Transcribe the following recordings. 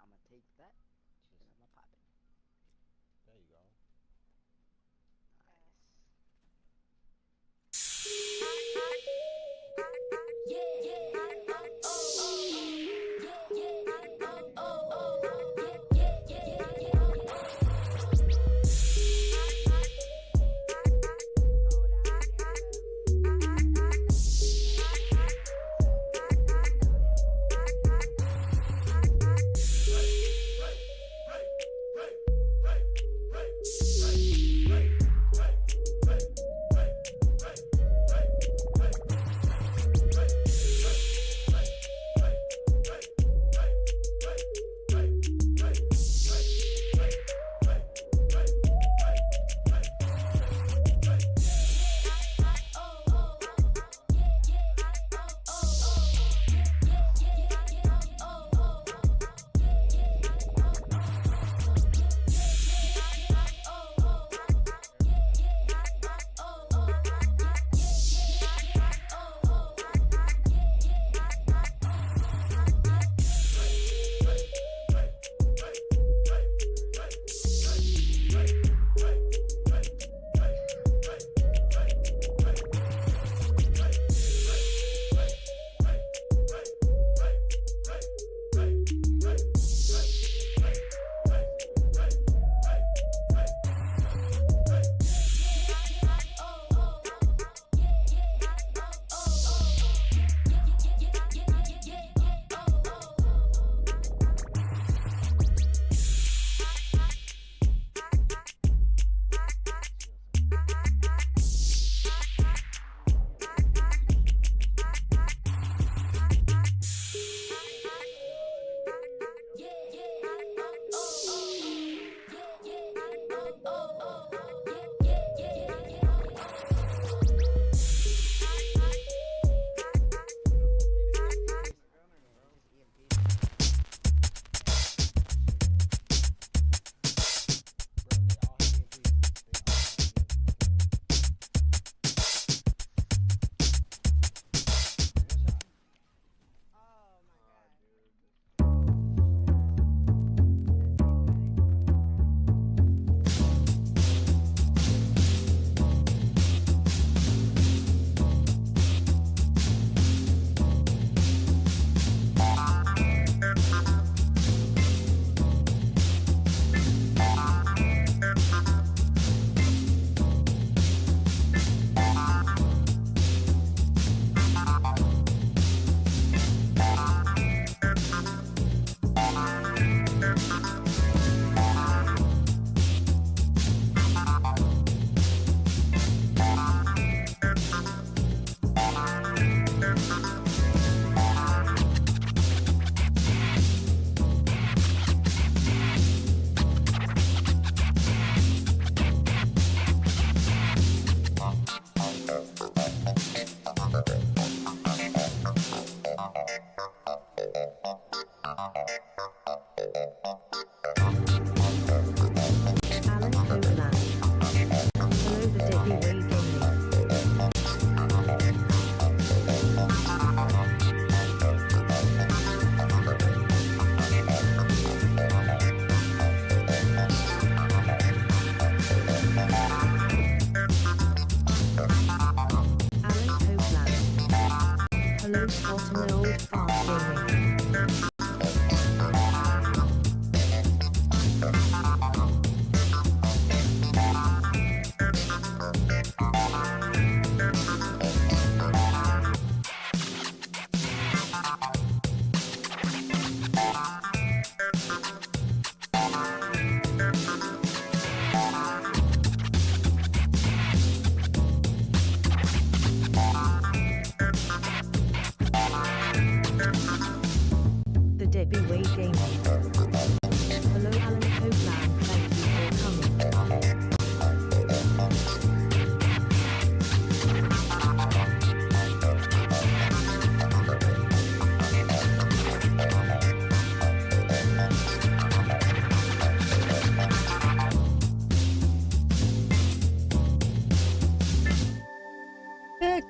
I'm gonna take that. And I'm gonna pop it. There you go. Nice. Oh,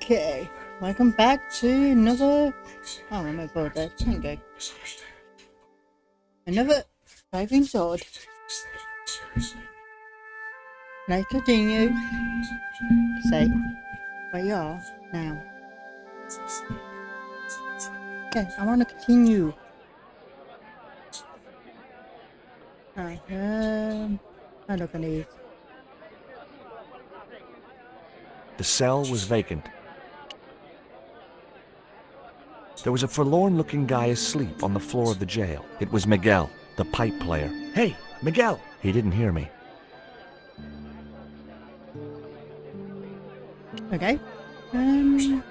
Okay, welcome back to another. Oh, let me put that. There you go. Another flaming sword. Let's continue. Say where you are now. Okay, I want to continue. Right, I look at these. The cell was vacant. There was a forlorn-looking guy asleep on the floor of the jail. It was Miguel, the pipe player. Hey, Miguel! He didn't hear me. Okay. Can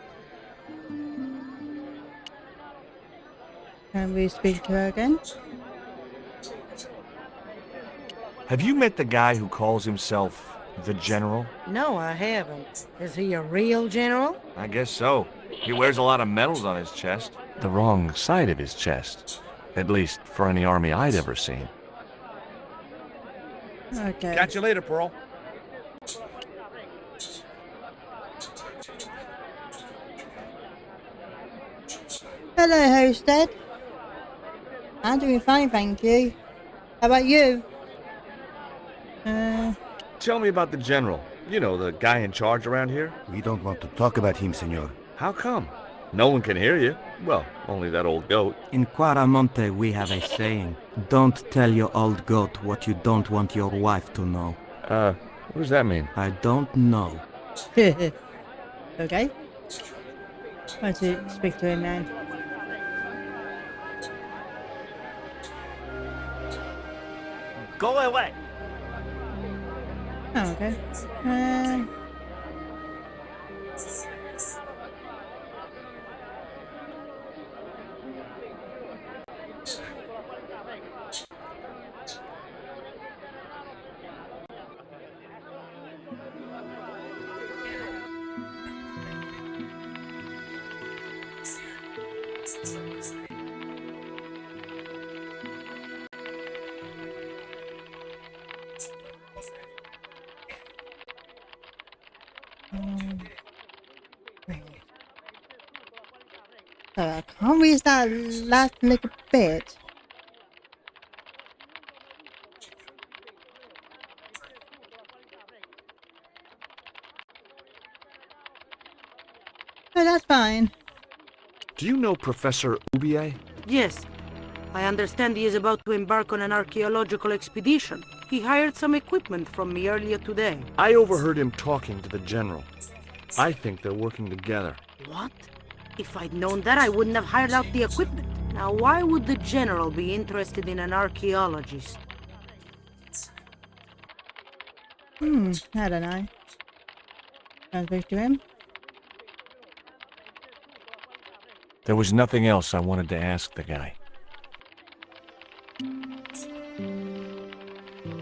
we speak to her again? Have you met the guy who calls himself the General? No, I haven't. Is he a real general? I guess so. He wears a lot of medals on his chest. The wrong side of his chest. At least for any army I'd ever seen. Okay. Catch you later, Pearl. Hello, Hosted. I'm doing fine, thank you. How about you? Tell me about the General. You know, the guy in charge around here. We don't want to talk about him, senor. How come? No one can hear you. Well, only that old goat. In Quaramonte we have a saying, don't tell your old goat what you don't want your wife to know. What does that mean? I don't know. Okay. Want to speak to him then? Go away! Oh, okay. So I can't read that last little bit. Oh, that's fine. Do you know Professor Ubier? Yes. I understand he is about to embark on an archaeological expedition. He hired some equipment from me earlier today. I overheard him talking to the General. I think they're working together. What? If I'd known that, I wouldn't have hired out the equipment. Now, why would the general be interested in an archaeologist? I don't know. Can I speak to him? There was nothing else I wanted to ask the guy.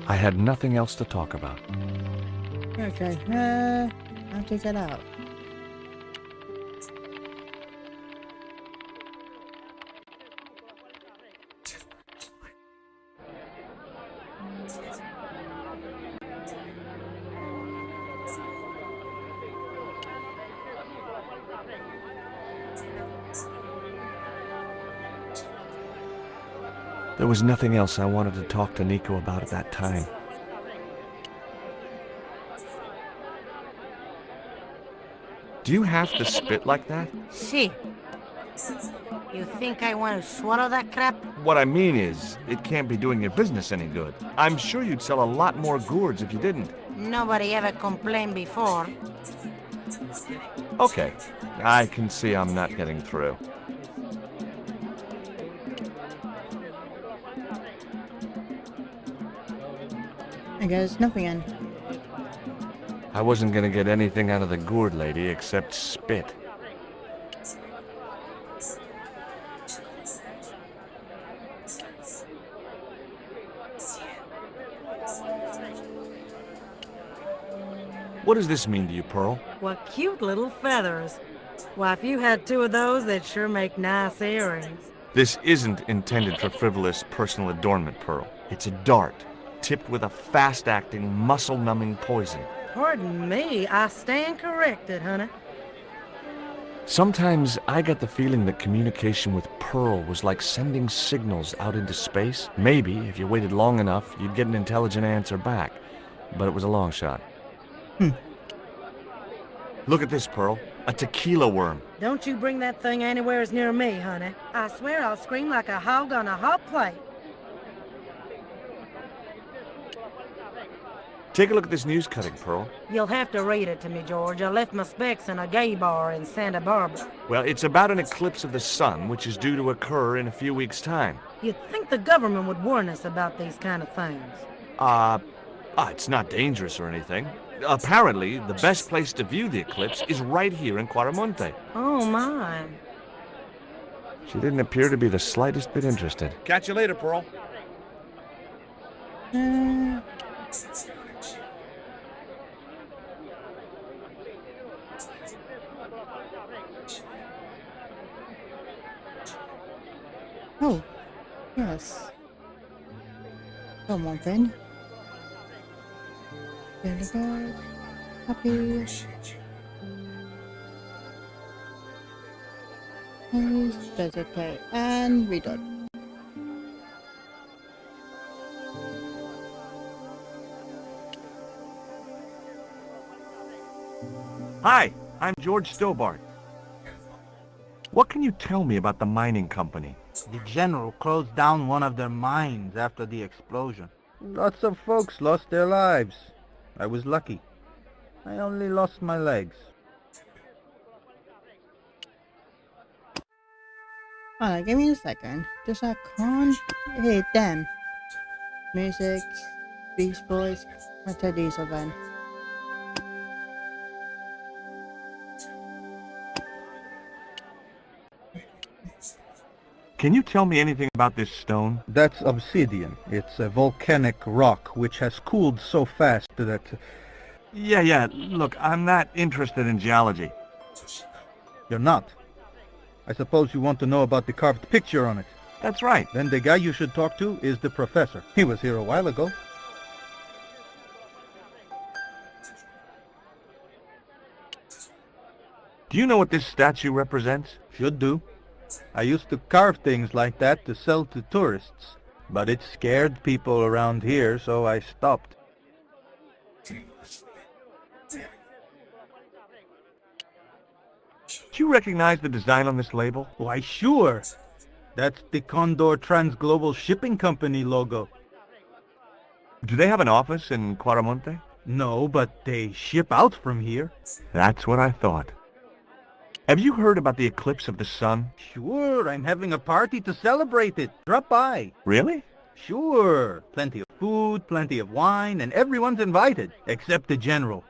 I had nothing else to talk about. Okay, I'll take that out. There was nothing else I wanted to talk to Nico about at that time. Do you have to spit like that? See. You think I want to swallow that crap? What I mean is, it can't be doing your business any good. I'm sure you'd sell a lot more gourds if you didn't. Nobody ever complained before. Okay, I can see I'm not getting through. I guess nothing in. I wasn't gonna get anything out of the gourd lady except spit. What does this mean to you, Pearl? What cute little feathers. Why, if you had two of those, they'd sure make nice earrings. This isn't intended for frivolous personal adornment, Pearl. It's a dart, tipped with a fast-acting, muscle-numbing poison. Pardon me, I stand corrected, honey. Sometimes I get the feeling that communication with Pearl was like sending signals out into space. Maybe, if you waited long enough, you'd get an intelligent answer back. But it was a long shot. Look at this, Pearl. A tequila worm. Don't you bring that thing anywhere near me, honey. I swear I'll scream like a hog on a hot plate. Take a look at this news cutting, Pearl. You'll have to read it to me, George. I left my specs in a gay bar in Santa Barbara. Well, it's about an eclipse of the sun, which is due to occur in a few weeks' time. You'd think the government would warn us about these kind of things. It's not dangerous or anything. Apparently, the best place to view the eclipse is right here in Quaramonte. Oh, my. She didn't appear to be the slightest bit interested. Catch you later, Pearl. Oh, yes. Come on then. Very good. Happy. That's okay. And we're done. Hi, I'm George Stobart. What can you tell me about the mining company? The general closed down one of their mines after the explosion. Lots of folks lost their lives. I was lucky. I only lost my legs. Alright, give me a second. Just I can't hit them. Music, Beast Boys. I'll take these then. Can you tell me anything about this stone? That's obsidian. It's a volcanic rock which has cooled so fast that... Yeah. Look, I'm not interested in geology. You're not. I suppose you want to know about the carved picture on it. That's right. Then the guy you should talk to is the professor. He was here a while ago. Do you know what this statue represents? Should do. I used to carve things like that to sell to tourists. But it scared people around here, so I stopped. Do you recognize the design on this label? Why, sure. That's the Condor Transglobal Shipping Company logo. Do they have an office in Quaramonte? No, but they ship out from here. That's what I thought. Have you heard about the eclipse of the sun? Sure, I'm having a party to celebrate it. Drop by. Really? Sure. Plenty of food, plenty of wine, and everyone's invited, except the general.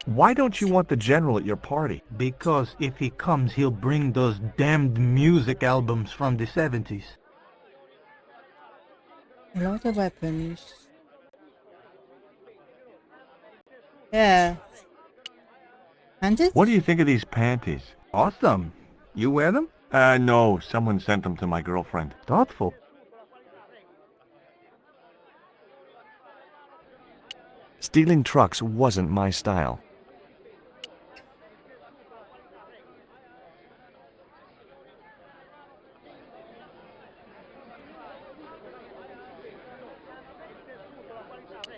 Why don't you want the general at your party? Because if he comes, he'll bring those damned music albums from the 70s. A lot of weapons. Yeah. And it? What do you think of these panties? Awesome. You wear them? No. Someone sent them to my girlfriend. Thoughtful. Stealing trucks wasn't my style.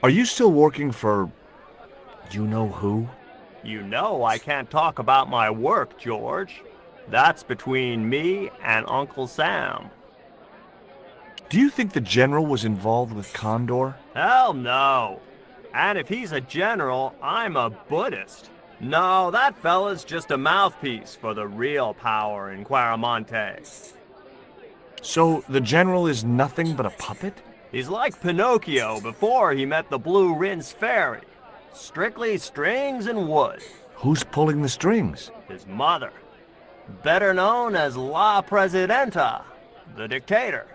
Are you still working for... you know who? You know I can't talk about my work, George. That's between me and Uncle Sam. Do you think the general was involved with Condor? Hell no. And if he's a general, I'm a Buddhist. No, that fella's just a mouthpiece for the real power in Quaramonte. So the general is nothing but a puppet? He's like Pinocchio before he met the Blue Rinse Fairy. Strictly strings and wood. Who's pulling the strings? His mother. Better known as La Presidenta, the dictator.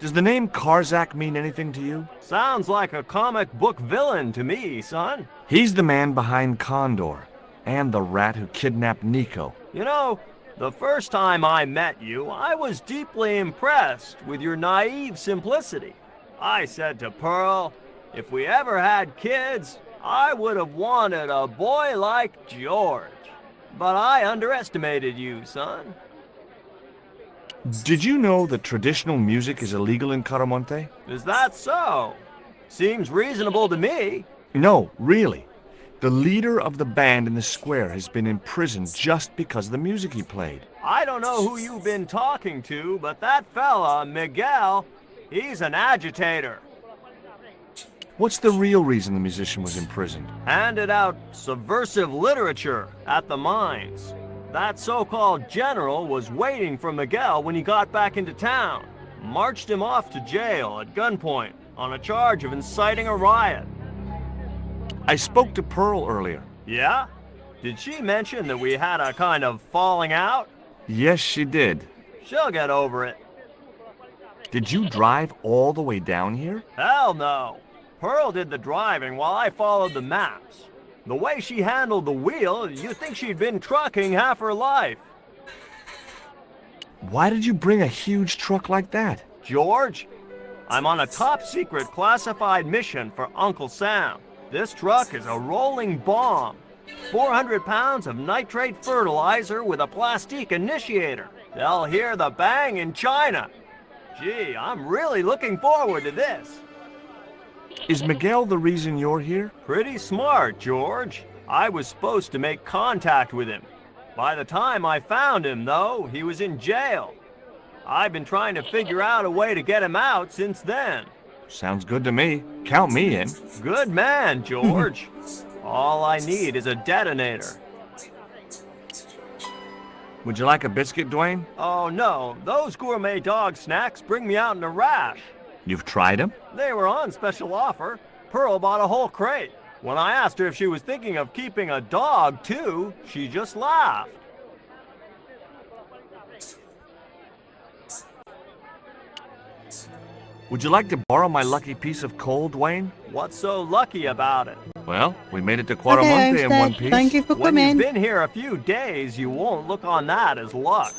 Does the name Karzak mean anything to you? Sounds like a comic book villain to me, son. He's the man behind Condor, and the rat who kidnapped Nico. You know, the first time I met you, I was deeply impressed with your naive simplicity. I said to Pearl, if we ever had kids, I would have wanted a boy like George. But I underestimated you, son. Did you know that traditional music is illegal in Caramonte? Is that so? Seems reasonable to me. No, really. The leader of the band in the square has been imprisoned just because of the music he played. I don't know who you've been talking to, but that fella, Miguel, he's an agitator. What's the real reason the musician was imprisoned? Handed out subversive literature at the mines. That so-called general was waiting for Miguel when he got back into town. Marched him off to jail at gunpoint on a charge of inciting a riot. I spoke to Pearl earlier. Yeah? Did she mention that we had a kind of falling out? Yes, she did. She'll get over it. Did you drive all the way down here? Hell no. Pearl did the driving while I followed the maps. The way she handled the wheel, you'd think she'd been trucking half her life. Why did you bring a huge truck like that? George, I'm on a top-secret classified mission for Uncle Sam. This truck is a rolling bomb. 400 pounds of nitrate fertilizer with a plastique initiator. They'll hear the bang in China. Gee, I'm really looking forward to this. Is Miguel the reason you're here? Pretty smart, George. I was supposed to make contact with him. By the time I found him, though, he was in jail. I've been trying to figure out a way to get him out since then. Sounds good to me. Count me in. Good man, George. All I need is a detonator. Would you like a biscuit, Dwayne? Oh no, those gourmet dog snacks bring me out in a rash. You've tried them? They were on special offer. Pearl bought a whole crate. When I asked her if she was thinking of keeping a dog too, she just laughed. Would you like to borrow my lucky piece of coal, Dwayne? What's so lucky about it? Well, we made it to Okay, Quaramonte in one Armstead, piece. thank you for When you've coming. been here a few days, you won't look on that as luck.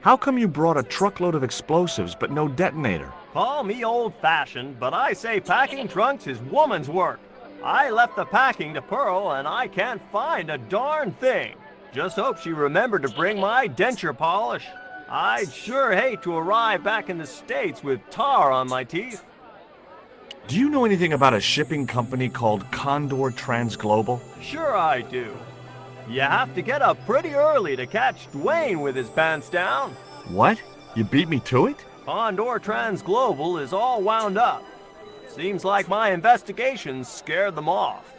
How come you brought a truckload of explosives but no detonator? Call me old-fashioned, but I say packing trunks is woman's work. I left the packing to Pearl, and I can't find a darn thing. Just hope she remembered to bring my denture polish. I'd sure hate to arrive back in the States with tar on my teeth. Do you know anything about a shipping company called Condor Transglobal? Sure I do. You have to get up pretty early to catch Dwayne with his pants down. What? You beat me to it? Condor Transglobal is all wound up. Seems like my investigations scared them off.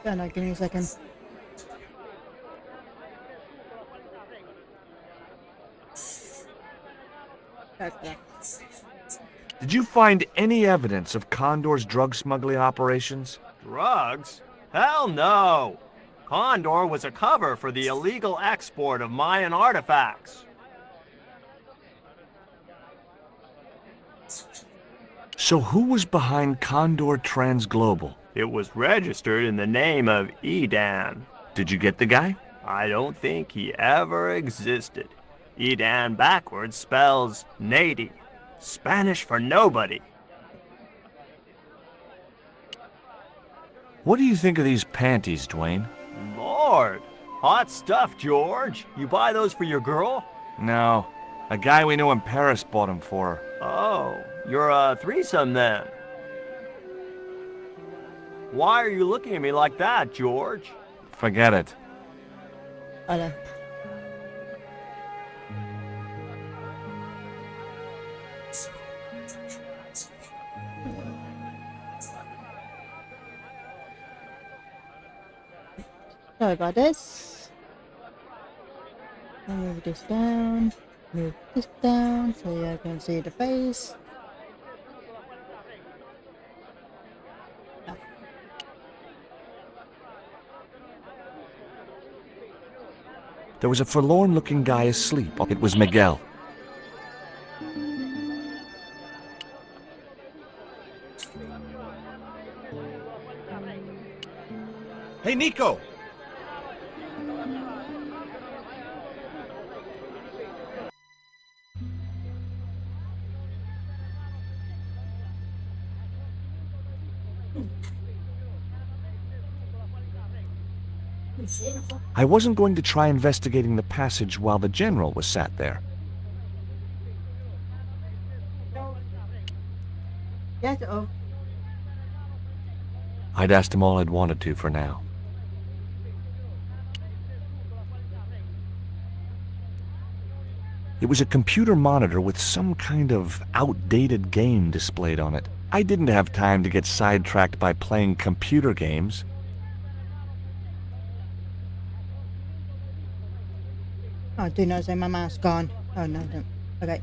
Yeah, no, give me a second. Okay. Did you find any evidence of Condor's drug smuggling operations? Drugs? Hell no! Condor was a cover for the illegal export of Mayan artifacts. So who was behind Condor Transglobal? It was registered in the name of Edan. Did you get the guy? I don't think he ever existed. Edan backwards spells Nady, Spanish for nobody. What do you think of these panties, Dwayne? Lord, hot stuff, George. You buy those for your girl? No. A guy we know in Paris bought them for her. Oh, you're a threesome then. Why are you looking at me like that, George? Forget it. Hola. Sorry about this. I'll move this down. Move this down so you can see the face. There was a forlorn-looking guy asleep. It was Miguel. Hey, Nico! I wasn't going to try investigating the passage while the general was sat there. Get up. I'd asked him all I'd wanted to for now. It was a computer monitor with some kind of outdated game displayed on it. I didn't have time to get sidetracked by playing computer games. Oh, do not say my mouse gone. Oh, no, don't. Okay.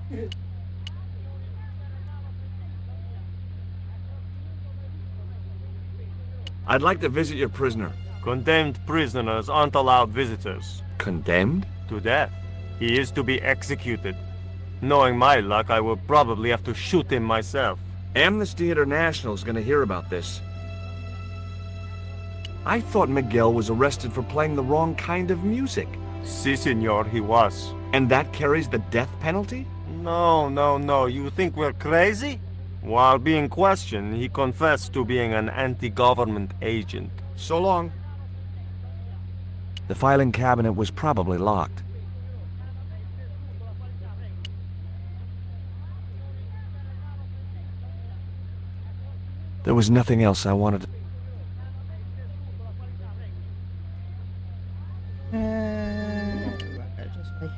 I'd like to visit your prisoner. Condemned prisoners aren't allowed visitors. Condemned? To death. He is to be executed. Knowing my luck, I will probably have to shoot him myself. Amnesty International is going to hear about this. I thought Miguel was arrested for playing the wrong kind of music. Si, senor, he was. And that carries the death penalty? No. You think we're crazy? While being questioned, he confessed to being an anti-government agent. So long. The filing cabinet was probably locked. There was nothing else I wanted to... Right, just be.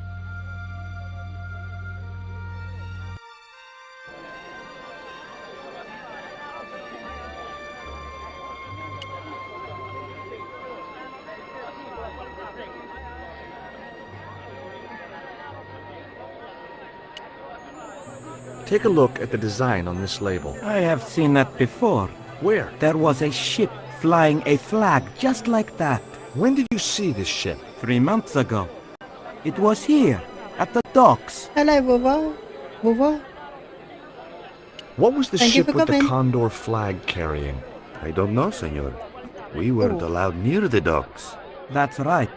Take a look at the design on this label. I have seen that before. Where? There was a ship flying a flag just like that. When did you see this ship? 3 months ago. It was here, at the docks. Hello, Wova. Wova. What was the Thank you ship for with the coming. condor flag carrying? I don't know, senor. We weren't Oh. allowed near the docks. That's right.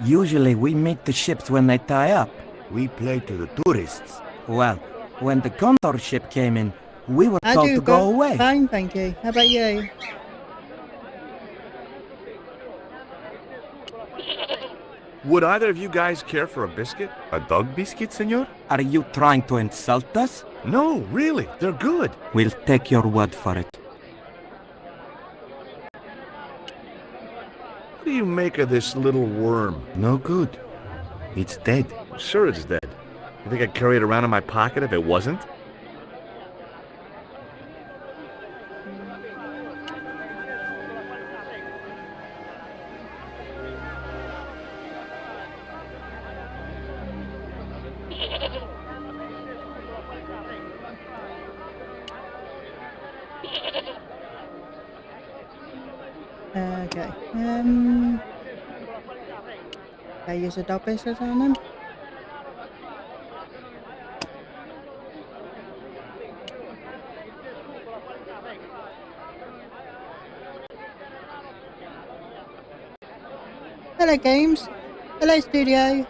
Usually we meet the ships when they tie up. We play to the tourists. Well, when the Condor ship came in, we were I told do to go away. Fine, thank you. How about you? Would either of you guys care for a biscuit? A dog biscuit, senor? Are you trying to insult us? No, really. They're good. We'll take your word for it. What do you make of this little worm? No good. It's dead. Sure it's dead. You think I'd carry it around in my pocket if it wasn't? Okay. I use a dog biscuit on them. Hello, games. Hello, studio.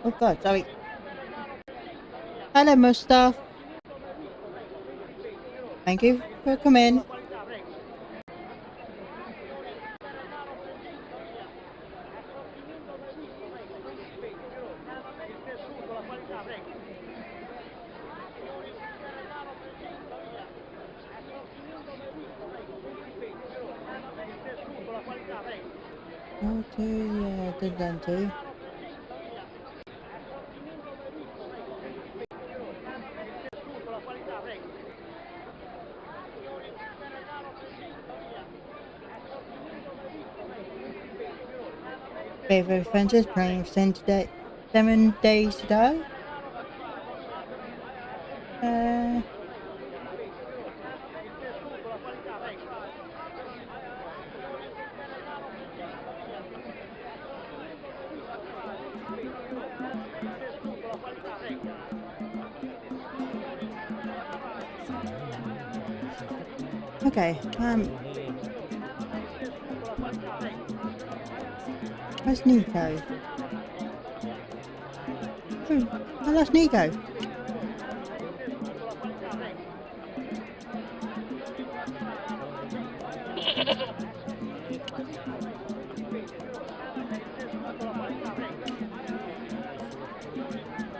Oh God, sorry. Hello, Mustaf. Thank you for coming. Okay, yeah, I did that too. Favorite offenses playing extended day 7 days to die. Okay, where's Nico? Oh, that's Nico.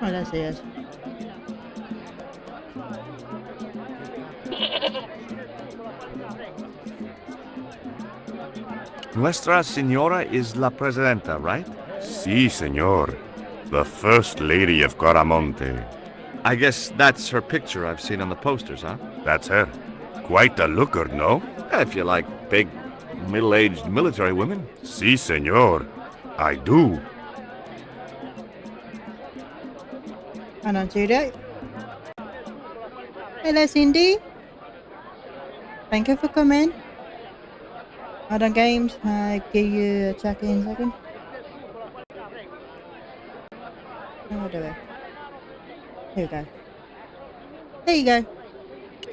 Oh, there he is. Nuestra Señora is la Presidenta, right? Si, senor. The First Lady of Caramonte. I guess that's her picture I've seen on the posters, huh? That's her. Quite a looker, no? If you like big, middle-aged military women. Si, senor. I do. And on Judo. Hello, Cindy. Thank you for coming. Hold on, games. I give you a check in a second. How do I? Here we go. There you go.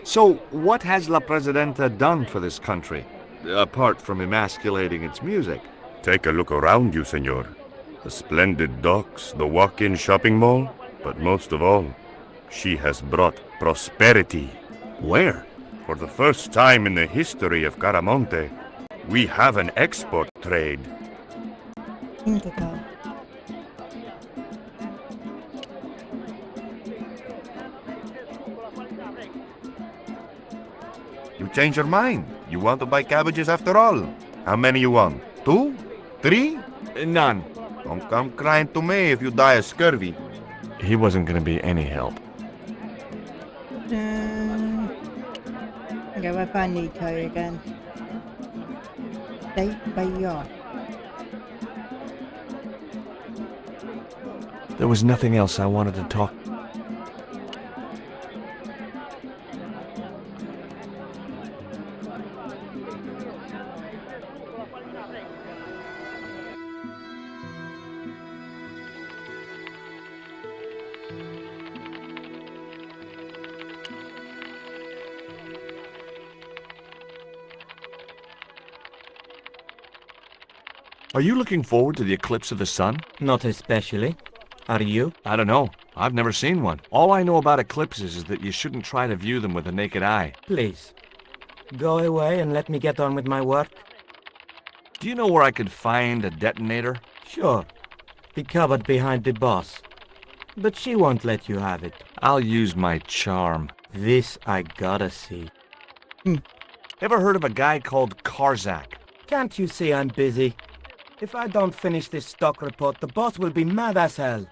So, what has La Presidenta done for this country, apart from emasculating its music? Take a look around you, senor. The splendid docks, the walk-in shopping mall, but most of all, she has brought prosperity. Where? For the first time in the history of Caramonte, we have an export trade. Intercom. You change your mind. You want to buy cabbages after all. How many you want? 2? 3? None. Don't come crying to me if you die of scurvy. He wasn't going to be any help. Okay, we'll find Nico again. Stay by your. There was nothing else I wanted to talk. Are you looking forward to the eclipse of the sun? Not especially. Are you? I don't know. I've never seen one. All I know about eclipses is that you shouldn't try to view them with the naked eye. Please. Go away and let me get on with my work. Do you know where I could find a detonator? Sure. The cupboard behind the boss. But she won't let you have it. I'll use my charm. This I gotta see. Ever heard of a guy called Karzak? Can't you see I'm busy? If I don't finish this stock report, the boss will be mad as hell.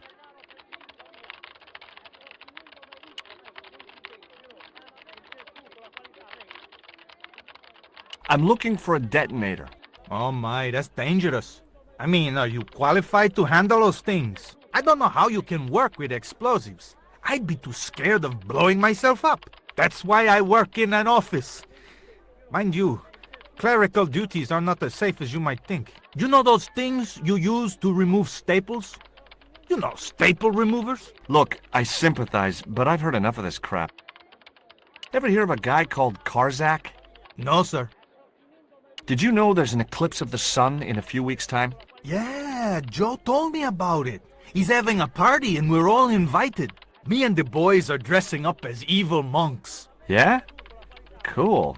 I'm looking for a detonator. Oh my, that's dangerous. I mean, are you qualified to handle those things? I don't know how you can work with explosives. I'd be too scared of blowing myself up. That's why I work in an office. Mind you, clerical duties are not as safe as you might think. You know those things you use to remove staples? You know, staple removers? Look, I sympathize, but I've heard enough of this crap. Ever hear of a guy called Karzak? No, sir. Did you know there's an eclipse of the sun in a few weeks' time? Yeah, Joe told me about it. He's having a party and we're all invited. Me and the boys are dressing up as evil monks. Yeah? Cool.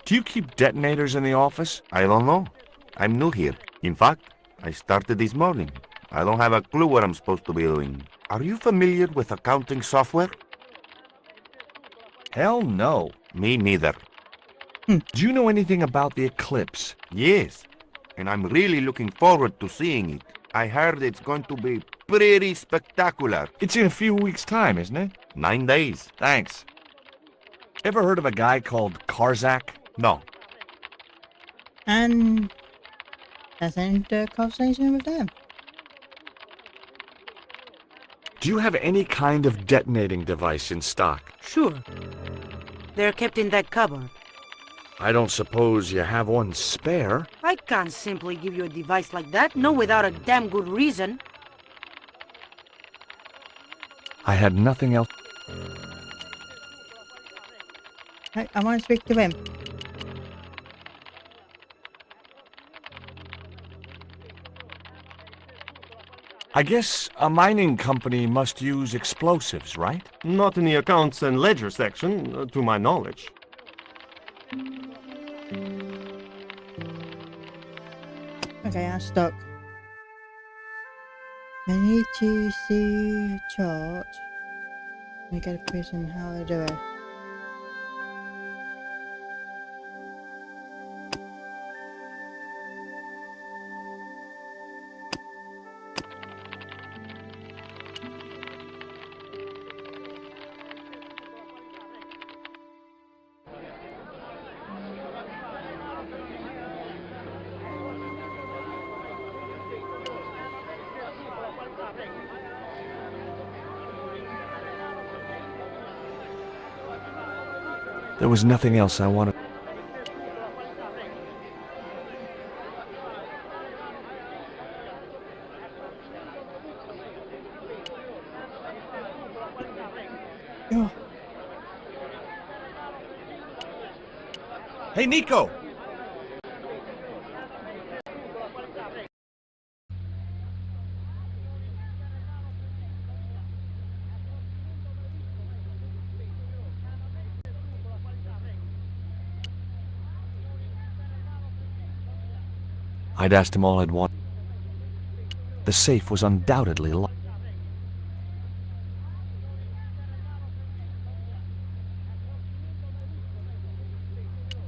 Do you keep detonators in the office? I don't know. I'm new here. In fact, I started this morning. I don't have a clue what I'm supposed to be doing. Are you familiar with accounting software? Hell no. Me neither. Do you know anything about the eclipse? Yes, and I'm really looking forward to seeing it. I heard it's going to be pretty spectacular. It's in a few weeks' time, isn't it? 9 days. Thanks. Ever heard of a guy called Karzak? No. And let's end the conversation with them. Do you have any kind of detonating device in stock? Sure. They're kept in that cupboard. I don't suppose you have one spare? I can't simply give you a device like that, no without a damn good reason. I had nothing else. No, I want to speak to him. I guess a mining company must use explosives, right? Not in the accounts and ledger section, to my knowledge. Okay, I'm stuck. I need to see chart. Let me get a prison how to do it. There was nothing else I wanted. Oh, Hey, Nico! I'd asked him all I'd wanted. The safe was undoubtedly locked.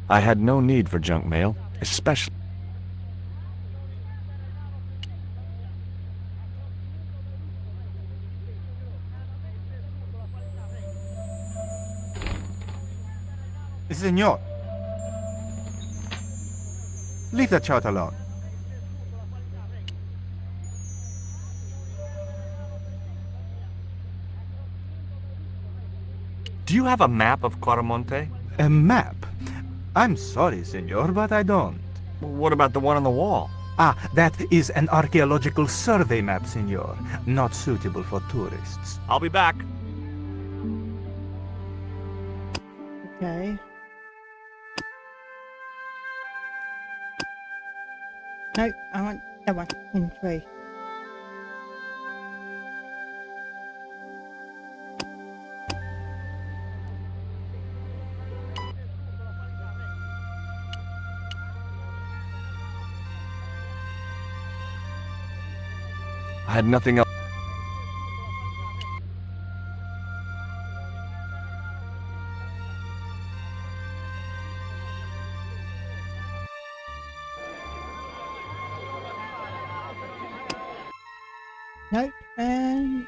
I had no need for junk mail, especially. Senor. Leave the child alone. Do you have a map of Quaramonte? A map? I'm sorry, senor, but I don't. What about the one on the wall? Ah, that is an archaeological survey map, senor. Not suitable for tourists. I'll be back. okay. No, I want that one in 3. I had nothing else. No, and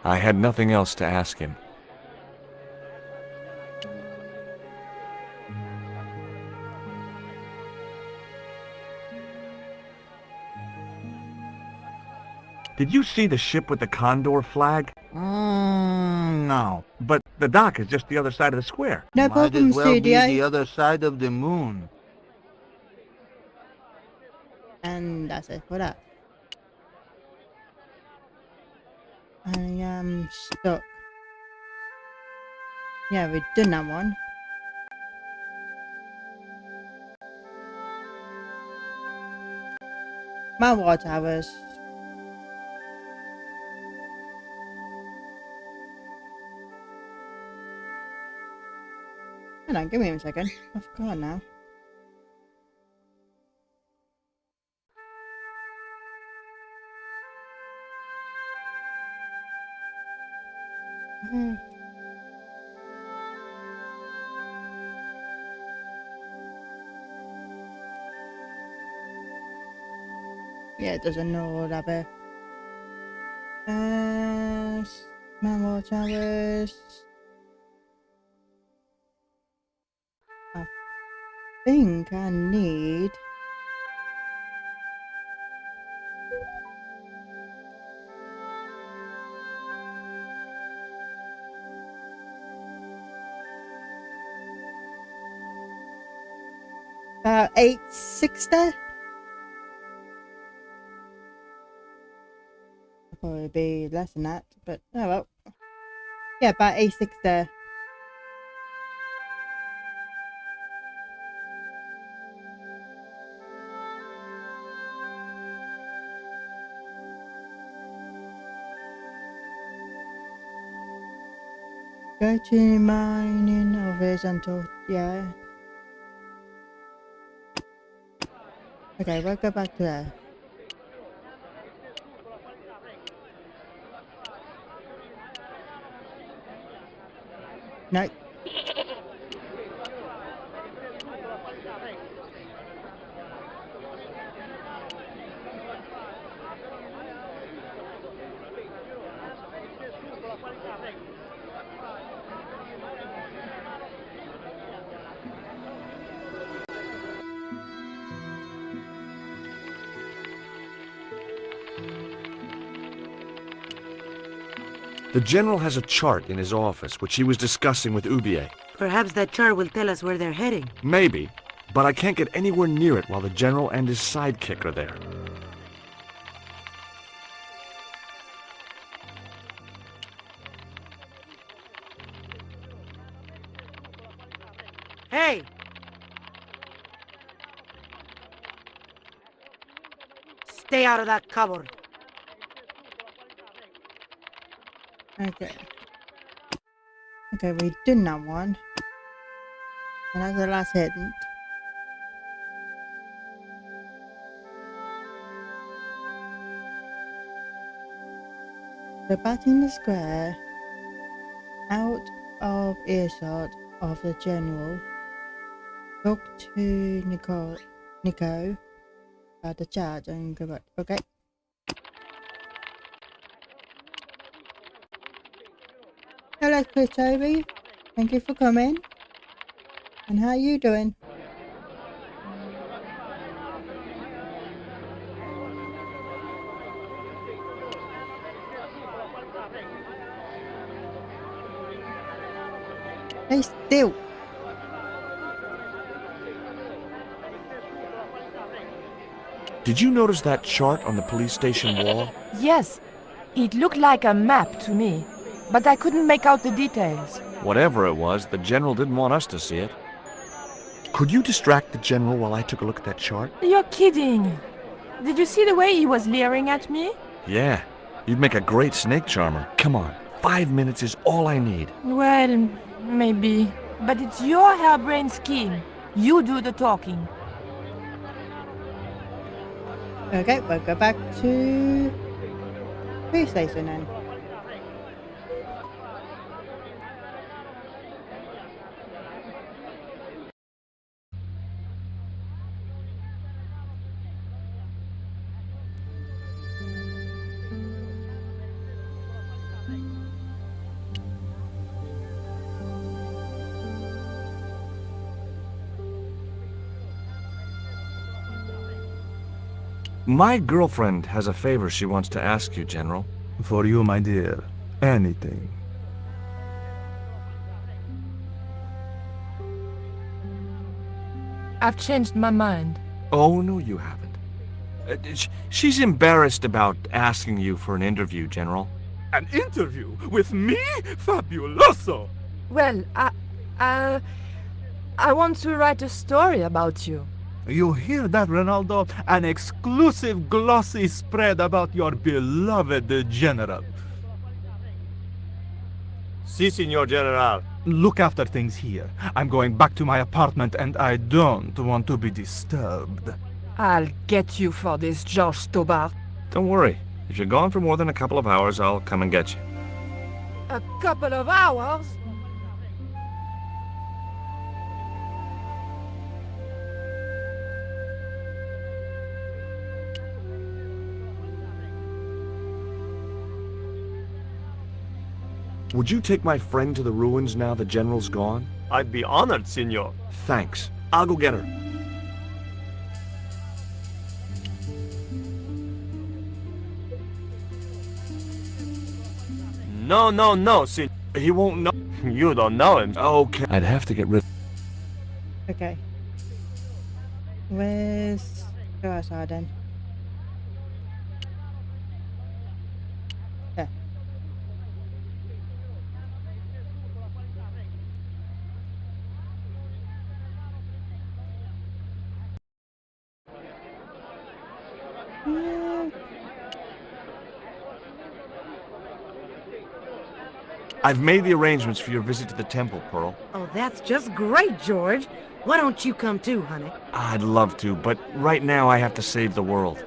I had nothing else to ask him. Did you see the ship with the condor flag? No. But the dock is just the other side of the square. no Might problem, as well be studio. the other side of the moon. And that's it for that. I am stuck. Yeah, we've done that one. My water towers. Hold on, give me a second. I forgot now. Hmm. Yeah, it doesn't know that bit. My water towers. I think I need. About 860. Probably be less than that, but oh well. Yeah, about 860. Go to mining or horizontal, yeah. Okay, we'll go back to there. No. The general has a chart in his office, which he was discussing with Ubier. Perhaps that chart will tell us where they're heading. Maybe, but I can't get anywhere near it while the general and his sidekick are there. Hey! Stay out of that cupboard. Okay. Okay, we did that one. And that's the last hint. So back in the square, out of earshot of the general, talk to Nico about the charge and go back. Okay. Hello, Chris Toby. Thank you for coming. And how are you doing? Stay still. Did you notice that chart on the police station wall? Yes, it looked like a map to me, but I couldn't make out the details. Whatever it was, the general didn't want us to see it. Could you distract the general while I took a look at that chart? You're kidding. Did you see the way he was leering at me? Yeah, you'd make a great snake charmer. Come on, 5 minutes is all I need. Well, maybe. But it's your harebrained scheme. You do the talking. Okay, we'll go back to police station then. My girlfriend has a favor she wants to ask you, General. For you, my dear, anything. I've changed my mind. Oh, no, you haven't. She's embarrassed about asking you for an interview, General. An interview with me? Fabuloso! Well, I want to write a story about you. You hear that, Ronaldo? An exclusive glossy spread about your beloved general. Si, Signor General. Look after things here. I'm going back to my apartment and I don't want to be disturbed. I'll get you for this, George Stobart. Don't worry. If you're gone for more than a couple of hours, I'll come and get you. A couple of hours? Would you take my friend to the ruins now the General's gone? I'd be honored, Signor. Thanks. I'll go get her. No, Signor. He won't know. You don't know him. Okay. I'd have to get rid. Okay. Where's... Go outside then. Yeah. Yeah. I've made the arrangements for your visit to the temple, Pearl. Oh, that's just great, George. Why don't you come too, honey? I'd love to, but right now I have to save the world.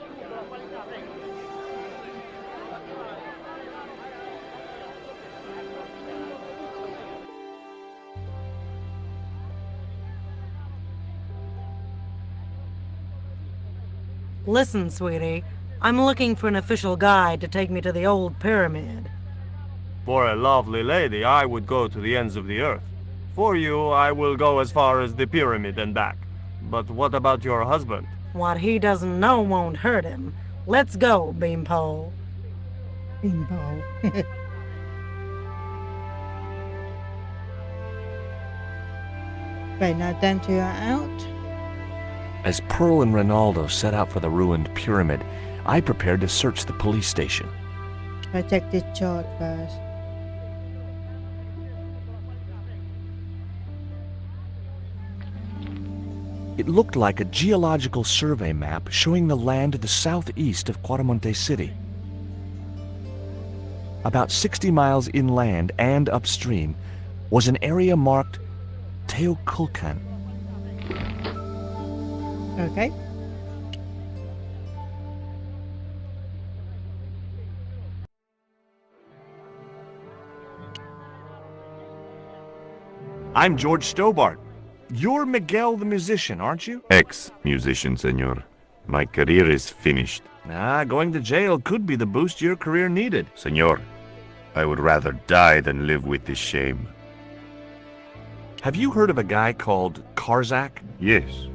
Listen, sweetie. I'm looking for an official guide to take me to the old pyramid. For a lovely lady, I would go to the ends of the earth. For you, I will go as far as the pyramid and back. But what about your husband? What he doesn't know won't hurt him. Let's go, Beanpole. Beanpole. Right, now Dante, you're out. As Pearl and Ronaldo set out for the ruined pyramid, I prepared to search the police station. I check this chart first. It looked like a geological survey map showing the land to the southeast of Quaramonte City. About 60 miles inland and upstream was an area marked Teoculcan. Okay. I'm George Stobart. You're Miguel the musician, aren't you? Ex-musician, senor. My career is finished. Going to jail could be the boost your career needed. Senor, I would rather die than live with this shame. Have you heard of a guy called Karzak? Yes.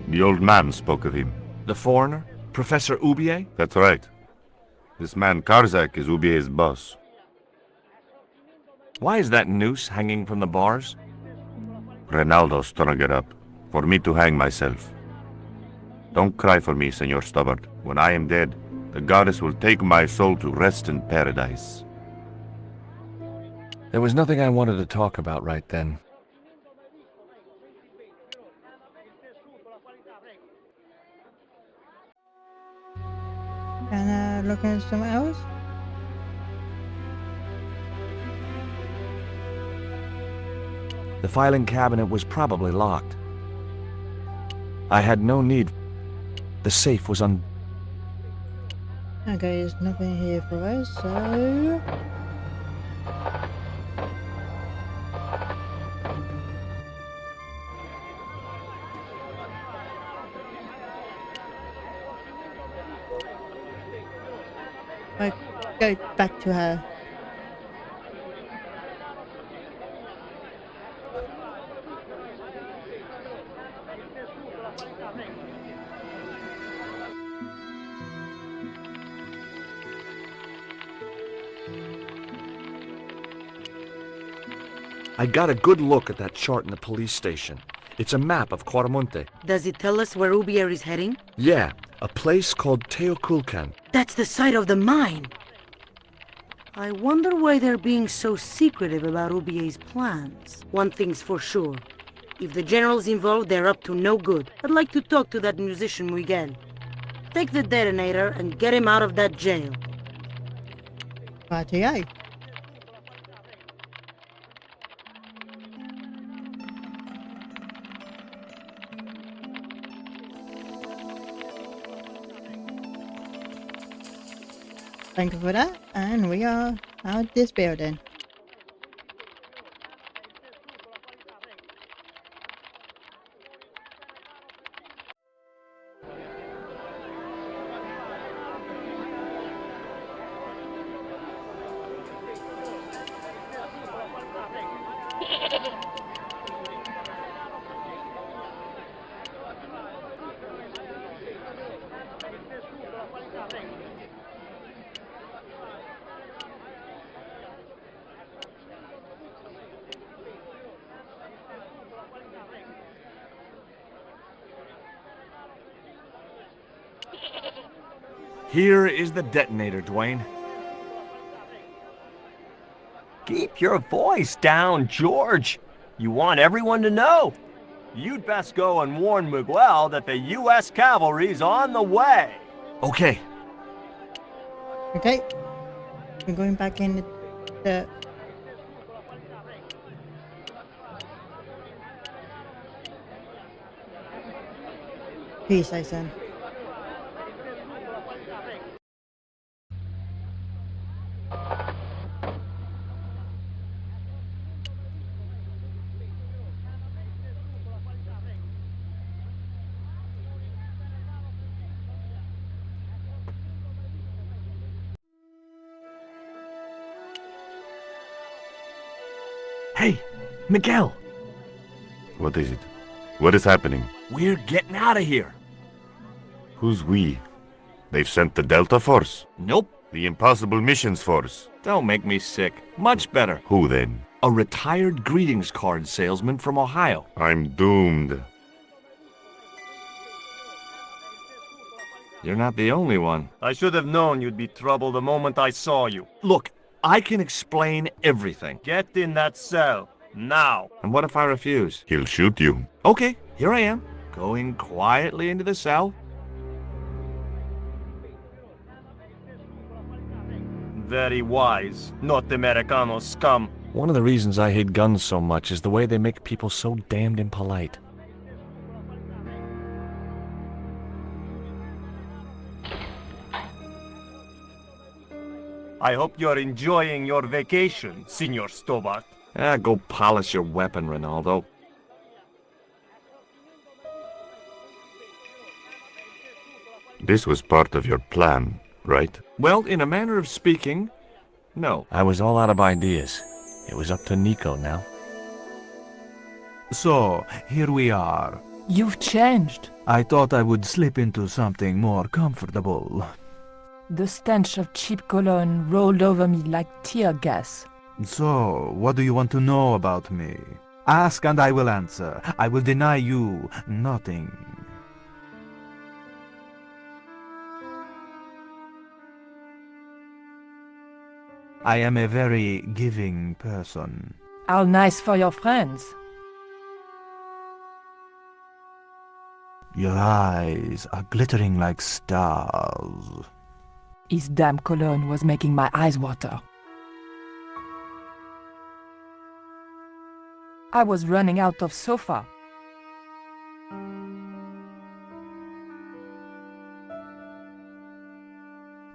The old man spoke of him. The foreigner? Professor Ubier? That's right. This man Karzak is Ubier's boss. Why is that noose hanging from the bars? Ronaldo strung it up, for me to hang myself. Don't cry for me, Senor Stobart. When I am dead, the goddess will take my soul to rest in paradise. There was nothing I wanted to talk about right then. Can I look at something else? The filing cabinet was probably locked. I had no need. The safe was Okay, there's nothing here for us, so... I go back to her. I got a good look at that chart in the police station. It's a map of Quaramonte. Does it tell us where Ubier is heading? Yeah, a place called Teoculcan. That's the site of the mine. I wonder why they're being so secretive about Ubier's plans. One thing's for sure. If the general's involved, they're up to no good. I'd like to talk to that musician Miguel. Take the detonator and get him out of that jail. Rightio. Thank you for that, and we are out this building. Here is the detonator, Dwayne. Keep your voice down, George. You want everyone to know. You'd best go and warn Miguel that the U.S. cavalry's on the way. Okay. Okay. We're going back in the... Peace, I said. Hey, Miguel. What is it? What is happening? We're getting out of here. Who's we? They've sent the Delta Force? Nope. The Impossible Missions Force? Don't make me sick. Much better. Who then? A retired greetings card salesman from Ohio. I'm doomed. You're not the only one. I should have known you'd be trouble the moment I saw you. Look, I can explain everything. Get in that cell, now. And what if I refuse? He'll shoot you. Okay, here I am, going quietly into the cell. Very wise, not Americano scum. One of the reasons I hate guns so much is the way they make people so damned impolite. I hope you're enjoying your vacation, Senor Stobart. Go polish your weapon, Ronaldo. This was part of your plan, right? Well, in a manner of speaking, no. I was all out of ideas. It was up to Nico now. So, here we are. You've changed. I thought I would slip into something more comfortable. The stench of cheap cologne rolled over me like tear gas. So, what do you want to know about me? Ask and I will answer. I will deny you nothing. I am a very giving person. How nice for your friends. Your eyes are glittering like stars. His damn cologne was making my eyes water. I was running out of sofa.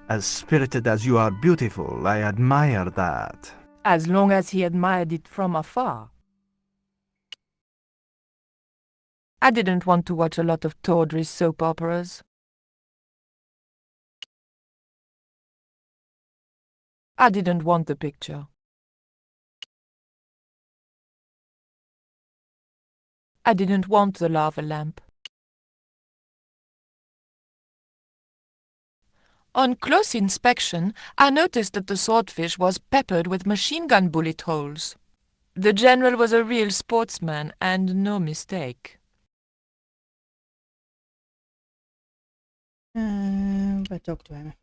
As spirited as you are beautiful, I admire that. As long as he admired it from afar. I didn't want to watch a lot of tawdry soap operas. I didn't want the picture. I didn't want the lava lamp. On close inspection, I noticed that the swordfish was peppered with machine gun bullet holes. The general was a real sportsman, and no mistake. We'll talk to him.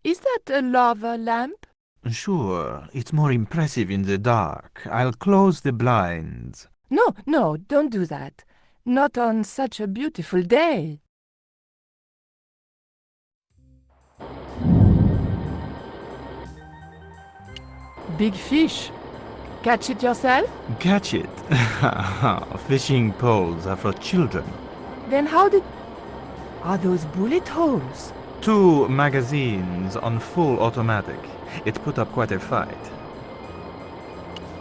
Is that a lava lamp? Sure, it's more impressive in the dark. I'll close the blinds. No, don't do that. Not on such a beautiful day. Big fish. Catch it yourself? Catch it. Fishing poles are for children. Then how did... Are those bullet holes? 2 magazines on full automatic. It put up quite a fight.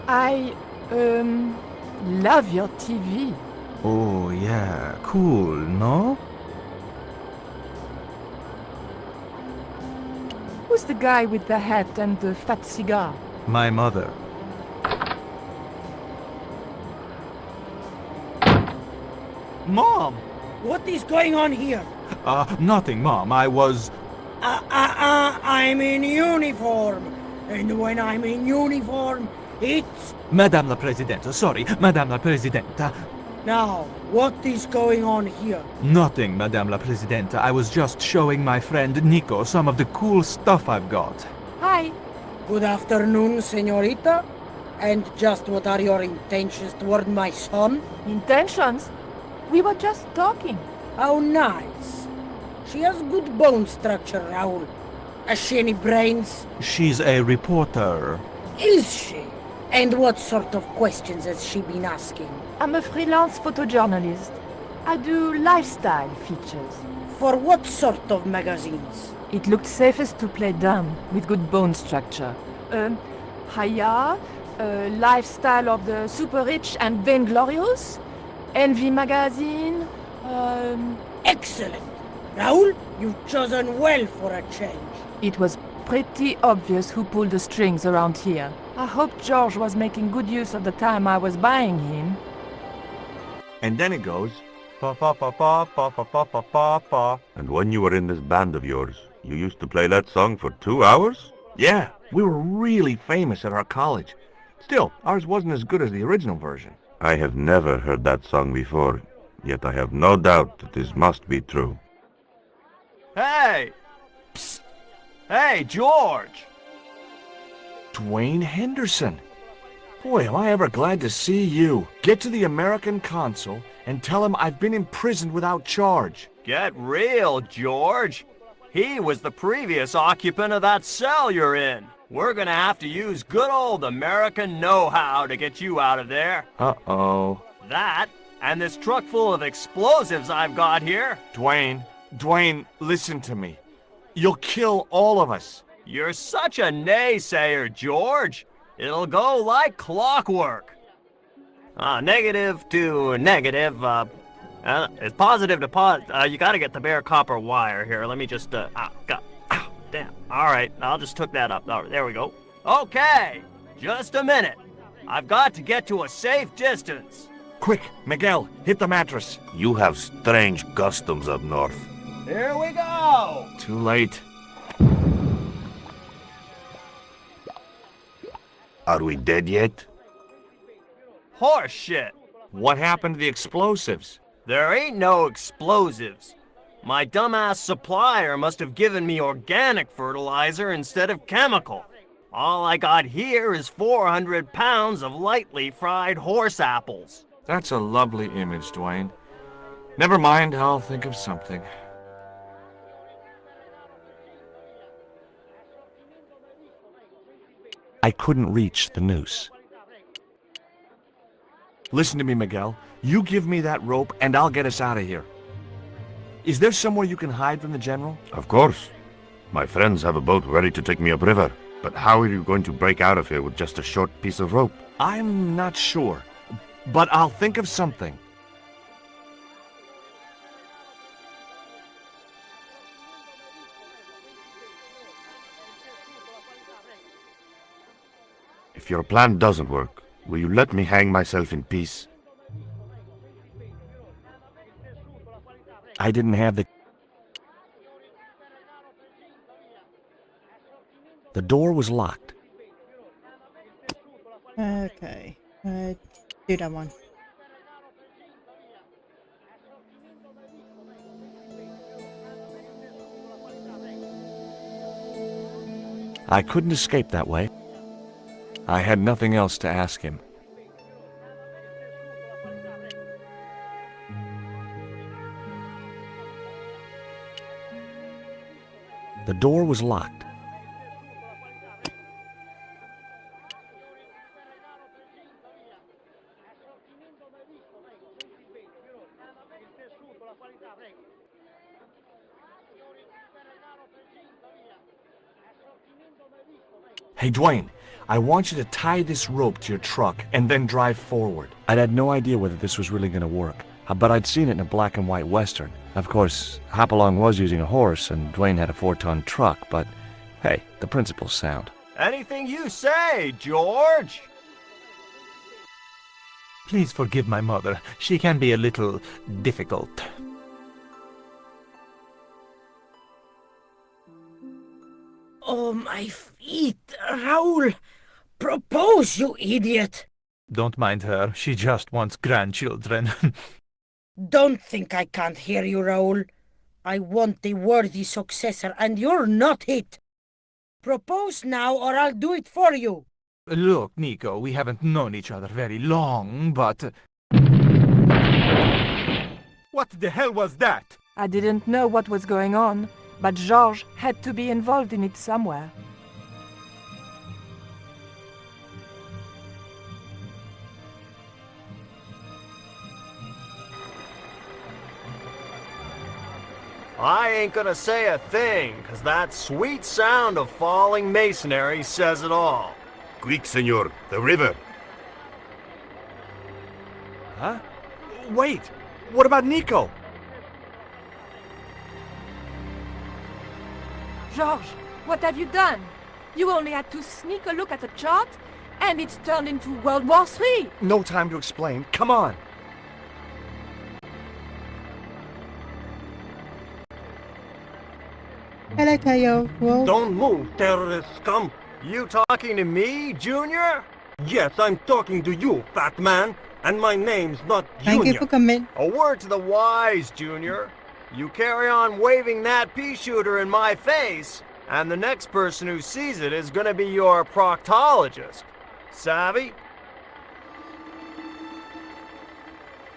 I, love your TV. Oh yeah, cool, no? Who's the guy with the hat and the fat cigar? My mother. Mom! What is going on here? Nothing, Mom. I was... I'm in uniform. And when I'm in uniform, it's... Madame la Presidente, sorry, Madame la Presidente. Now, what is going on here? Nothing, Madame la Presidente. I was just showing my friend Nico some of the cool stuff I've got. Hi. Good afternoon, señorita. And just what are your intentions toward my son? Intentions? We were just talking. How nice. She has good bone structure, Raoul. Has she any brains? She's a reporter. Is she? And what sort of questions has she been asking? I'm a freelance photojournalist. I do lifestyle features. For what sort of magazines? It looked safest to play dumb, with good bone structure. Haya, Lifestyle of the Super Rich and Vainglorious, Envy Magazine, Excellent! Raoul, you've chosen well for a change. It was pretty obvious who pulled the strings around here. I hope George was making good use of the time I was buying him. And then it goes, Pa pa pa pa pa pa pa pa pa pa. And when you were in this band of yours, you used to play that song for 2 hours? yeah, we were really famous at our college. Still, ours wasn't as good as the original version. I have never heard that song before, yet I have no doubt that this must be true. Hey! Psst! Hey, George! Dwayne Henderson. Boy, am I ever glad to see you. Get to the American consul and tell him I've been imprisoned without charge. Get real, George. He was the previous occupant of that cell you're in. We're gonna have to use good old American know-how to get you out of there. Uh-oh. That, and this truck full of explosives I've got here. Dwayne, listen to me. You'll kill all of us. You're such a naysayer, George. It'll go like clockwork. Negative to negative, it's positive to you gotta get the bare copper wire here. Let me just, damn. Alright, I'll just hook that up. All right, there we go. Okay, just a minute. I've got to get to a safe distance. Quick, Miguel, hit the mattress. You have strange customs up north. Here we go! Too late. Are we dead yet? Horse shit. What happened to the explosives? There ain't no explosives. My dumbass supplier must have given me organic fertilizer instead of chemical. All I got here is 400 pounds of lightly fried horse apples. That's a lovely image, Dwayne. Never mind, I'll think of something. I couldn't reach the noose. Listen to me, Miguel. You give me that rope and I'll get us out of here. Is there somewhere you can hide from the General? Of course. My friends have a boat ready to take me upriver. But how are you going to break out of here with just a short piece of rope? I'm not sure, but I'll think of something. If your plan doesn't work, will you let me hang myself in peace? I didn't have the... The door was locked. Okay, do that one. I couldn't escape that way. I had nothing else to ask him. The door was locked. Hey, Dwayne, I want you to tie this rope to your truck and then drive forward. I'd had no idea whether this was really going to work, but I'd seen it in a black and white Western. Of course, Hopalong was using a horse and Dwayne had a 4-ton truck, but hey, the principle's sound. Anything you say, George! Please forgive my mother. She can be a little difficult. Oh, my feet, Raoul! Propose, you idiot! Don't mind her. She just wants grandchildren. Don't think I can't hear you, Raoul. I want the worthy successor, and you're not it. Propose now, or I'll do it for you. Look, Nico, we haven't known each other very long, but... What the hell was that? I didn't know what was going on, but Georges had to be involved in it somewhere. I ain't gonna say a thing, 'cause that sweet sound of falling masonry says it all. Quick, senor, the river. Huh? Wait! What about Nico? Georges, what have you done? You only had to sneak a look at the chart, and it's turned into World War III. No time to explain. Come on. Hello, Tayo. Well, Don't move, terrorist scum! You talking to me, Junior? Yes, I'm talking to you, fat man, and my name's not thank you for coming. A word to the wise, Junior. You carry on waving that pea shooter in my face, and the next person who sees it is gonna be your proctologist. Savvy?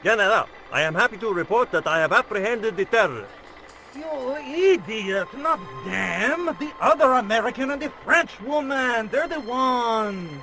General, I am happy to report that I have apprehended the terrorist. You idiot! Not them! The other American and the French woman! They're the ones!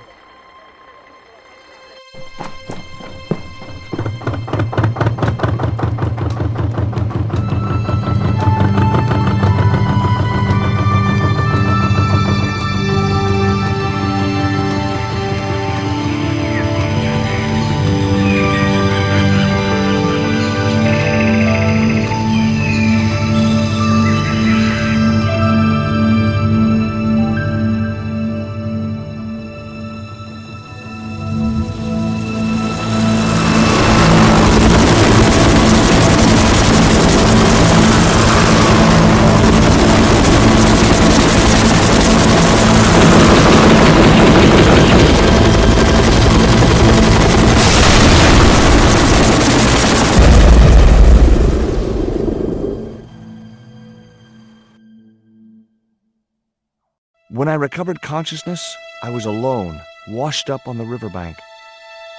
When I recovered consciousness, I was alone, washed up on the riverbank.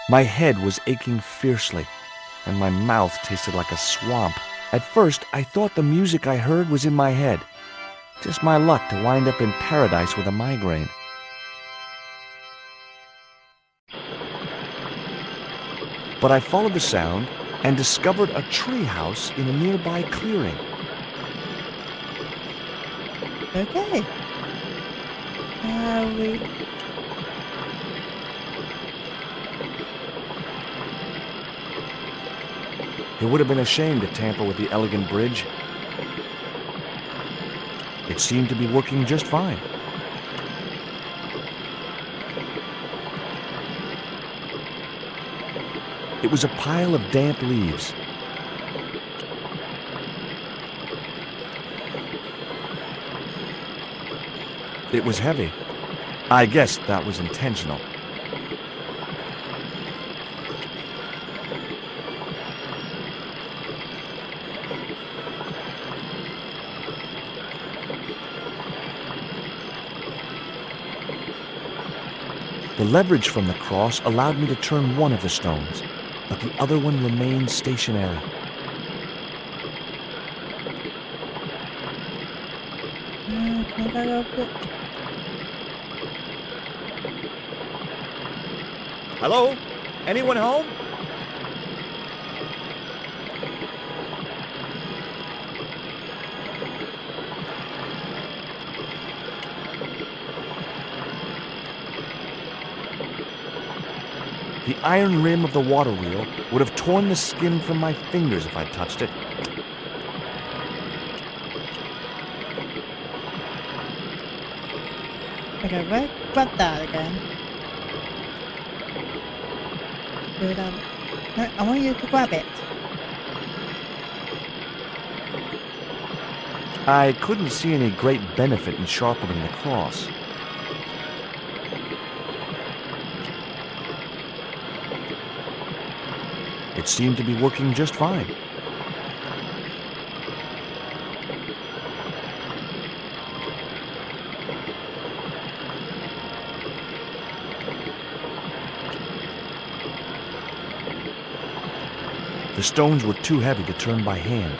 My head was aching fiercely, and my mouth tasted like a swamp. At first, I thought the music I heard was in my head. Just my luck to wind up in paradise with a migraine. But I followed the sound and discovered a tree house in a nearby clearing. Okay. It would have been a shame to tamper with the elegant bridge. It seemed to be working just fine. It was a pile of damp leaves. It was heavy. I guess that was intentional. The leverage from the cross allowed me to turn one of the stones, but the other one remained stationary. Hello? Anyone home? The iron rim of the water wheel would have torn the skin from my fingers if I'd touched it. Okay, where got that again? No, I want you to grab it. I couldn't see any great benefit in sharpening the cross. It seemed to be working just fine. The stones were too heavy to turn by hand.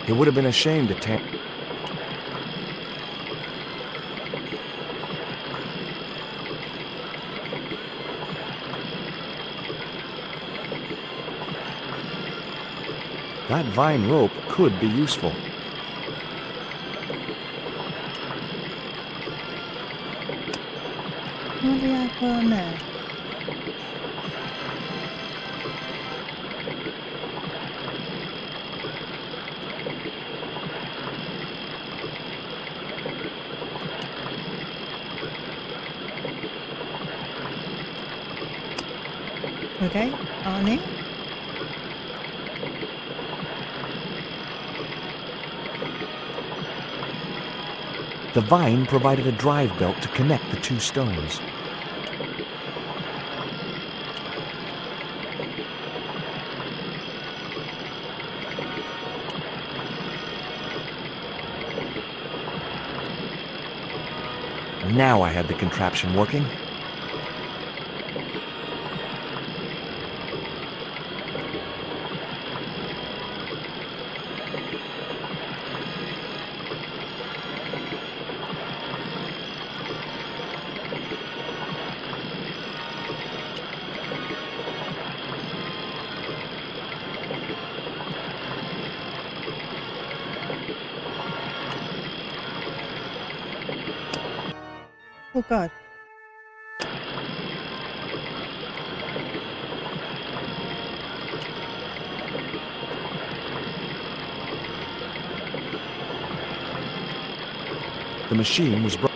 It would have been a shame to That vine rope could be useful. What do I put on there? Okay, on it. The vine provided a drive belt to connect the two stones. Now I had the contraption working. Oh God. The machine was broken.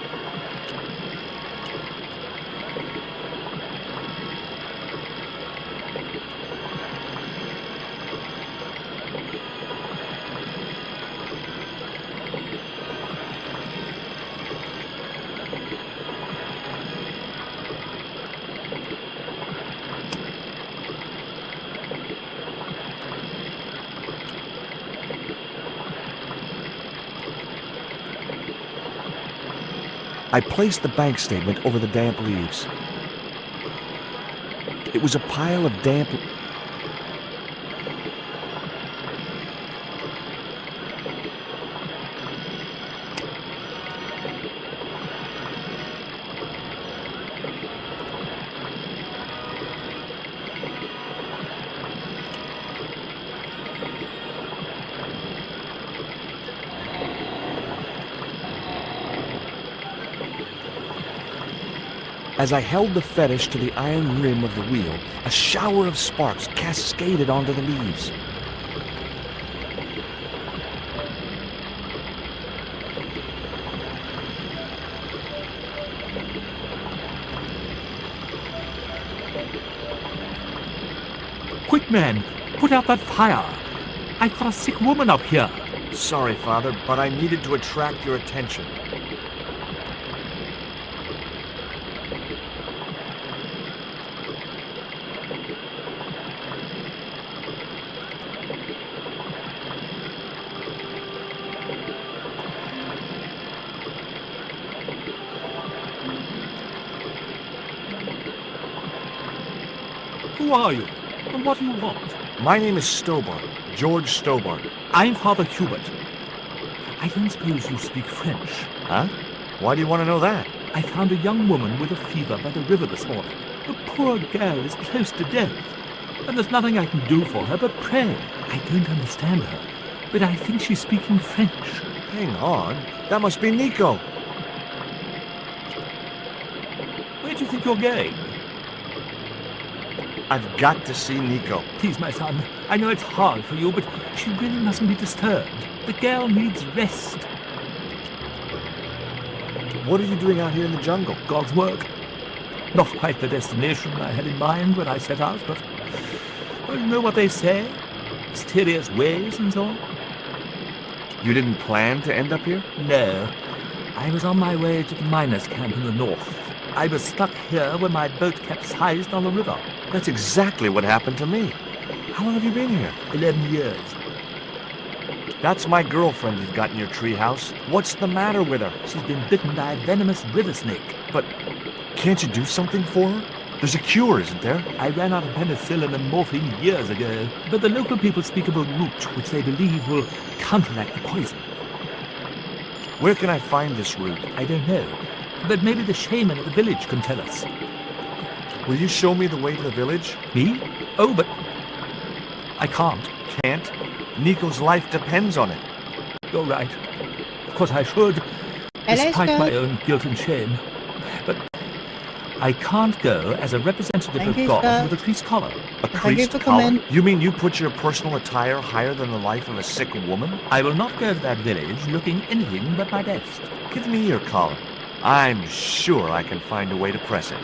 I placed the bank statement over the damp leaves. It was a pile of damp. As I held the fetish to the iron rim of the wheel, a shower of sparks cascaded onto the leaves. Quick, men! Put out that fire! I've got a sick woman up here! Sorry, Father, but I needed to attract your attention. Who are you? And what do you want? My name is Stobart, George Stobart. I'm Father Hubert. I don't suppose you speak French. Huh? Why do you want to know that? I found a young woman with a fever by the river this morning. The poor girl is close to death, and there's nothing I can do for her but pray. I don't understand her, but I think she's speaking French. Hang on. That must be Nico. Where do you think you're going? I've got to see Nico. Please, my son, I know it's hard for you, but she really mustn't be disturbed. The girl needs rest. What are you doing out here in the jungle? God's work. Not quite the destination I had in mind when I set out, but well, you know what they say? Mysterious ways and so on. You didn't plan to end up here? No. I was on my way to the miners' camp in the north. I was stuck here when my boat capsized on the river. That's exactly what happened to me. How long have you been here? 11 years. That's my girlfriend you've got in your treehouse. What's the matter with her? She's been bitten by a venomous river snake. But can't you do something for her? There's a cure, isn't there? I ran out of penicillin and morphine years ago, but the local people speak of a root which they believe will counteract the poison. Where can I find this root? I don't know, but maybe the shaman at the village can tell us. Will you show me the way to the village? Me? Oh, but I can't. Can't? Nico's life depends on it. You're right. Of course I should, despite my own guilt and shame. But I can't go as a representative Thank of you, God sir. with a creased collar. A Thank you creased for collar? coming. You mean you put your personal attire higher than the life of a sick woman? I will not go to that village looking anything but my best. Give me your collar. I'm sure I can find a way to press it.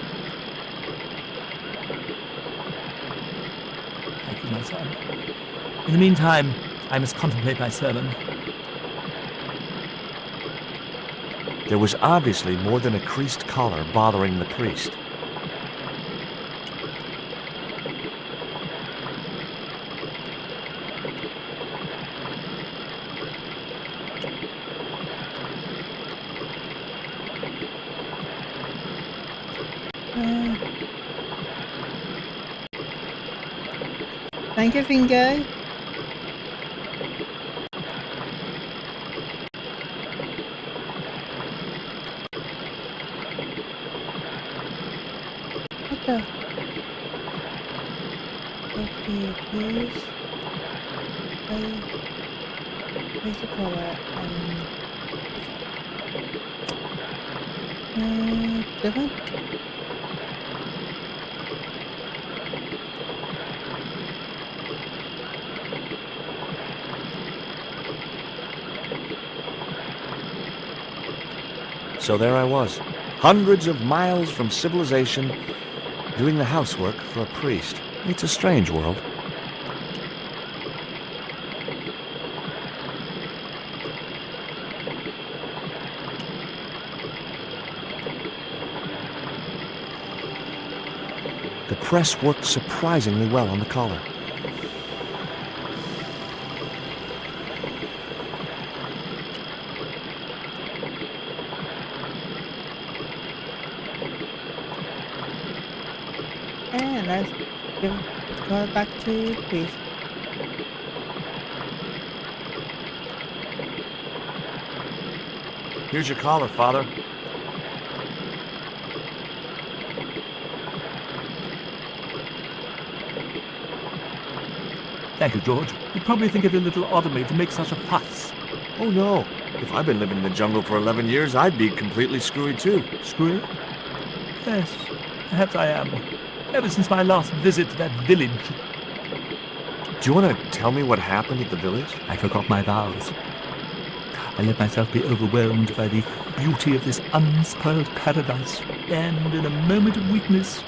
Thank you, my son. In the meantime, I must contemplate my sermon. There was obviously more than a creased collar bothering the priest. Thank you, Fingo. What the? Okay, here's the color. Different? So there I was, hundreds of miles from civilization, doing the housework for a priest. It's a strange world. The press worked surprisingly well on the collar. And let's give the color back to the priest. Here's your collar, Father. Thank you, George. You'd probably think it a little odd of me to make such a fuss. Oh no, if I'd been living in the jungle for 11 years, I'd be completely screwy too. Screwy? Yes, perhaps I am. Ever since my last visit to that village. Do you want to tell me what happened at the village? I forgot my vows. I let myself be overwhelmed by the beauty of this unspoiled paradise, and in a moment of weakness,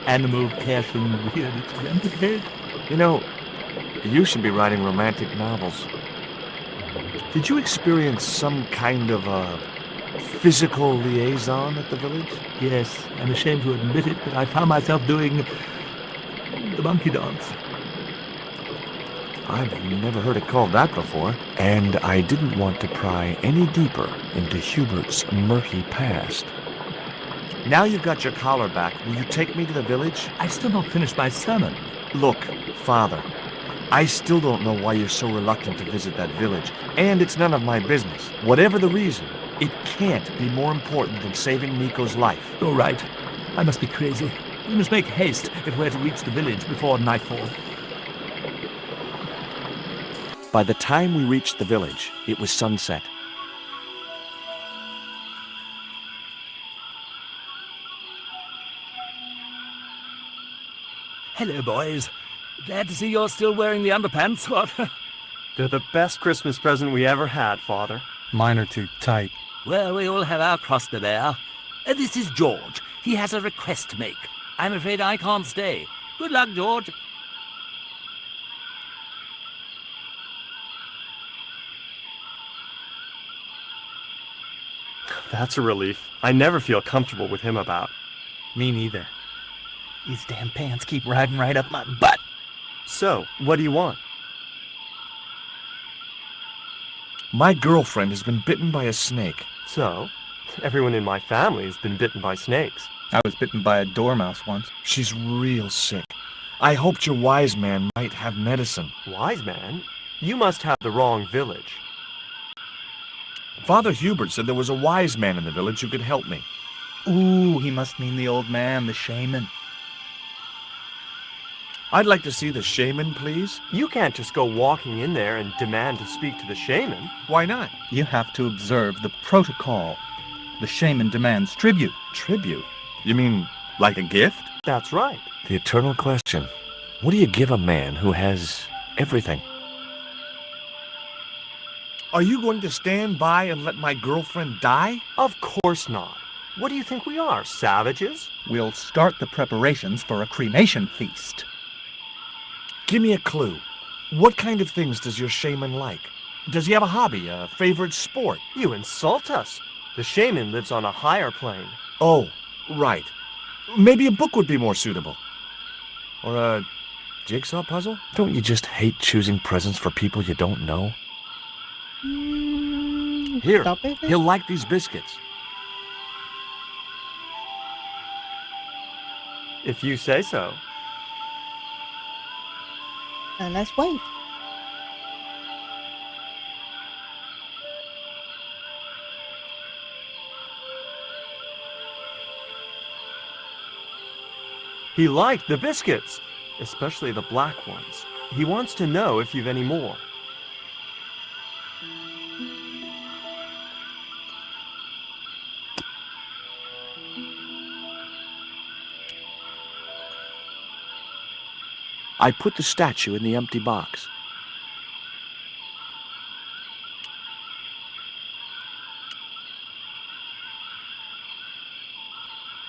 animal passion reared its rampant head. You know, you should be writing romantic novels. Did you experience some kind of a physical liaison at the village? Yes, I'm ashamed to admit it, but I found myself doing the monkey dance. I've never heard it called that before. And I didn't want to pry any deeper into Hubert's murky past. Now you've got your collar back, will you take me to the village? I've still not finished my sermon. Look, Father, I still don't know why you're so reluctant to visit that village, and it's none of my business. Whatever the reason, it can't be more important than saving Nico's life. You're right. I must be crazy. We must make haste if we're to reach the village before nightfall. By the time we reached the village, it was sunset. Hello, boys. Glad to see you're still wearing the underpants, what? They're the best Christmas present we ever had, Father. Mine are too tight. Well, we all have our cross to bear. This is George. He has a request to make. I'm afraid I can't stay. Good luck, George. That's a relief. I never feel comfortable with him about. Me neither. These damn pants keep riding right up my butt. So, what do you want? My girlfriend has been bitten by a snake. So, everyone in my family has been bitten by snakes. I was bitten by a dormouse once. She's real sick. I hoped your wise man might have medicine. Wise man? You must have the wrong village. Father Hubert said there was a wise man in the village who could help me. Ooh, he must mean the old man, the shaman. I'd like to see the shaman, please. You can't just go walking in there and demand to speak to the shaman. Why not? You have to observe the protocol. The shaman demands tribute. Tribute? You mean like a gift? That's right. The eternal question. What do you give a man who has everything? Are you going to stand by and let my girlfriend die? Of course not. What do you think we are, savages? We'll start the preparations for a cremation feast. Give me a clue. What kind of things does your shaman like? Does he have a hobby, a favorite sport? You insult us. The shaman lives on a higher plane. Oh, right. Maybe a book would be more suitable. Or a jigsaw puzzle? Don't you just hate choosing presents for people you don't know? Here, Stop it. he'll like these biscuits. If you say so. And let's wait. He liked the biscuits, especially the black ones. He wants to know if you've any more. I put the statue in the empty box.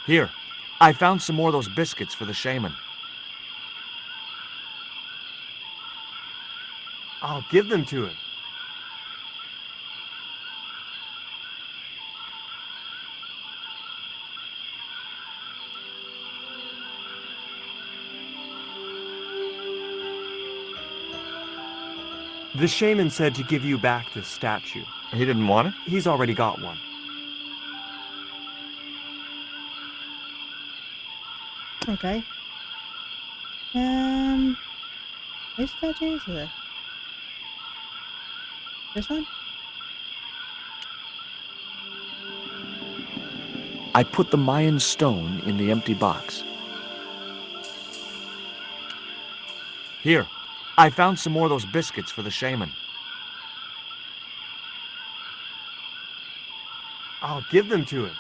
Here, I found some more of those biscuits for the shaman. I'll give them to him. The shaman said to give you back this statue. He didn't want it? He's already got one. Okay. Which statue is it? This one? I put the Mayan stone in the empty box. Here, I found some more of those biscuits for the shaman. I'll give them to him.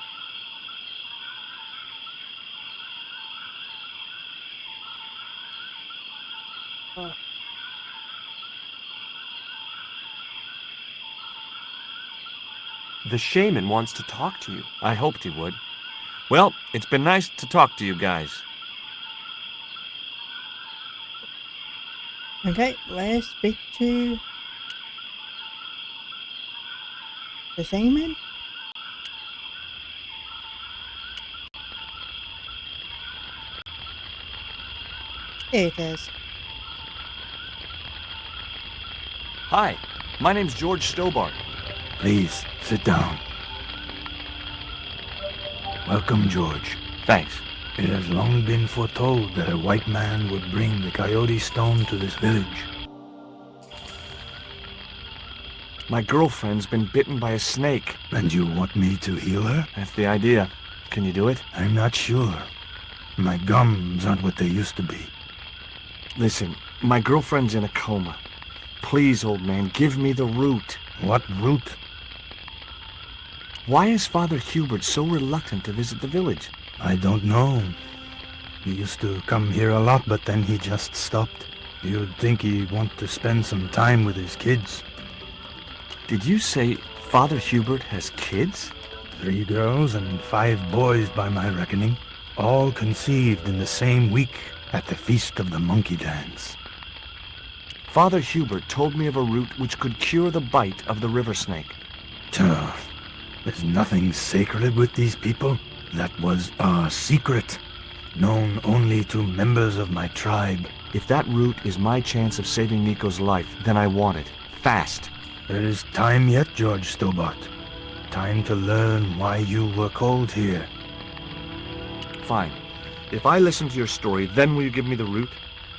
The shaman wants to talk to you. I hoped he would. Well, it's been nice to talk to you guys. Okay, let's speak to the shaman. There it is. Hi, my name's George Stobart. Please, sit down. Welcome, George. Thanks. It has long been foretold that a white man would bring the coyote stone to this village. My girlfriend's been bitten by a snake. And you want me to heal her? That's the idea. Can you do it? I'm not sure. My gums aren't what they used to be. Listen, my girlfriend's in a coma. Please, old man, give me the root. What root? Why is Father Hubert so reluctant to visit the village? I don't know. He used to come here a lot, but then he just stopped. You'd think he'd want to spend some time with his kids. Did you say Father Hubert has kids? 3 girls and 5 boys by my reckoning, all conceived in the same week at the Feast of the Monkey Dance. Father Hubert told me of a root which could cure the bite of the river snake. There's nothing sacred with these people. That was our secret, known only to members of my tribe. If that root is my chance of saving Nico's life, then I want it. Fast. There is time yet, George Stobart. Time to learn why you were called here. Fine. If I listen to your story, then will you give me the root?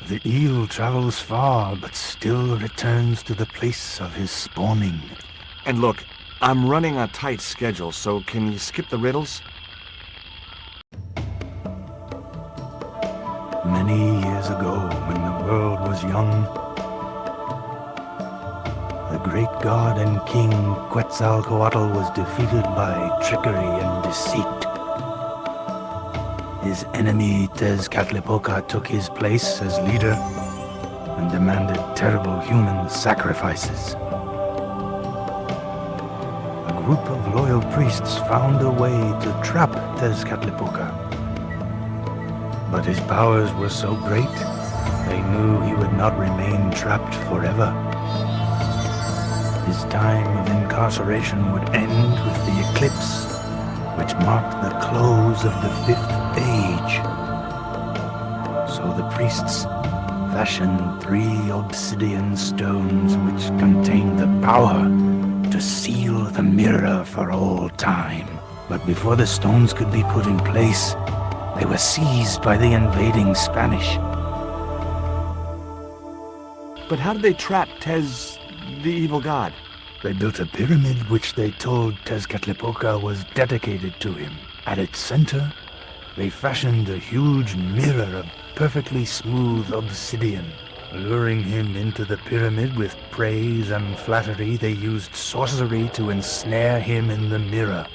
The eel travels far, but still returns to the place of his spawning. And look, I'm running a tight schedule, so can you skip the riddles? Many years ago, when the world was young, the great god and king Quetzalcoatl was defeated by trickery and deceit. His enemy Tezcatlipoca took his place as leader and demanded terrible human sacrifices. A group of loyal priests found a way to trap Tezcatlipoca. But his powers were so great, they knew he would not remain trapped forever. His time of incarceration would end with the eclipse, which marked the close of the 5th age. So the priests fashioned 3 obsidian stones which contained the power to seal the mirror for all time. But before the stones could be put in place, they were seized by the invading Spanish. But how did they trap Tez, the evil god? They built a pyramid which they told Tezcatlipoca was dedicated to him. At its center, they fashioned a huge mirror of perfectly smooth obsidian. Luring him into the pyramid with praise and flattery, they used sorcery to ensnare him in the mirror.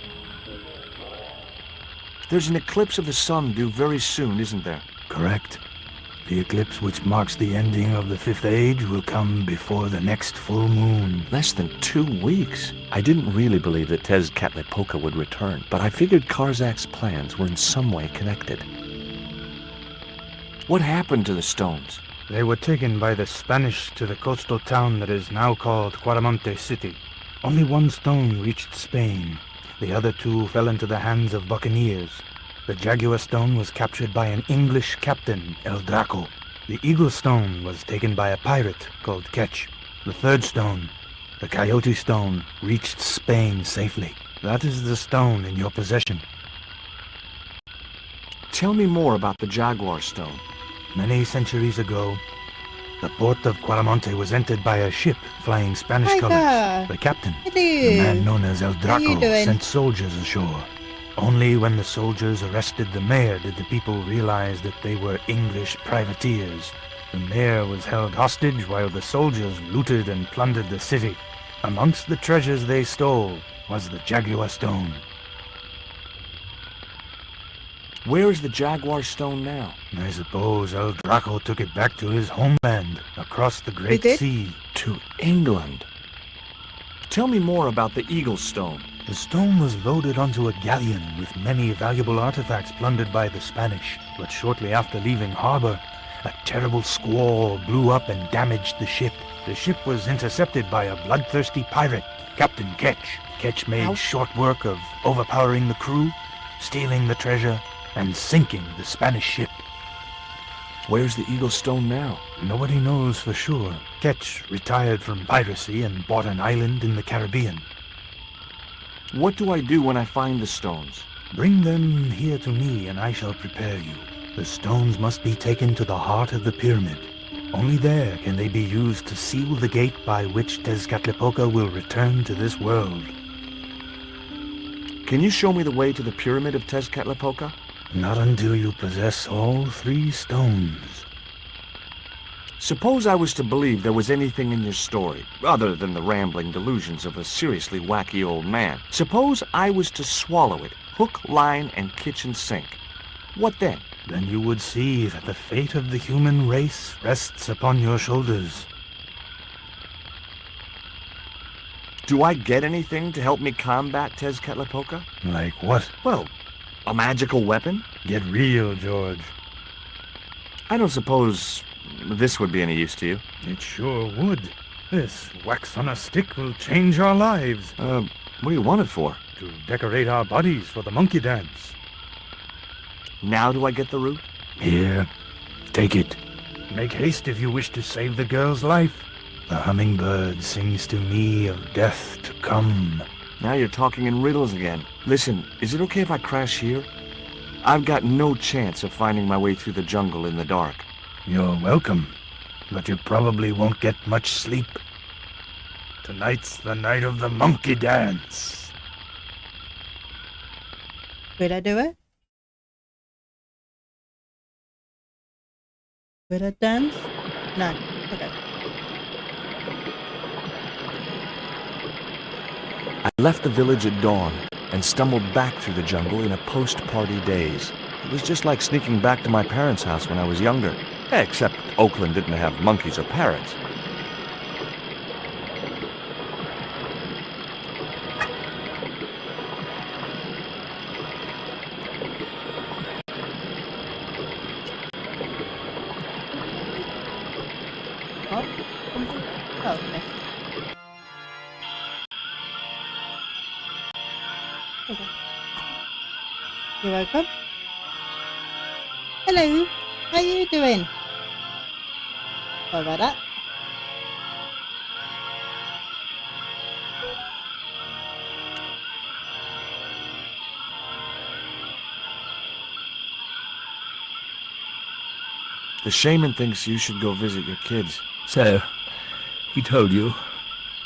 There's an eclipse of the sun due very soon, isn't there? Correct. The eclipse which marks the ending of the 5th age will come before the next full moon. Less than 2 weeks. I didn't really believe that Tezcatlipoca would return, but I figured Karzak's plans were in some way connected. What happened to the stones? They were taken by the Spanish to the coastal town that is now called Cuaramonte City. Only 1 stone reached Spain. The other 2 fell into the hands of buccaneers. The Jaguar stone was captured by an English captain, El Draco. The Eagle stone was taken by a pirate called Ketch. The 3rd stone, the Coyote stone, reached Spain safely. That is the stone in your possession. Tell me more about the Jaguar stone. Many centuries ago, the port of Cuaramonte was entered by a ship flying Spanish Hi colors. there. The captain, Hello. the man known as El How you Draco, doing? sent soldiers ashore. Only when the soldiers arrested the mayor did the people realize that they were English privateers. The mayor was held hostage while the soldiers looted and plundered the city. Amongst the treasures they stole was the Jaguar stone. Where is the Jaguar stone now? I suppose El Draco took it back to his homeland, across the Great did? Sea. To England. Tell me more about the Eagle stone. The stone was loaded onto a galleon with many valuable artifacts plundered by the Spanish. But shortly after leaving harbor, a terrible squall blew up and damaged the ship. The ship was intercepted by a bloodthirsty pirate, Captain Ketch. Ketch made short work of overpowering the crew, stealing the treasure, and sinking the Spanish ship. Where's the Eagle stone now? Nobody knows for sure. Ketch retired from piracy and bought an island in the Caribbean. What do I do when I find the stones? Bring them here to me and I shall prepare you. The stones must be taken to the heart of the pyramid. Only there can they be used to seal the gate by which Tezcatlipoca will return to this world. Can you show me the way to the pyramid of Tezcatlipoca? Not until you possess all 3 stones. Suppose I was to believe there was anything in your story, other than the rambling delusions of a seriously wacky old man. Suppose I was to swallow it, hook, line, and kitchen sink. What then? then you would see that the fate of the human race rests upon your shoulders. Do I get anything to help me combat Tezcatlipoca? Like what? Well, a magical weapon? Get real, George. I don't suppose this would be any use to you. It sure would. This wax on a stick will change our lives. What do you want it for? To decorate our bodies for the monkey dance. Now do I get the root? Here, take it. Make haste if you wish to save the girl's life. The hummingbird sings to me of death to come. Now you're talking in riddles again. Listen, is it okay if I crash here? I've got no chance of finding my way through the jungle in the dark. You're welcome, but you probably won't get much sleep. Tonight's the night of the monkey dance. Will I do it? Will I dance? No. Okay. I left the village at dawn and stumbled back through the jungle in a post-party daze. It was just like sneaking back to my parents' house when I was younger. Except Oakland didn't have monkeys or parrots. Oh, okay. Okay. You're welcome. Hello, how you doing? Sorry about that. The shaman thinks you should go visit your kids. So, he told you?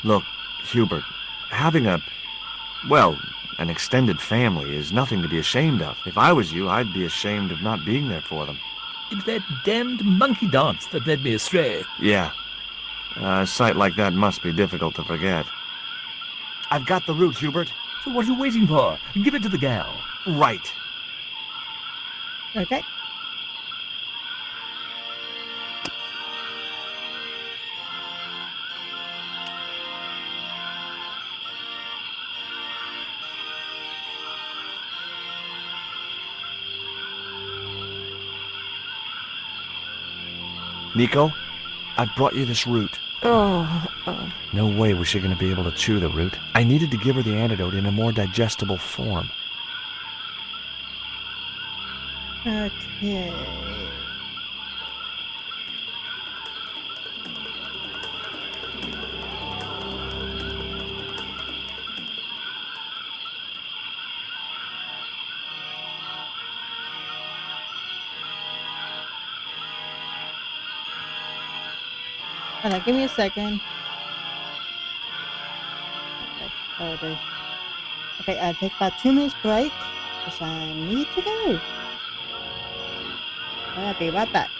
Look, Hubert, having an extended family is nothing to be ashamed of. If I was you, I'd be ashamed of not being there for them. It's that damned monkey dance that led me astray. Yeah. A sight like that must be difficult to forget. I've got the root, Hubert. So what are you waiting for? Give it to the gal. Right. Okay. Nico, I've brought you this root. Oh, No way was she going to be able to chew the root. I needed to give her the antidote in a more digestible form. Okay. Hold on, give me a second. Okay, that'll do. Okay, I'll take about 2 minutes break because I need to go. I'll be right back.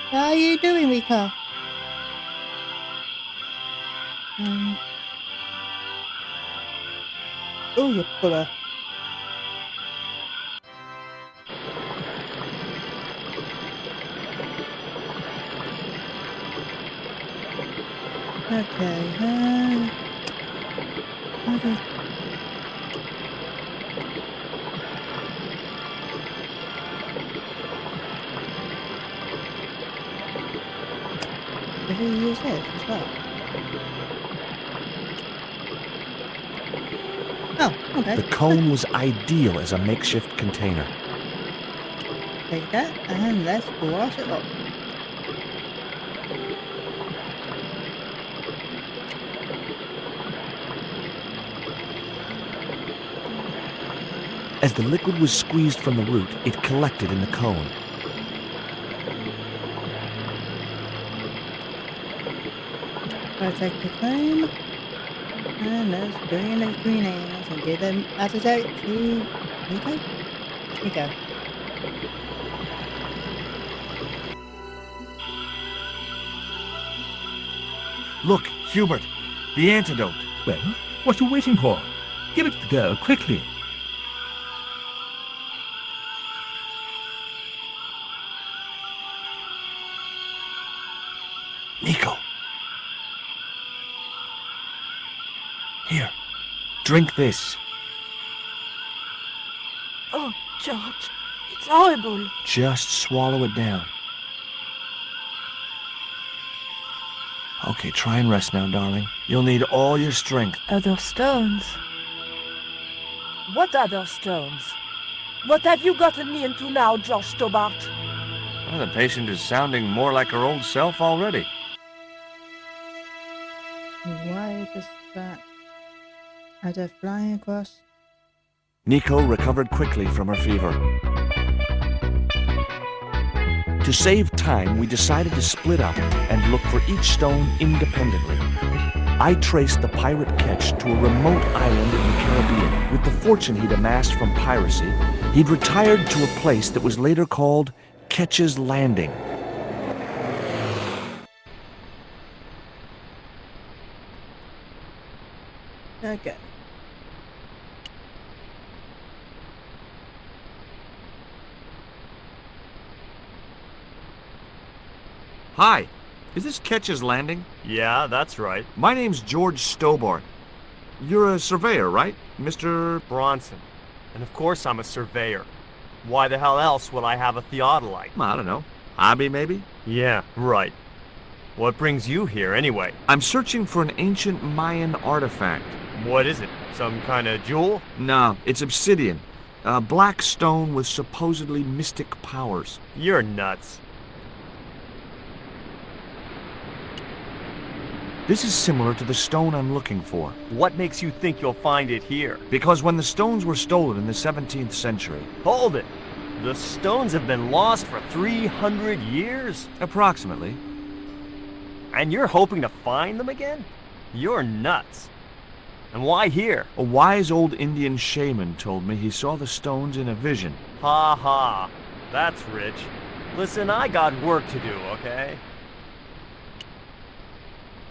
How are you doing, Rika? Oh, you puller. Okay, how do... Did he use this as well? Oh, okay. The cone was ideal as a makeshift container. Take that, and let's wash it up. As the liquid was squeezed from the root, it collected in the cone. Protect the cone. And let's bring in the grenades and give them antidote to Nico. Nico. Look, Hubert, the antidote. Well, what are you waiting for? Give it to the girl, quickly. Nico. Here, drink this. Oh, George, it's horrible. Just swallow it down. Okay, try and rest now, darling. You'll need all your strength. Other stones? What other stones? What have you gotten me into now, George Stobart? Well, the patient is sounding more like her old self already. Why does that... Are they flying across? Nico recovered quickly from her fever. To save time, we decided to split up and look for each stone independently. I traced the pirate Ketch to a remote island in the Caribbean. With the fortune he'd amassed from piracy, he'd retired to a place that was later called Ketch's Landing. Okay. Hi, is this Ketch's Landing? Yeah, that's right. My name's George Stobart. You're a surveyor, right, Mr. Bronson. And of course I'm a surveyor. Why the hell else would I have a theodolite? I don't know. Hobby, maybe? Yeah, right. What brings you here, anyway? I'm searching for an ancient Mayan artifact. What is it? Some kind of jewel? No, it's obsidian. A black stone with supposedly mystic powers. You're nuts. This is similar to the stone I'm looking for. What makes you think you'll find it here? Because when the stones were stolen in the 17th century... Hold it! The stones have been lost for 300 years? Approximately. And you're hoping to find them again? You're nuts. And why here? A wise old Indian shaman told me he saw the stones in a vision. Ha ha. That's rich. Listen, I got work to do, okay?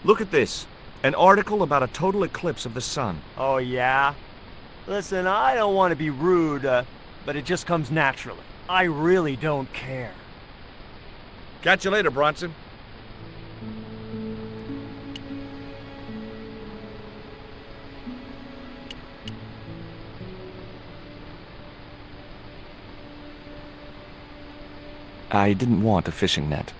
Look at this. An article about a total eclipse of the sun. Oh, yeah? Listen, I don't want to be rude, but it just comes naturally. I really don't care. Catch you later, Bronson. I didn't want a fishing net.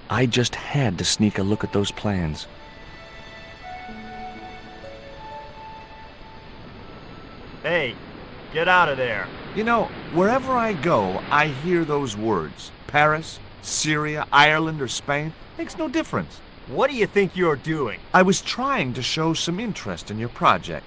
I just had to sneak a look at those plans. Hey, get out of there. You know, wherever I go, I hear those words. Paris, Syria, Ireland, or Spain. Makes no difference. What do you think you're doing? I was trying to show some interest in your project.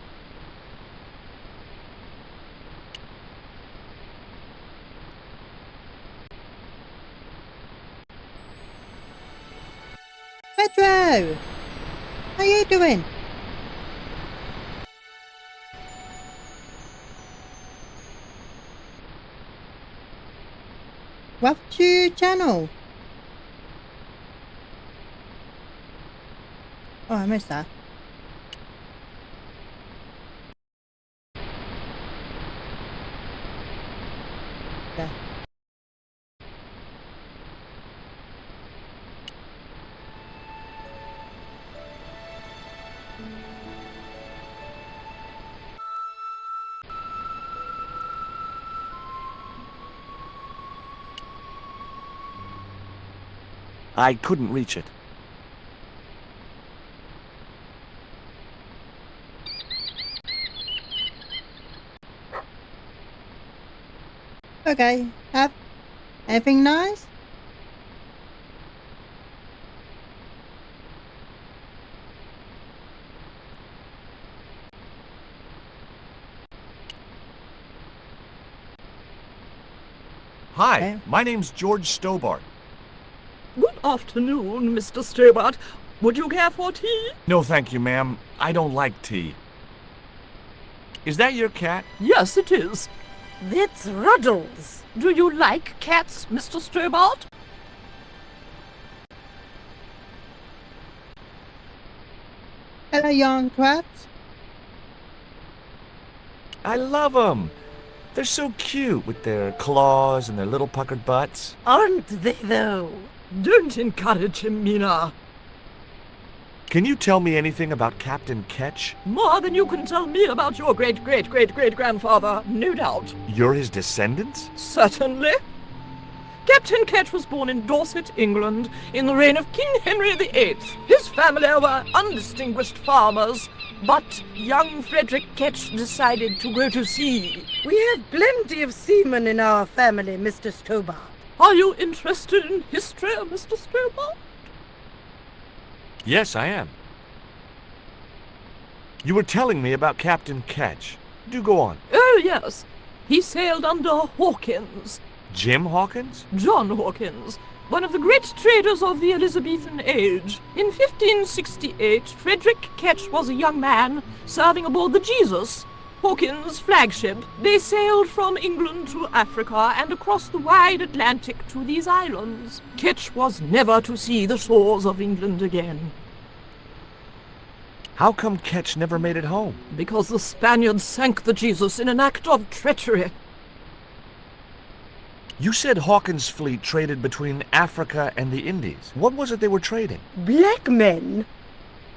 Pedro! How you doing? Welcome to your channel. Oh, I missed that. Yeah. I couldn't reach it. Okay, have anything nice? Hi, Okay. my name's George Stobart. Good afternoon, Mr. Stobart. Would you care for tea? No, thank you, ma'am. I don't like tea. Is that your cat? Yes, it is. That's Ruddles. Do you like cats, Mr. Stobart? Hello, young crabs. I love them. They're so cute with their claws and their little puckered butts. Aren't they, though? Don't encourage him, Mina. Can you tell me anything about Captain Ketch? More than you can tell me about your great-great-great-great-grandfather, no doubt. You're his descendants? Certainly. Captain Ketch was born in Dorset, England, in the reign of King Henry VIII. His family were undistinguished farmers, but young Frederick Ketch decided to go to sea. We have plenty of seamen in our family, Mr. Stobart. Are you interested in history, Mr. Stobart? Yes, I am. You were telling me about Captain Ketch. Do go on. Oh, yes. He sailed under Hawkins. Jim Hawkins? John Hawkins, one of the great traders of the Elizabethan age. In 1568, Frederick Ketch was a young man serving aboard the Jesus, Hawkins' flagship. They sailed from England to Africa and across the wide Atlantic to these islands. Ketch was never to see the shores of England again. How come Ketch never made it home? Because the Spaniards sank the Jesus in an act of treachery. You said Hawkins' fleet traded between Africa and the Indies. What was it they were trading? Black men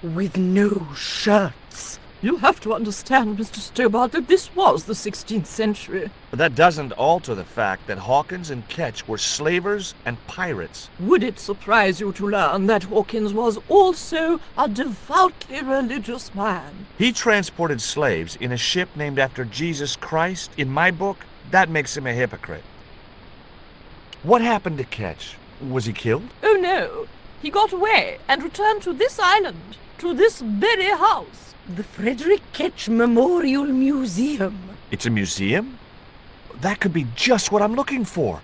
with no shirts. You have to understand, Mr. Stobart, that this was the 16th century. But that doesn't alter the fact that Hawkins and Ketch were slavers and pirates. Would it surprise you to learn that Hawkins was also a devoutly religious man? He transported slaves in a ship named after Jesus Christ. In my book, that makes him a hypocrite. What happened to Ketch? Was he killed? Oh no, he got away and returned to this island, to this very house. The Frederick Ketch Memorial Museum. It's a museum? That could be just what I'm looking for.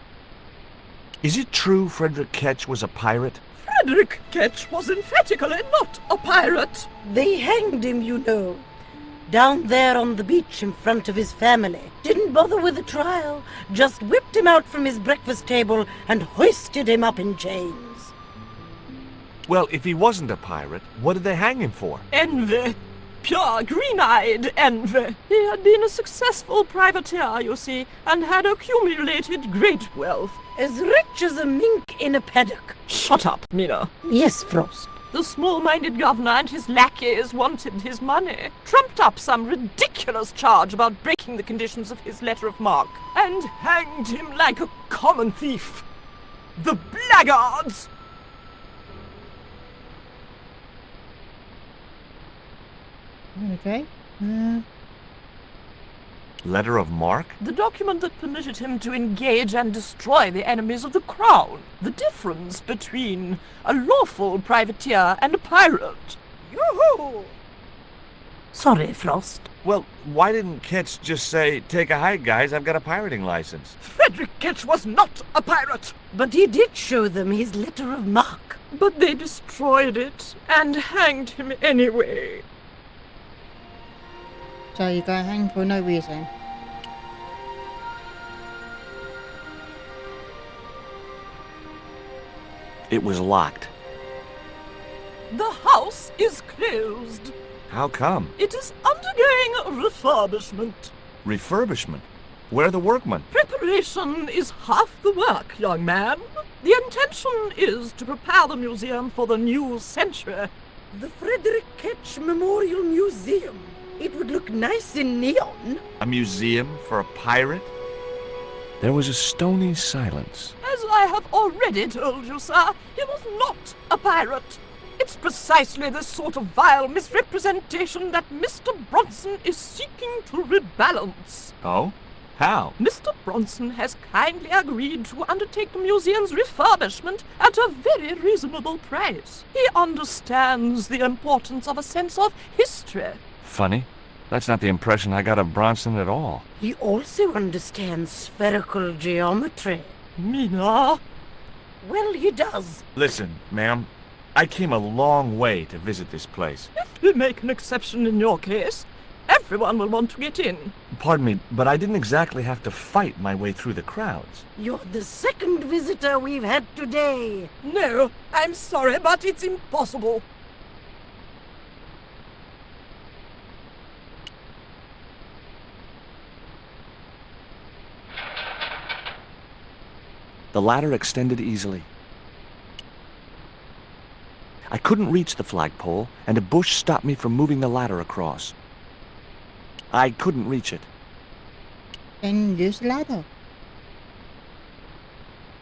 Is it true Frederick Ketch was a pirate? Frederick Ketch was emphatically not a pirate. They hanged him, you know. Down there on the beach in front of his family. Didn't bother with a trial. Just whipped him out from his breakfast table and hoisted him up in chains. Well, if he wasn't a pirate, what did they hang him for? Envy. Pure green-eyed envy. He had been a successful privateer, you see, and had accumulated great wealth. As rich as a mink in a paddock. Shut up, Mina. Yes, Frost. The small-minded governor and his lackeys wanted his money, trumped up some ridiculous charge about breaking the conditions of his letter of marque, and hanged him like a common thief. The blackguards! Okay. Letter of marque? The document that permitted him to engage and destroy the enemies of the crown. The difference between a lawful privateer and a pirate. Yoo-hoo! Sorry, Frost. Well, why didn't Ketch just say, take a hike, guys, I've got a pirating license? Frederick Ketch was not a pirate! But he did show them his letter of marque. But they destroyed it and hanged him anyway. So you got hanged for no reason. It was locked. The house is closed. How come? It is undergoing a refurbishment. Refurbishment? Where are the workmen? Preparation is half the work, young man. The intention is to prepare the museum for the new century. The Frederick Ketch Memorial Museum. It would look nice in neon. A museum for a pirate? There was a stony silence. As I have already told you, sir, he was not a pirate. It's precisely this sort of vile misrepresentation that Mr. Bronson is seeking to rebalance. Oh? How? Mr. Bronson has kindly agreed to undertake the museum's refurbishment at a very reasonable price. He understands the importance of a sense of history. Funny. That's not the impression I got of Bronson at all. He also understands spherical geometry. Mina? Well, he does. Listen, ma'am. I came a long way to visit this place. If we make an exception in your case, everyone will want to get in. Pardon me, but I didn't exactly have to fight my way through the crowds. You're the second visitor we've had today. No, I'm sorry, but it's impossible. The ladder extended easily. I couldn't reach the flagpole, and a bush stopped me from moving the ladder across. I couldn't reach it. Then use the ladder.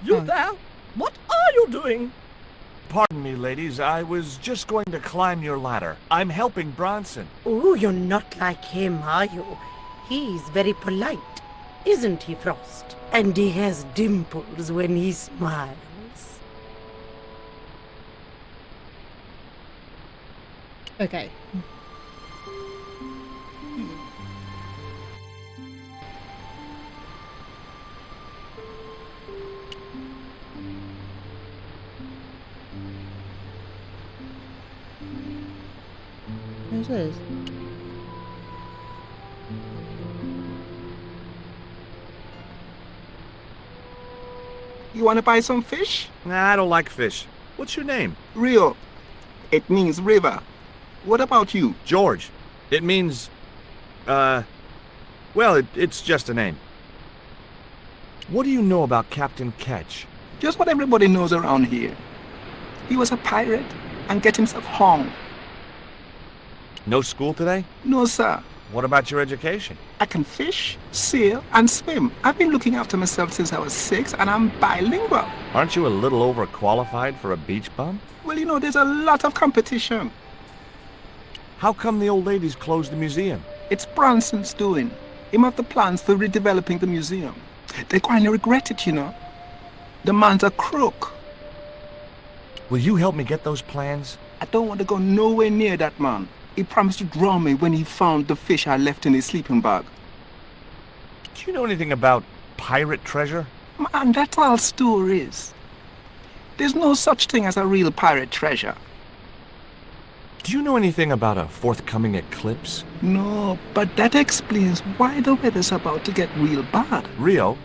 You Oh. there? What are you doing? Pardon me, ladies. I was just going to climb your ladder. I'm helping Bronson. Oh, you're not like him, are you? He's very polite, isn't he, Frost? And he has dimples when he smiles. Okay. Who's this? You want to buy some fish? Nah, I don't like fish. What's your name? Rio. It means river. What about you? George. It means, well, it's just a name. What do you know about Captain Ketch? Just what everybody knows around here. He was a pirate and get himself hung. No school today? No, sir. What about your education? I can fish, sail, and swim. I've been looking after myself since I was 6, and I'm bilingual. Aren't you a little overqualified for a beach bum? Well, you know, there's a lot of competition. How come the old ladies closed the museum? It's Bronson's doing. Him have the plans for redeveloping the museum. They're going to regret it, you know. The man's a crook. Will you help me get those plans? I don't want to go nowhere near that man. He promised to drown me when he found the fish I left in his sleeping bag. Do you know anything about pirate treasure? Man, that's all stories. There's no such thing as a real pirate treasure. Do you know anything about a forthcoming eclipse? No, but that explains why the weather's about to get real bad. Rio,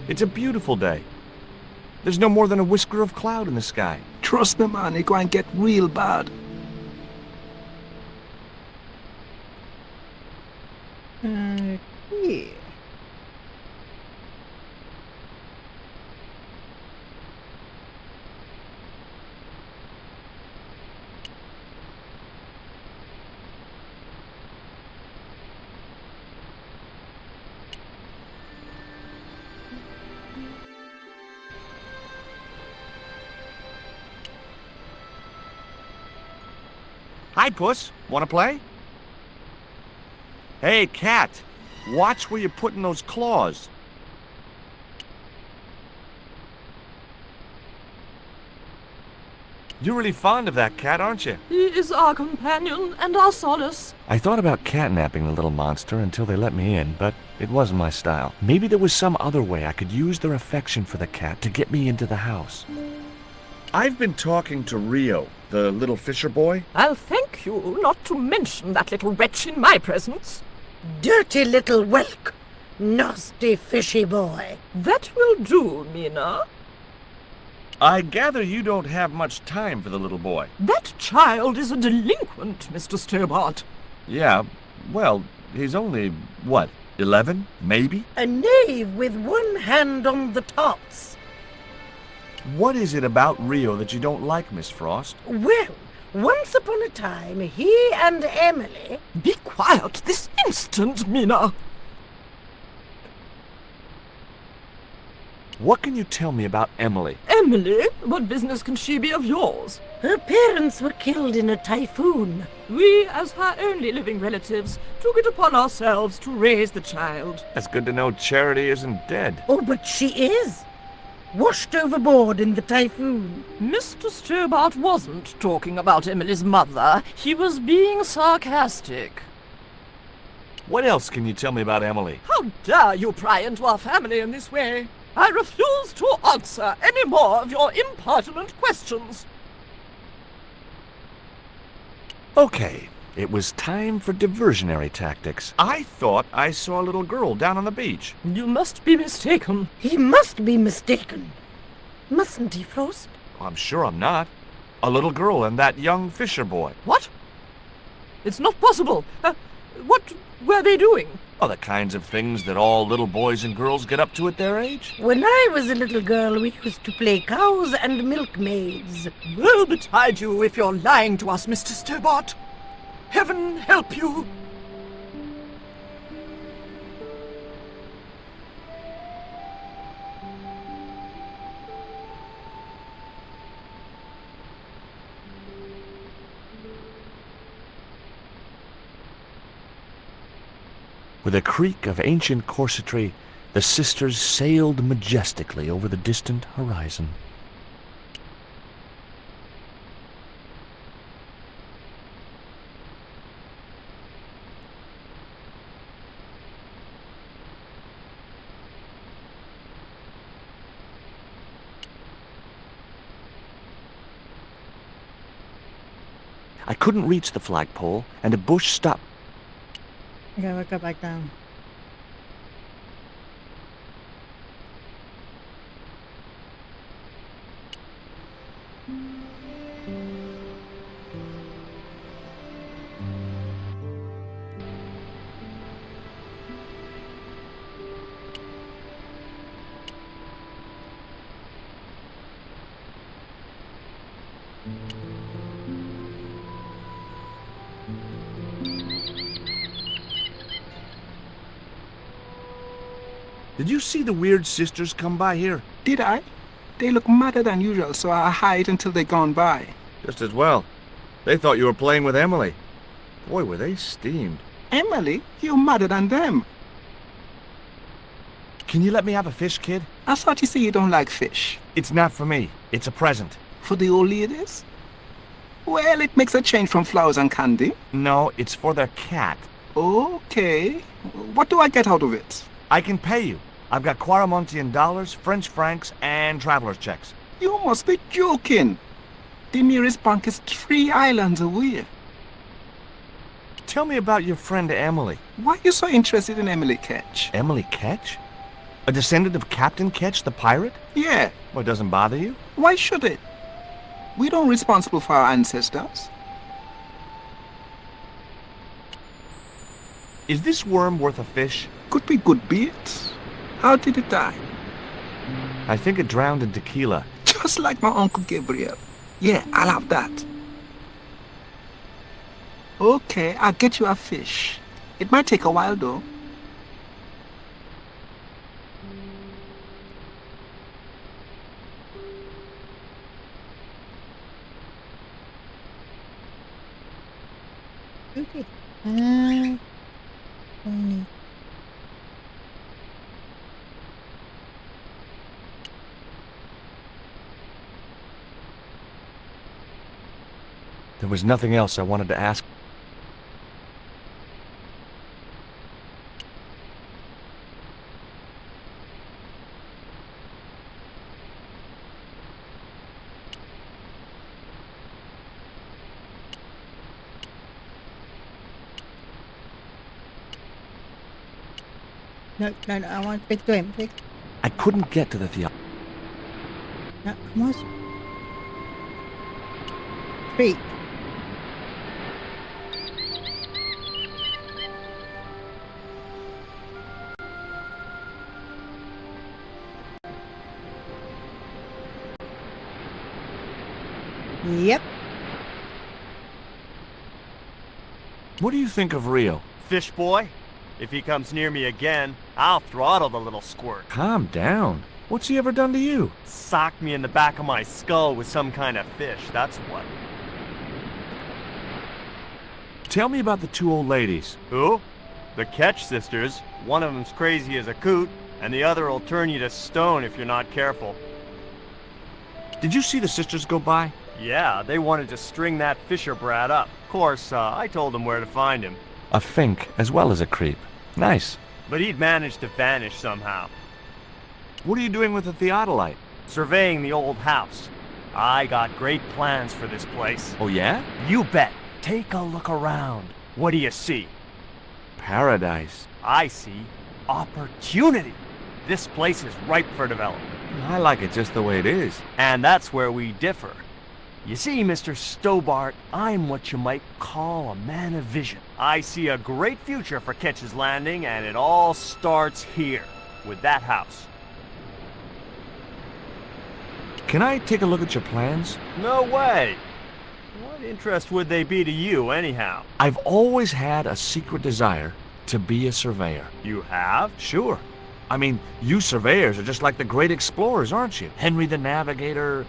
it's a beautiful day. There's no more than a whisker of cloud in the sky. Trust me, man, it's going to get real bad. Yeah. Hi, Puss. Wanna play? Hey, cat. Watch where you're putting those claws. You're really fond of that cat, aren't you? He is our companion and our solace. I thought about catnapping the little monster until they let me in, but it wasn't my style. Maybe there was some other way I could use their affection for the cat to get me into the house. I've been talking to Rio, the little fisher boy. I'll thank you not to mention that little wretch in my presence. Dirty little whelk! Nasty fishy boy! That will do, Mina. I gather you don't have much time for the little boy. That child is a delinquent, Mr. Stobart. Yeah, well, he's only, what, 11, maybe? A knave with one hand on the tots. What is it about Rio that you don't like, Miss Frost? Well, once upon a time, he and Emily... Be quiet this instant, Mina. What can you tell me about Emily? Emily? What business can she be of yours? Her parents were killed in a typhoon. We, as her only living relatives, took it upon ourselves to raise the child. That's good to know Charity isn't dead. Oh, but she is. Washed overboard in the typhoon. Mr. Stobart wasn't talking about Emily's mother. He was being sarcastic. What else can you tell me about Emily? How dare you pry into our family in this way? I refuse to answer any more of your impertinent questions. Okay, it was time for diversionary tactics. I thought I saw a little girl down on the beach. You must be mistaken. He must be mistaken. Mustn't he, Frost? I'm sure I'm not. A little girl and that young fisher boy. What? It's not possible. What were they doing? Oh, the kinds of things that all little boys and girls get up to at their age. When I was a little girl, we used to play cows and milkmaids. Woe betide you if you're lying to us, Mr. Stobart. Heaven help you. With a creak of ancient corsetry, the sisters sailed majestically over the distant horizon. I couldn't reach the flagpole, and a bush stopped. Okay, we'll go back down. Did you see the weird sisters come by here? Did I? They look madder than usual, so I hide until they're gone by. Just as well. They thought you were playing with Emily. Boy, were they steamed. Emily? You're madder than them. Can you let me have a fish, kid? I thought you said you don't like fish. It's not for me. It's a present. For the old ladies? Well, it makes a change from flowers and candy. No, it's for their cat. Okay. What do I get out of it? I can pay you. I've got Quaramontian dollars, French francs, and traveler's checks. You must be joking. The nearest bank is 3 islands away. Tell me about your friend Emily. Why are you so interested in Emily Ketch? Emily Ketch? A descendant of Captain Ketch, the pirate? Yeah. Well, it doesn't bother you? Why should it? We don't responsible for our ancestors. Is this worm worth a fish? Could be good bait. How did it die? I think it drowned in tequila. Just like my Uncle Gabriel. Yeah, I'll have that. Okay, I'll get you a fish. It might take a while though. Okay. Only. There was nothing else I wanted to ask. No, I want to speak to him. Speak. I couldn't get to the theater. No, I want to speak. Yep. What do you think of Rio? Fish boy? If he comes near me again, I'll throttle the little squirt. Calm down. What's he ever done to you? Socked me in the back of my skull with some kind of fish, that's what. Tell me about the two old ladies. Who? The Ketch sisters. One of them's crazy as a coot, and the other will turn you to stone if you're not careful. Did you see the sisters go by? Yeah, they wanted to string that Fisher brat up. Of course, I told them where to find him. A fink as well as a creep. Nice. But he'd managed to vanish somehow. What are you doing with the theodolite? Surveying the old house. I got great plans for this place. Oh yeah? You bet. Take a look around. What do you see? Paradise. I see opportunity. This place is ripe for development. I like it just the way it is. And that's where we differ. You see, Mr. Stobart, I'm what you might call a man of vision. I see a great future for Ketch's Landing, and it all starts here, with that house. Can I take a look at your plans? No way! What interest would they be to you, anyhow? I've always had a secret desire to be a surveyor. You have? Sure. I mean, you surveyors are just like the great explorers, aren't you? Henry the Navigator,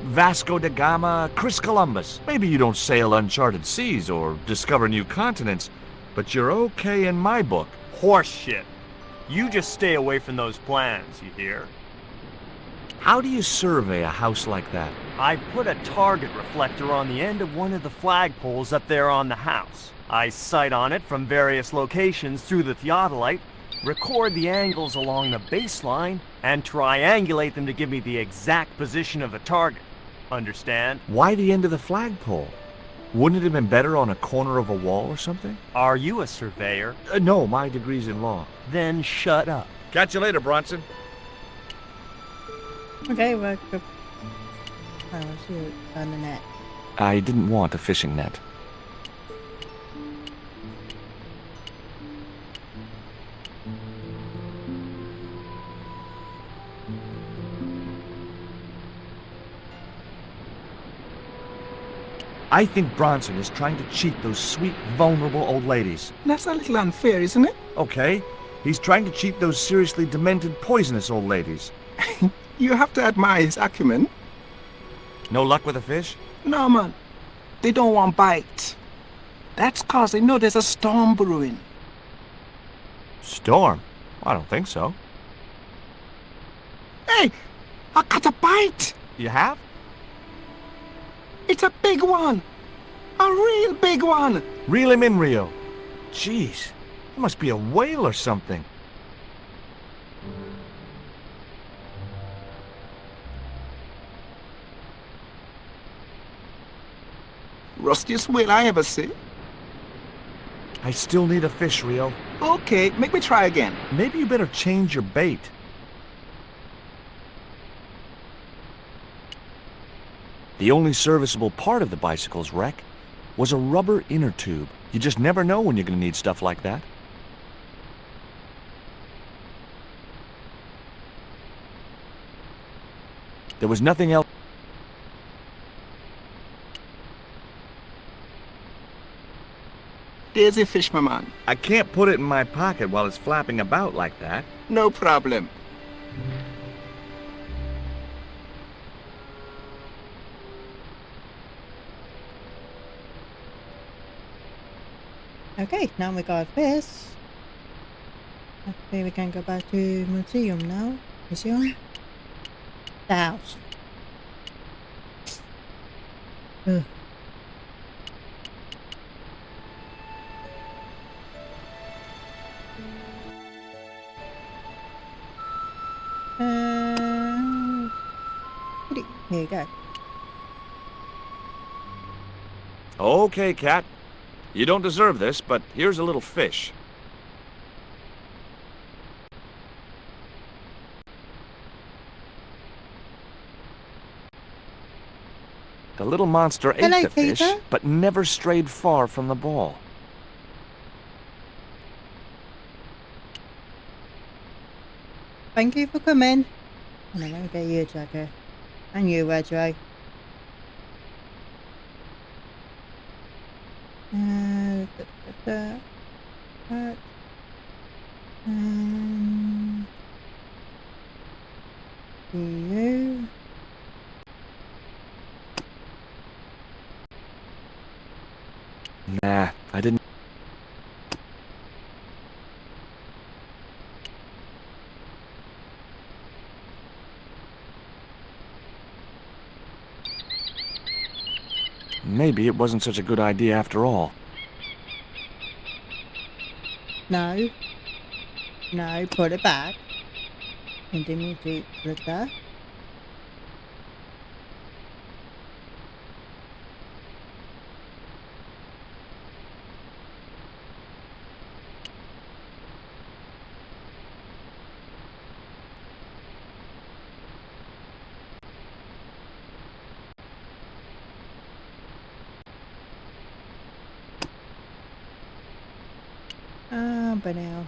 Vasco da Gama, Chris Columbus. Maybe you don't sail uncharted seas or discover new continents, but you're okay in my book. Horse shit. You just stay away from those plans, you hear? How do you survey a house like that? I put a target reflector on the end of one of the flagpoles up there on the house. I sight on it from various locations through the theodolite, record the angles along the baseline, and triangulate them to give me the exact position of the target. Understand? Why the end of the flagpole? Wouldn't it have been better on a corner of a wall or something? Are you a surveyor? No, my degree's in law. Then shut up. Catch you later, Bronson. Okay, well, I'll see you on the net. I didn't want a fishing net. I think Bronson is trying to cheat those sweet, vulnerable old ladies. That's a little unfair, isn't it? Okay, he's trying to cheat those seriously demented, poisonous old ladies. You have to admire his acumen. No luck with a fish? No, man. They don't want bite. That's 'cause they know there's a storm brewing. Storm? I don't think so. Hey, I caught a bite. You have? It's a big one. A real big one. Reel him in, Rio. Jeez, it must be a whale or something. Rustiest whale I ever see. I still need a fish, Rio. Okay, make me try again. Maybe you better change your bait. The only serviceable part of the bicycle's wreck was a rubber inner tube. You just never know when you're going to need stuff like that. There was nothing else. There's a fish, my man. I can't put it in my pocket while it's flapping about like that. No problem. Okay, now we got this. Okay, we can go back to museum now. Museum? The house. Ugh. Here you go. Okay, Cat. You don't deserve this, but here's a little fish. The little monster ate Hello, the fish, Peter. but never strayed far from the ball. Thank you for coming. And then let me get you a jacket. And you, Wedro. That. And you. Nah, I didn't. Maybe it wasn't such a good idea after all. No. No, put it back. And then you do put it there. But now.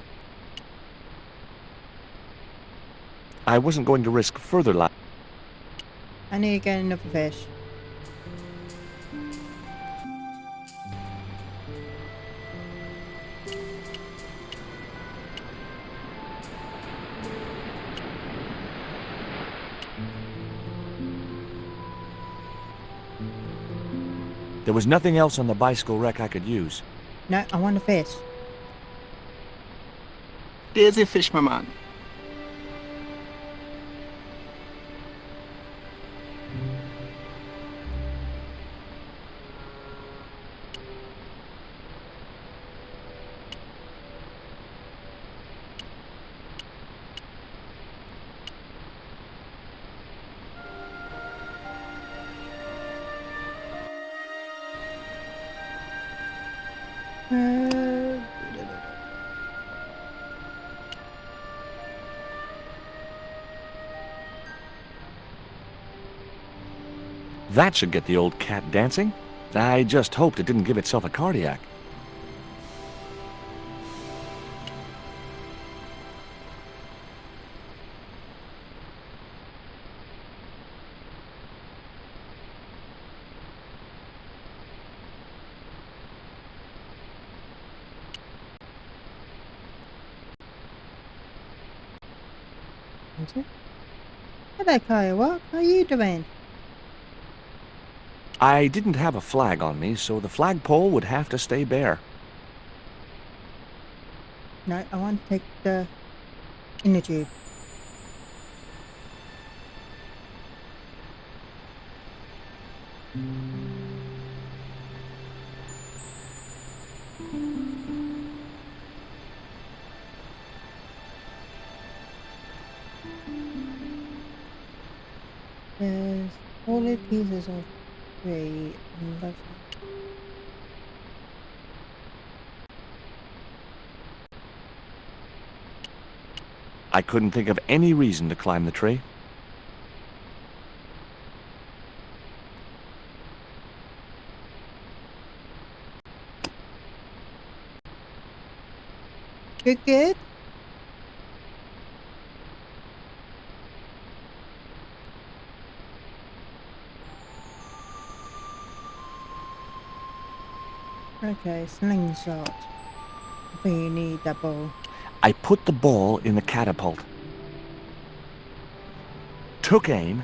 I wasn't going to risk further life. I need to get another fish. There was nothing else on the bicycle wreck I could use. No, I want a fish. There's a fish, my man. That should get the old cat dancing. I just hoped it didn't give itself a cardiac. Hello, Kiowa. How are you doing? I didn't have a flag on me, so the flagpole would have to stay bare. No, I want to take the inner tube. There's only pieces of tree on the left side. I couldn't think of any reason to climb the tree. Good. Okay, slingshot. I think you need that ball. I put the ball in the catapult. Took aim.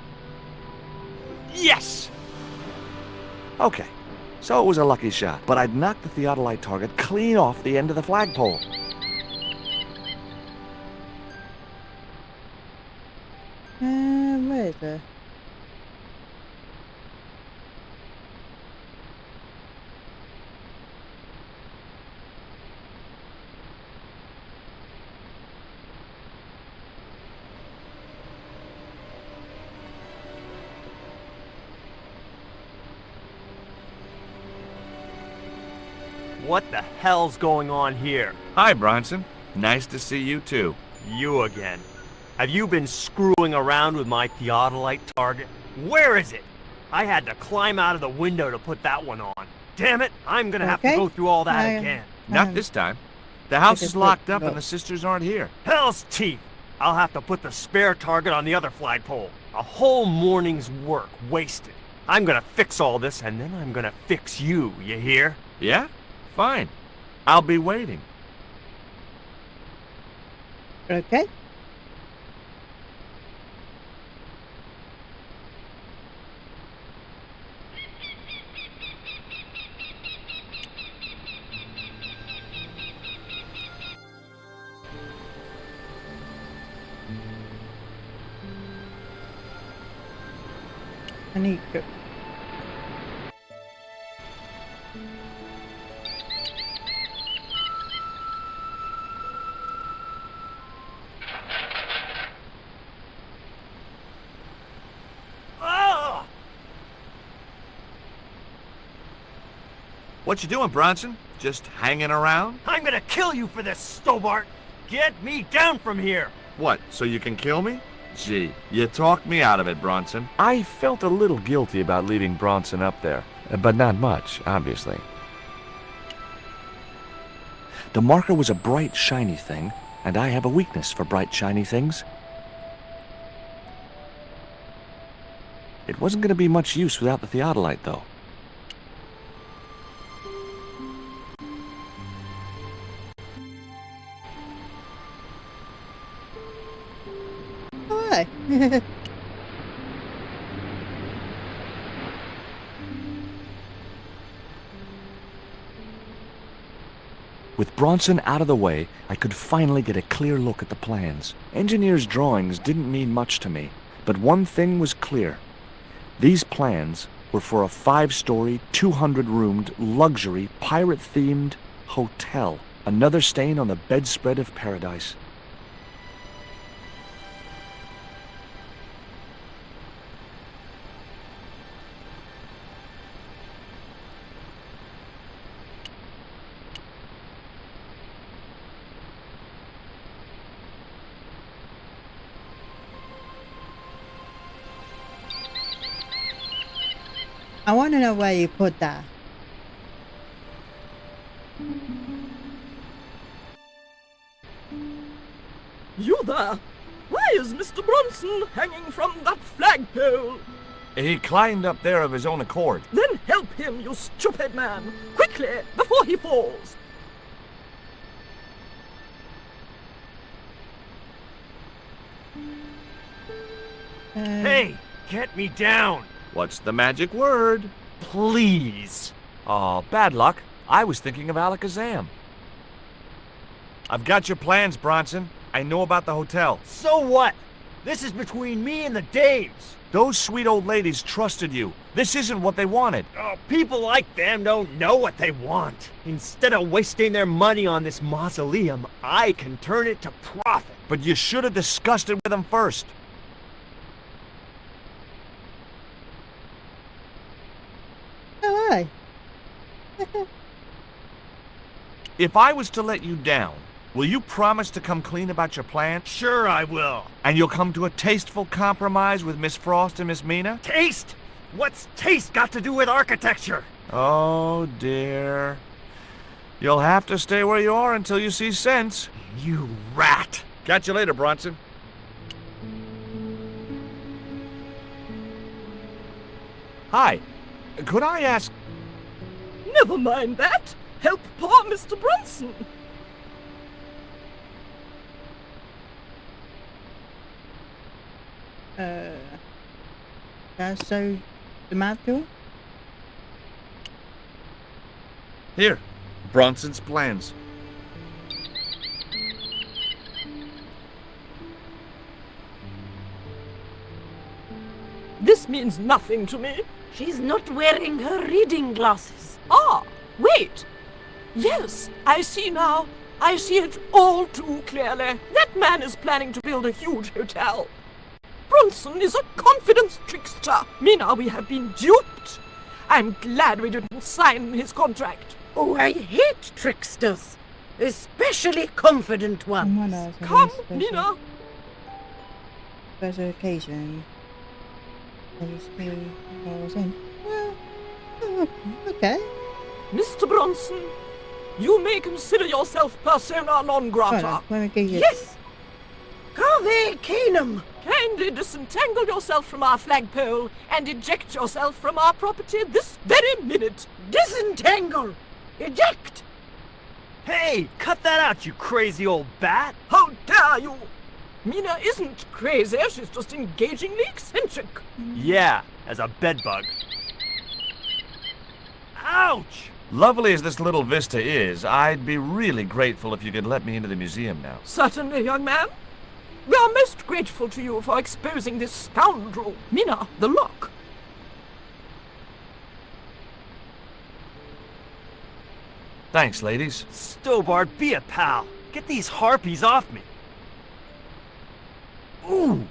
Yes! Okay, so it was a lucky shot, but I'd knocked the theodolite target clean off the end of the flagpole. Where is it? What the hell's going on here? Hi, Bronson. Nice to see you too. You again. Have you been screwing around with my theodolite target? Where is it? I had to climb out of the window to put that one on. Damn it, I'm gonna have to Okay. go through all that again. Not this time. The house is Look, locked up look. and the sisters aren't here. Hell's teeth! I'll have to put the spare target on the other flagpole. A whole morning's work wasted. I'm gonna fix all this and then I'm gonna fix you, you hear? Yeah? Fine. I'll be waiting. Okay. I need to. Ah! What you doing, Bronson? Just hanging around? I'm gonna kill you for this, Stobart! Get me down from here! What, so you can kill me? Gee, you talked me out of it, Bronson. I felt a little guilty about leaving Bronson up there, but not much, obviously. The marker was a bright, shiny thing, and I have a weakness for bright, shiny things. It wasn't going to be much use without the theodolite, though. Hi. With Bronson out of the way, I could finally get a clear look at the plans. Engineers' drawings didn't mean much to me, but one thing was clear. These plans were for a 5-story, 200-roomed, luxury, pirate-themed hotel. Another stain on the bedspread of paradise. I want to know where you put that. You there? Why is Mr. Bronson hanging from that flagpole? He climbed up there of his own accord. Then help him, you stupid man! Quickly, before he falls! Hey, get me down! What's the magic word? Please! Oh, bad luck. I was thinking of Alakazam. I've got your plans, Bronson. I know about the hotel. So what? This is between me and the Daves. Those sweet old ladies trusted you. This isn't what they wanted. Oh, people like them don't know what they want. Instead of wasting their money on this mausoleum, I can turn it to profit. But you should have discussed it with them first. Oh, hi. If I was to let you down, will you promise to come clean about your plan? Sure I will. And you'll come to a tasteful compromise with Miss Frost and Miss Mina? Taste? What's taste got to do with architecture? Oh, dear. You'll have to stay where you are until you see sense. You rat! Catch you later, Bronson. Hi. Could I ask... Never mind that! Help poor Mr. Bronson! That's so the map tool? Here. Bronson's plans. This means nothing to me. She's not wearing her reading glasses. Ah, wait! Yes, I see now. I see it all too clearly. That man is planning to build a huge hotel. Bronson is a confidence trickster. Mina, we have been duped. I'm glad we didn't sign his contract. Oh, I hate tricksters. Especially confident Someone ones. else has Come, a special, Mina. special occasion. Okay. Mr. Bronson, you may consider yourself persona non grata. Right, let me get you. Yes! Cave Keenum! Kindly disentangle yourself from our flagpole and eject yourself from our property this very minute. Disentangle! Eject! Hey, cut that out, you crazy old bat! How dare you! Mina isn't crazy, she's just engagingly eccentric. Yeah, as a bedbug. Ouch! Lovely as this little vista is, I'd be really grateful if you could let me into the museum now. Certainly, young man. We are most grateful to you for exposing this scoundrel, Mina the Lock. Thanks, ladies. Stobart, be a pal. Get these harpies off me. Ooh!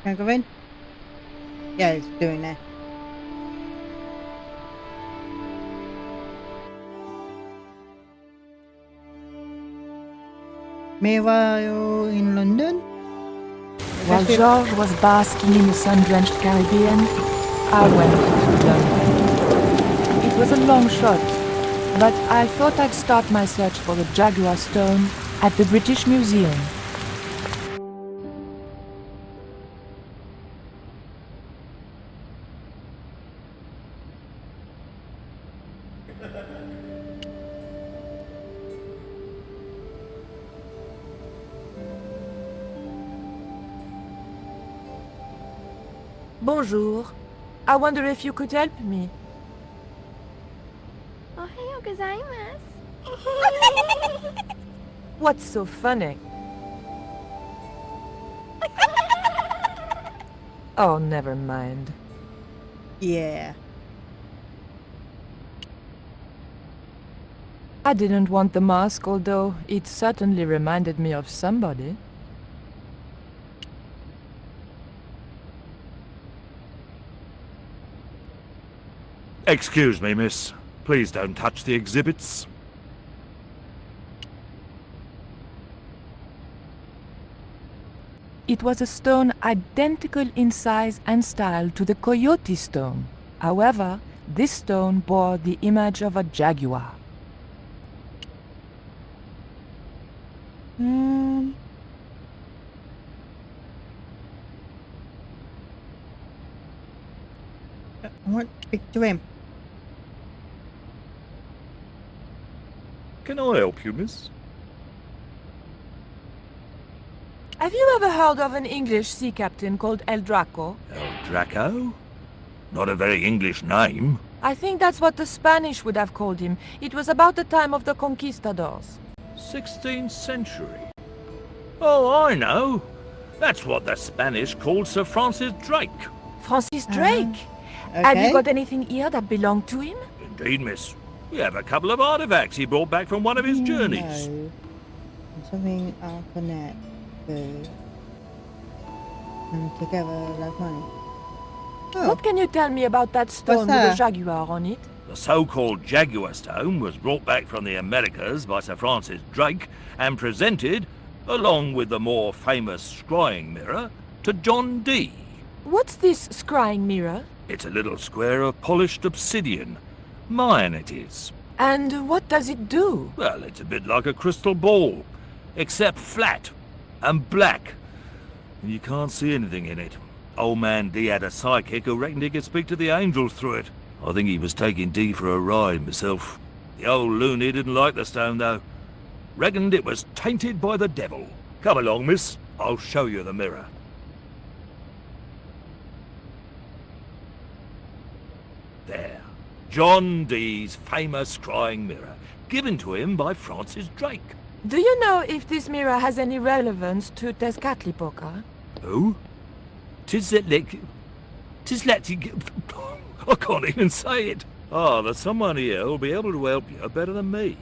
Can I go in? Yeah, it's doing that. Meanwhile, in London? While George was basking in the sun-drenched Caribbean, I went to London. It was a long shot, but I thought I'd start my search for the Jaguar Stone at the British Museum. Bonjour. I wonder if you could help me. Ohayo gozaimasu. What's so funny? Oh, never mind. Yeah. I didn't want the mask, although it certainly reminded me of somebody. Excuse me, miss. Please don't touch the exhibits. It was a stone identical in size and style to the Coyote Stone. However, this stone bore the image of a jaguar. I want to speak to him. Can I help you, miss? Have you ever heard of an English sea captain called El Draco? El Draco? Not a very English name. I think that's what the Spanish would have called him. It was about the time of the conquistadors. 16th century. Oh, I know. That's what the Spanish called Sir Francis Drake. Francis Drake? Okay. Have you got anything here that belonged to him? Indeed, miss. We have a couple of artifacts he brought back from one of his journeys. No. Something I'll connect to. And together like money. Oh. What can you tell me about that stone with that? a jaguar on it? The so-called Jaguar Stone was brought back from the Americas by Sir Francis Drake and presented, along with the more famous scrying mirror, to John Dee. What's this scrying mirror? It's a little square of polished obsidian. Mine it is. And what does it do? Well, it's a bit like a crystal ball, except flat and black. And you can't see anything in it. Old man Dee had a psychic who reckoned he could speak to the angels through it. I think he was taking Dee for a ride myself. The old loony didn't like the stone, though. Reckoned it was tainted by the devil. Come along, miss. I'll show you the mirror. There. John Dee's famous scrying mirror, given to him by Francis Drake. Do you know if this mirror has any relevance to Tezcatlipoca? Who? Tizletlik... I can't even say it. Ah, there's someone here who'll be able to help you better than me.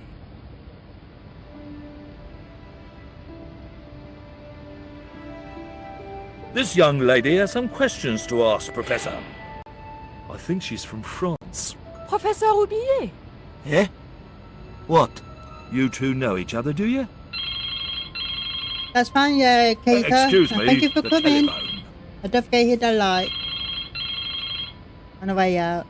This young lady has some questions to ask, Professor. I think she's from France. Professor Roubillier? Eh? What? You two know each other, do you? That's fine, yeah, Keita. Excuse me, Thank you for the coming. telephone. And don't forget to hit that like on the way out.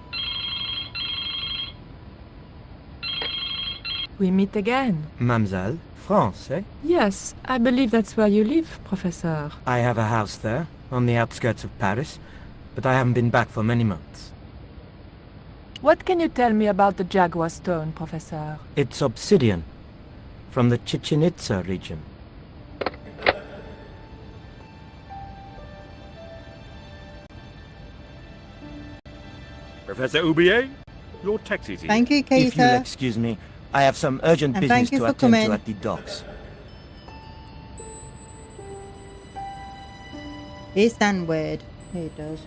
We meet again. Mademoiselle, France, eh? Yes, I believe that's where you live, Professor. I have a house there, on the outskirts of Paris, but I haven't been back for many months. What can you tell me about the Jaguar Stone, Professor? It's obsidian, from the Chichen Itza region. Professor Oubier, your taxi's here. Thank you, If you'll Keita. excuse me, I have some urgent And business thank you to for attend to coming. at the docks. He's done weird. He does.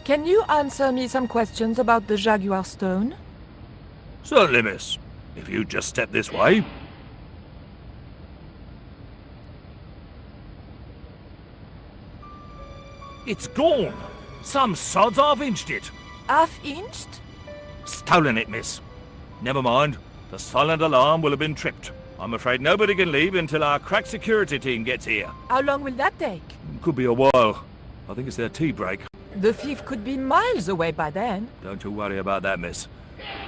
Can you answer me some questions about the Jaguar Stone? Certainly, miss. If you just step this way. It's gone. Some sods half-inched it. Half-inched? Stolen it, miss. Never mind. The silent alarm will have been tripped. I'm afraid nobody can leave until our crack security team gets here. How long will that take? Could be a while. I think it's their tea break. The thief could be miles away by then. Don't you worry about that, miss.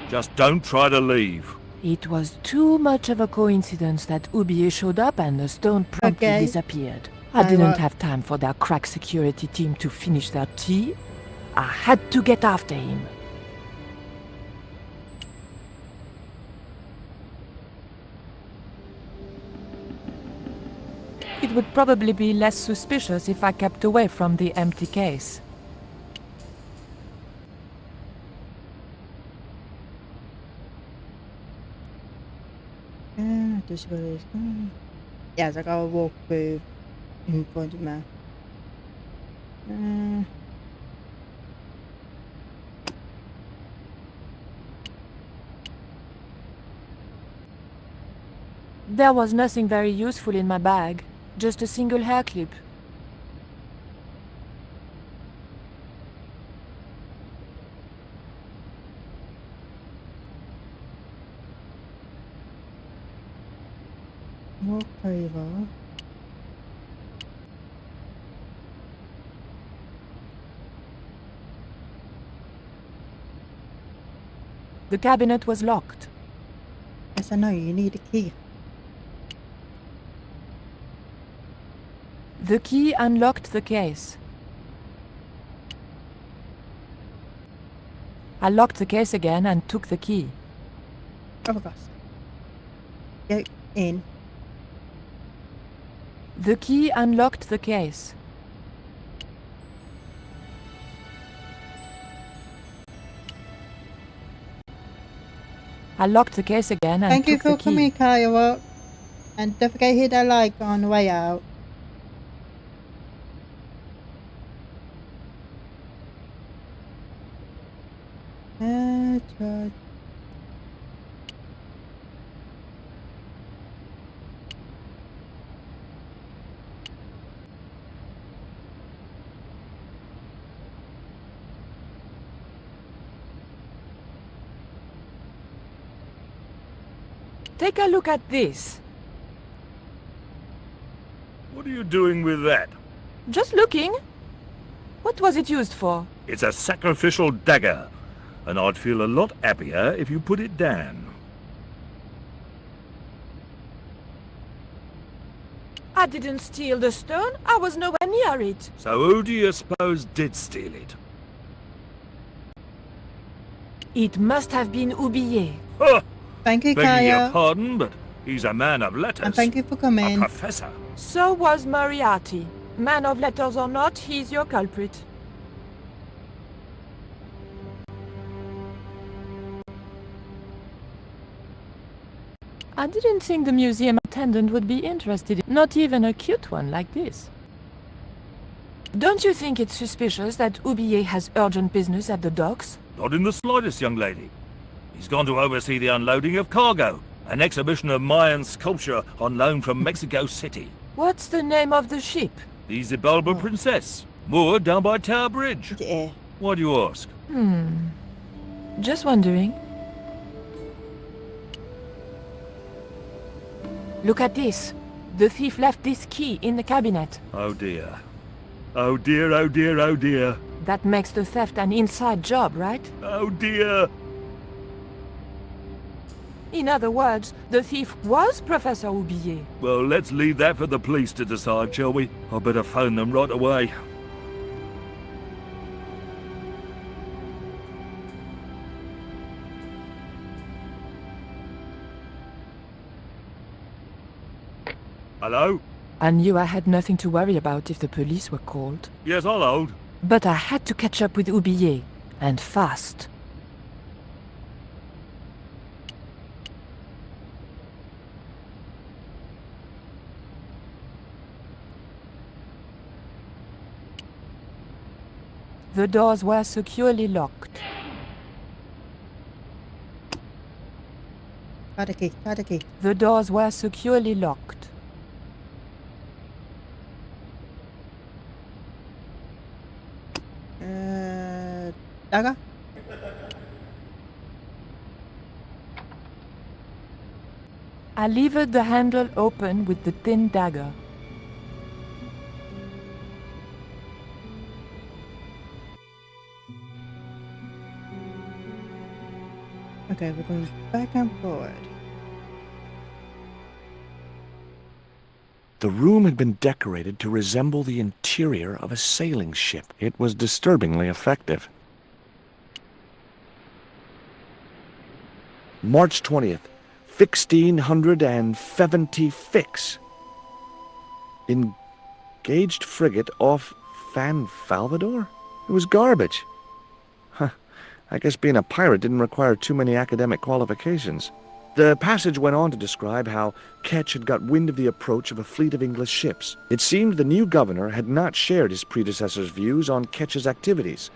Just don't try to leave. It was too much of a coincidence that Oubier showed up and the stone promptly Okay. disappeared. I didn't have time for their crack security team to finish their tea. I had to get after him. It would probably be less suspicious if I kept away from the empty case. This way is going. Yes, I gotta walk through in front of me. There was nothing very useful in my bag, just a single hair clip. Walk over. The cabinet was locked. Yes, I know, you need a key. The key unlocked the case. I locked the case again and took the key. Oh, for God's sake. Go in. The key unlocked the case. I locked the case again and Thank you took the for key. coming, Kyle. And don't forget to hit that like on the way out. Try. Take a look at this. What are you doing with that? Just looking. What was it used for? It's a sacrificial dagger, and I'd feel a lot happier if you put it down. I didn't steal the stone. I was nowhere near it. So who do you suppose did steal it? It must have been Oubier. Huh! Thank you, Begging your Kyle. pardon, but he's a man of letters. And thank you for A coming. professor. So was Moriarty. Man of letters or not, he's your culprit. I didn't think the museum attendant would be interested in not even a cute one like this. Don't you think it's suspicious that Oubier has urgent business at the docks? Not in the slightest, young lady. He's gone to oversee the unloading of cargo, an exhibition of Mayan sculpture on loan from Mexico City. What's the name of the ship? The Xibalba Princess, moored down by Tower Bridge. Yeah. Why do you ask? Just wondering. Look at this. The thief left this key in the cabinet. Oh dear. Oh dear, oh dear, oh dear. That makes the theft an inside job, right? Oh dear. In other words, the thief was Professor Oublier. Well, let's leave that for the police to decide, shall we? I better phone them right away. Hello? I knew I had nothing to worry about if the police were called. Yes, I'll hold. But I had to catch up with Oublier, and fast. The doors were securely locked. Tadaki. The doors were securely locked. Dagger? I levered the handle open with the thin dagger. Okay, we're going back and forward. The room had been decorated to resemble the interior of a sailing ship. It was disturbingly effective. March 20th, 1670 fix. Engaged frigate off Fan Salvador? It was garbage. Huh. I guess being a pirate didn't require too many academic qualifications. The passage went on to describe how Ketch had got wind of the approach of a fleet of English ships. It seemed the new governor had not shared his predecessor's views on Ketch's activities.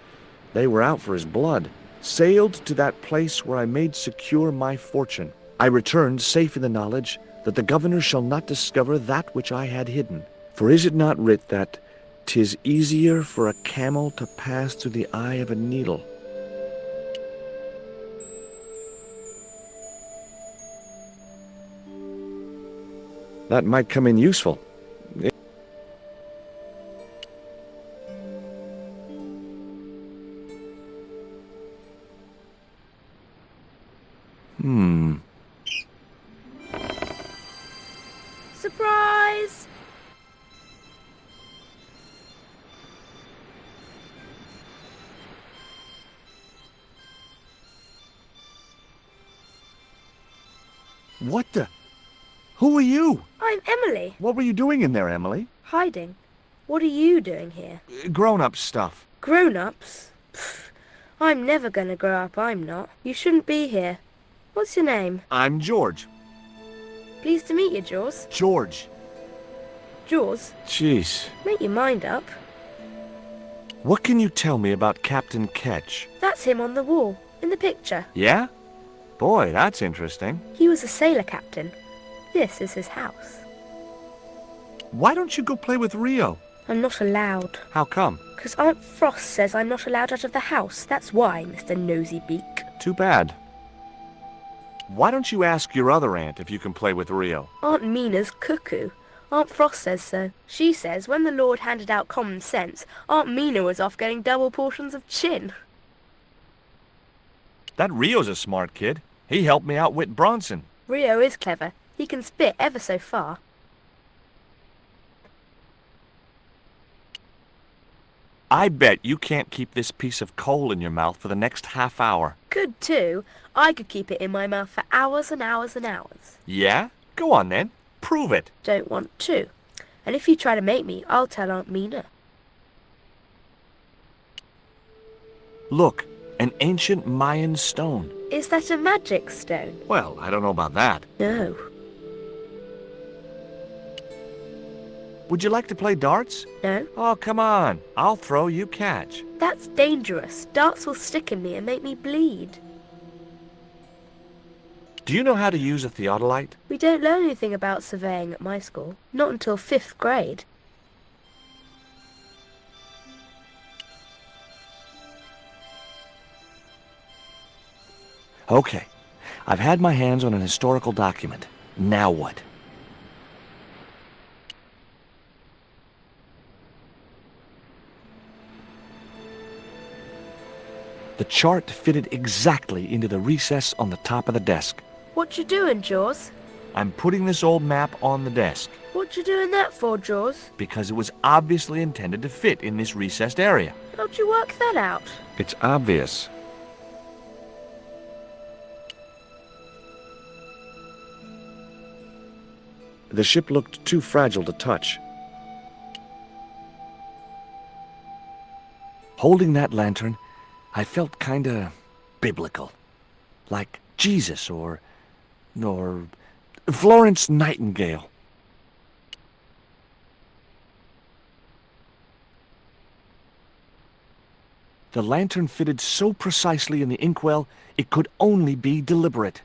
They were out for his blood. Sailed to that place where I made secure my fortune. I returned safe in the knowledge that the governor shall not discover that which I had hidden. For is it not writ that 'tis easier for a camel to pass through the eye of a needle? That might come in useful. Surprise! What the? Who are you? I'm Emily. What were you doing in there, Emily? Hiding. What are you doing here? Grown-up stuff. Grown-ups? Pfft. I'm never gonna grow up, I'm not. You shouldn't be here. What's your name? I'm George. Pleased to meet you, Jaws. George. Jaws? Jeez. Make your mind up. What can you tell me about Captain Ketch? That's him on the wall, in the picture. Yeah? Boy, that's interesting. He was a sailor captain. This is his house. Why don't you go play with Rio? I'm not allowed. How come? 'Cause Aunt Frost says I'm not allowed out of the house. That's why, Mr. Nosy Beak. Too bad. Why don't you ask your other aunt if you can play with Rio? Aunt Mina's cuckoo. Aunt Frost says so. She says when the Lord handed out common sense, Aunt Mina was off getting double portions of chin. That Rio's a smart kid. He helped me outwit Bronson. Rio is clever. He can spit ever so far. I bet you can't keep this piece of coal in your mouth for the next half hour. Could too. I could keep it in my mouth for hours and hours and hours. Yeah? Go on then. Prove it. Don't want to. And if you try to make me, I'll tell Aunt Mina. Look, an ancient Mayan stone. Is that a magic stone? Well, I don't know about that. No. Would you like to play darts? No. Oh, come on. I'll throw, you catch. That's dangerous. Darts will stick in me and make me bleed. Do you know how to use a theodolite? We don't learn anything about surveying at my school. Not until 5th grade. Okay. I've had my hands on an historical document. Now what? The chart fitted exactly into the recess on the top of the desk. What you doing, Jaws? I'm putting this old map on the desk What you doing that for, Jaws? because it was obviously intended to fit in this recessed area. How'd you work that out? It's obvious. The ship looked too fragile to touch. Holding that lantern, I felt kinda biblical. Like Jesus or Florence Nightingale. The lantern fitted so precisely in the inkwell, it could only be deliberate.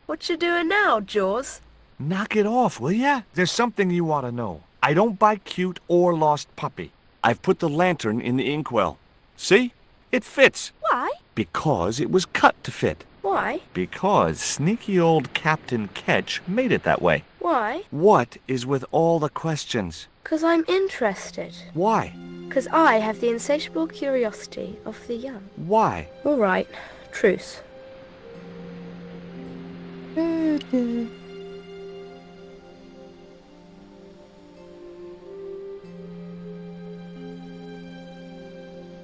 What you doing now, Jaws? Knock it off, will ya? There's something you ought to know. I don't buy cute or lost puppy. I've put the lantern in the inkwell. See? It fits. Why? Because it was cut to fit. Why? Because sneaky old Captain Ketch made it that way. Why? What is with all the questions? 'Cause I'm interested. Why? 'Cause I have the insatiable curiosity of the young. Why? All right. Truce.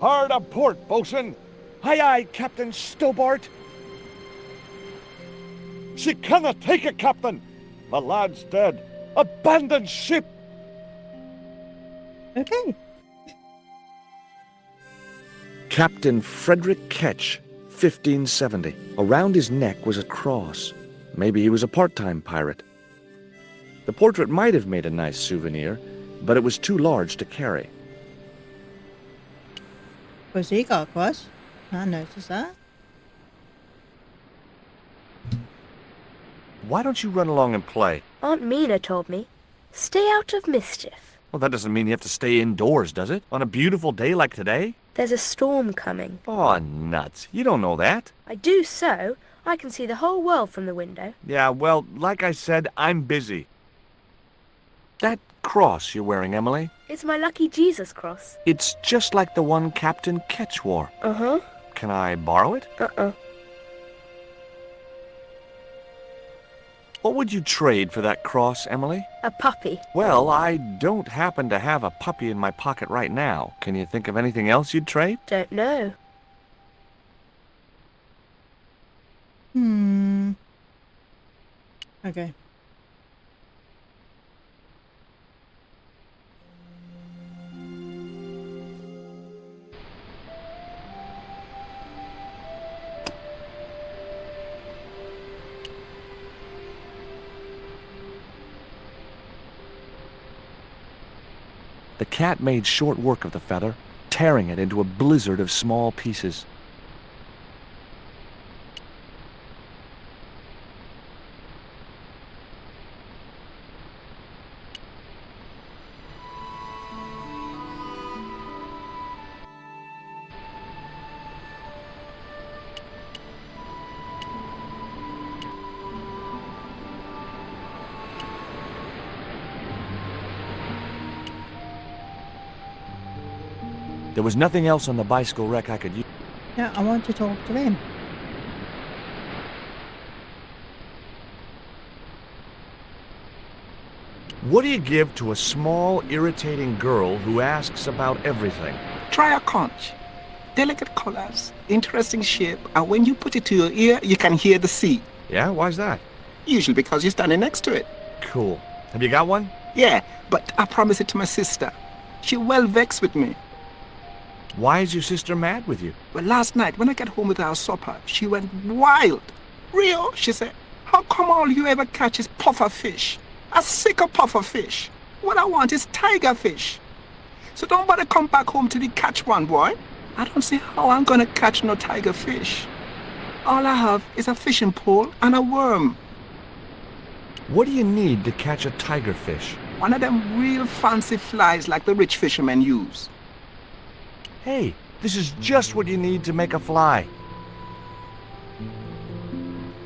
Hard a port, bosun! Aye, aye, Captain Stobart! She cannot take it, Captain! The lad's dead. Abandon ship! Okay. Captain Frederick Ketch, 1570. Around his neck was a cross. Maybe he was a part-time pirate. The portrait might have made a nice souvenir, but it was too large to carry. Was he got a cross? I noticed that. Why don't you run along and play? Aunt Mina told me. Stay out of mischief. Well, that doesn't mean you have to stay indoors, does it? On a beautiful day like today? There's a storm coming. Oh, nuts. You don't know that. I do so. I can see the whole world from the window. Yeah, well, like I said, I'm busy. That cross you're wearing, Emily, It's my lucky Jesus cross. it's just like the one Captain Ketch wore. Uh-huh. Can I borrow it? Uh-uh. What would you trade for that cross, Emily? A puppy. Well, I don't happen to have a puppy in my pocket right now. Can you think of anything else you'd trade? Don't know. Okay. The cat made short work of the feather, tearing it into a blizzard of small pieces. There was nothing else on the bicycle wreck I could use. Yeah, I want to talk to him. What do you give to a small, irritating girl who asks about everything? Try a conch. Delicate colors, interesting shape, and when you put it to your ear, you can hear the sea. Yeah, why's that? Usually because you're standing next to it. Cool. Have you got one? Yeah, but I promised it to my sister. She well vexed with me. Why is your sister mad with you? Well, last night when I got home with our supper, she went wild. Rio, she said, how come all you ever catch is puffer fish? A sicker puffer fish. What I want is tiger fish. So don't bother come back home till you catch one, boy. I don't see how I'm gonna catch no tiger fish. All I have is a fishing pole and a worm. What do you need to catch a tiger fish? One of them real fancy flies like the rich fishermen use. Hey, this is just what you need to make a fly.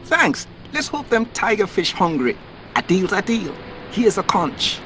Thanks. Let's hope them tiger fish hungry. A deal's a deal. Here's a conch.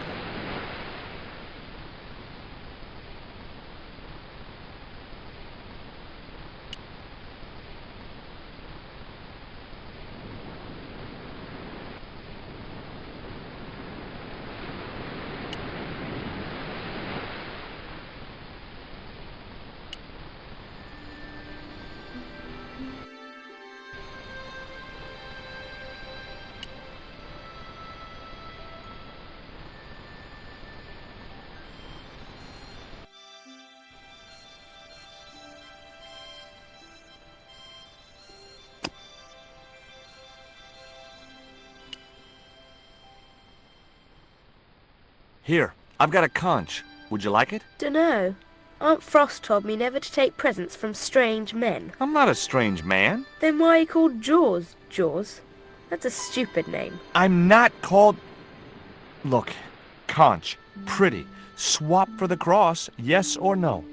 Here, I've got a conch. Would you like it? Dunno. Aunt Frost told me never to take presents from strange men. I'm not a strange man. Then why are you called Jaws, Jaws? That's a stupid name. I'm not called... Look, conch, pretty. Swap for the cross, yes or no?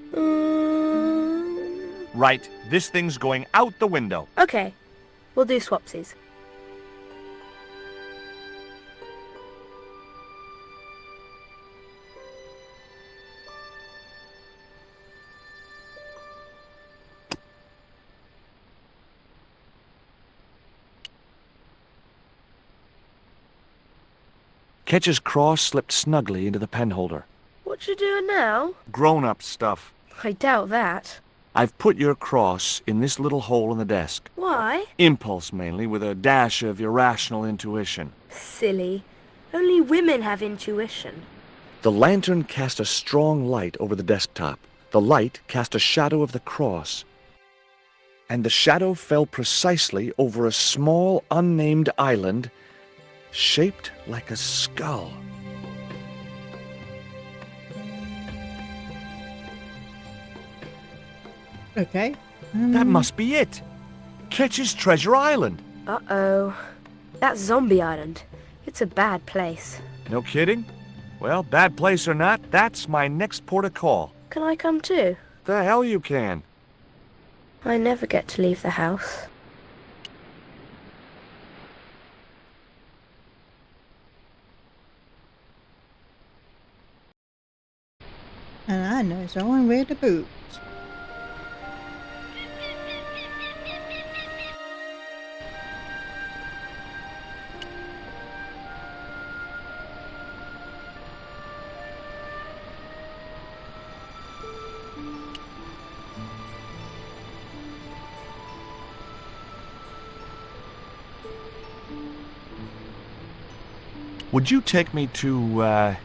Right, this thing's going out the window. Okay, we'll do swapsies. Ketch's cross slipped snugly into the penholder. What you doing now? Grown-up stuff. I doubt that. I've put your cross in this little hole in the desk. Why? Impulse, mainly, with a dash of irrational intuition. Silly. Only women have intuition. The lantern cast a strong light over the desktop. The light cast a shadow of the cross. And the shadow fell precisely over a small, unnamed island shaped like a skull. Okay. That must be it. Ketch's Treasure Island. Uh-oh. That's Zombie Island. It's a bad place. No kidding? Well, bad place or not, that's my next port of call. Can I come too? The hell you can. I never get to leave the house. And I know someone with the boots. Would you take me to,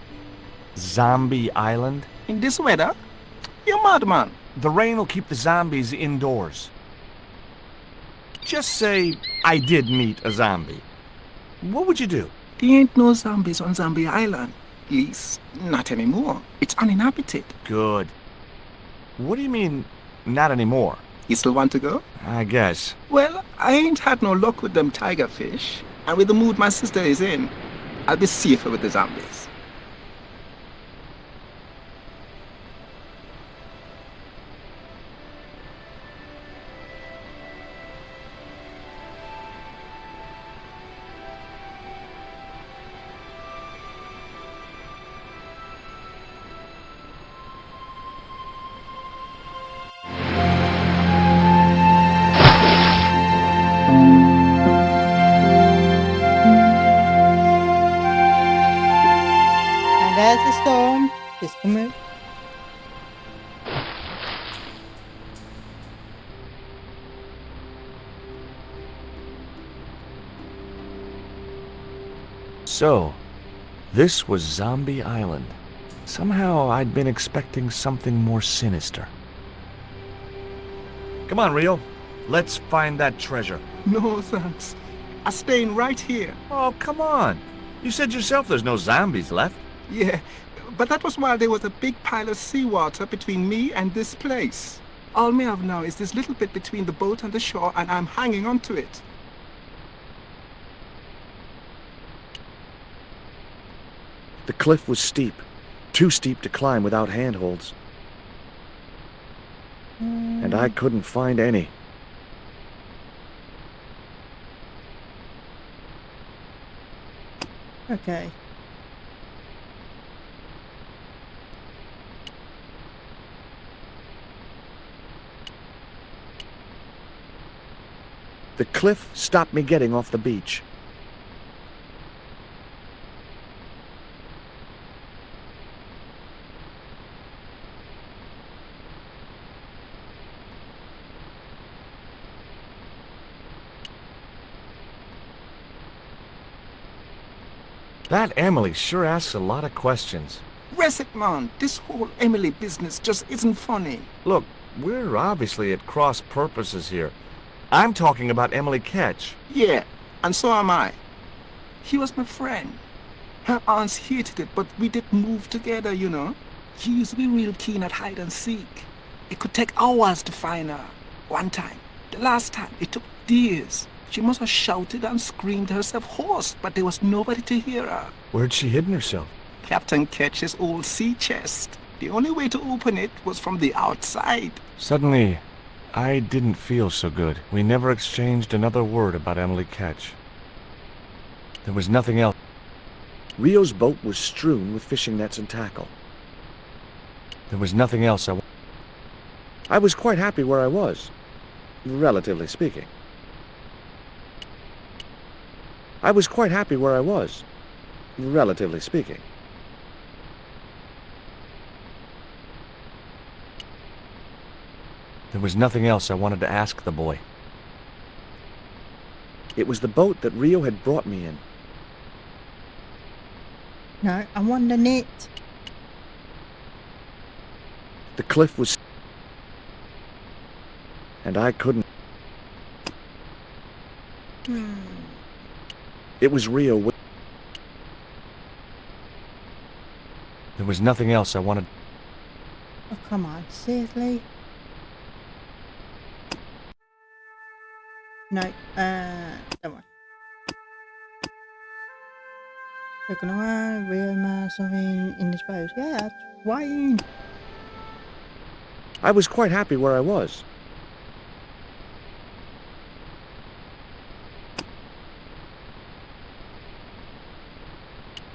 Zombie Island? In this weather? You're mad, man. The rain will keep the zombies indoors. Just say I did meet a zombie. What would you do? There ain't no zombies on Zombie Island. At least, not anymore. It's uninhabited. Good. What do you mean, not anymore? You still want to go? I guess. Well, I ain't had no luck with them tiger fish. And with the mood my sister is in, I'll be safer with the zombies. And there's the storm. Just a minute. So, this was Zombie Island. Somehow I'd been expecting something more sinister. Come on, Rio. Let's find that treasure. No, thanks. I'm staying right here. Oh, come on. You said yourself there's no zombies left. Yeah, but that was while there was a big pile of seawater between me and this place. All me have now is this little bit between the boat and the shore, and I'm hanging on to it. The cliff was steep. Too steep to climb without handholds. And I couldn't find any. Okay. The cliff stopped me getting off the beach. That Emily sure asks a lot of questions. Resic, man, this whole Emily business just isn't funny. Look, we're obviously at cross purposes here. I'm talking about Emily Ketch. Yeah, and so am I. He was my friend. Her aunts hated it, but we did move together, you know. She used to be real keen at hide and seek. It could take hours to find her. One time, the last time, it took days. She must have shouted and screamed herself hoarse, but there was nobody to hear her. Where'd she hidden herself? Captain Ketch's old sea chest. The only way to open it was from the outside. Suddenly, I didn't feel so good. We never exchanged another word about Emily Ketch. There was nothing else. Rio's boat was strewn with fishing nets and tackle. There was nothing else I was quite happy where I was, relatively speaking. I was quite happy where I was, relatively speaking. There was nothing else I wanted to ask the boy. It was the boat that Rio had brought me in. No, I want the net. The cliff was... and I couldn't... It was Rio. There was nothing else I wanted... Oh, come on, seriously? No, don't worry. Looking around, realize something in this boat. Yeah, why in? I was quite happy where I was.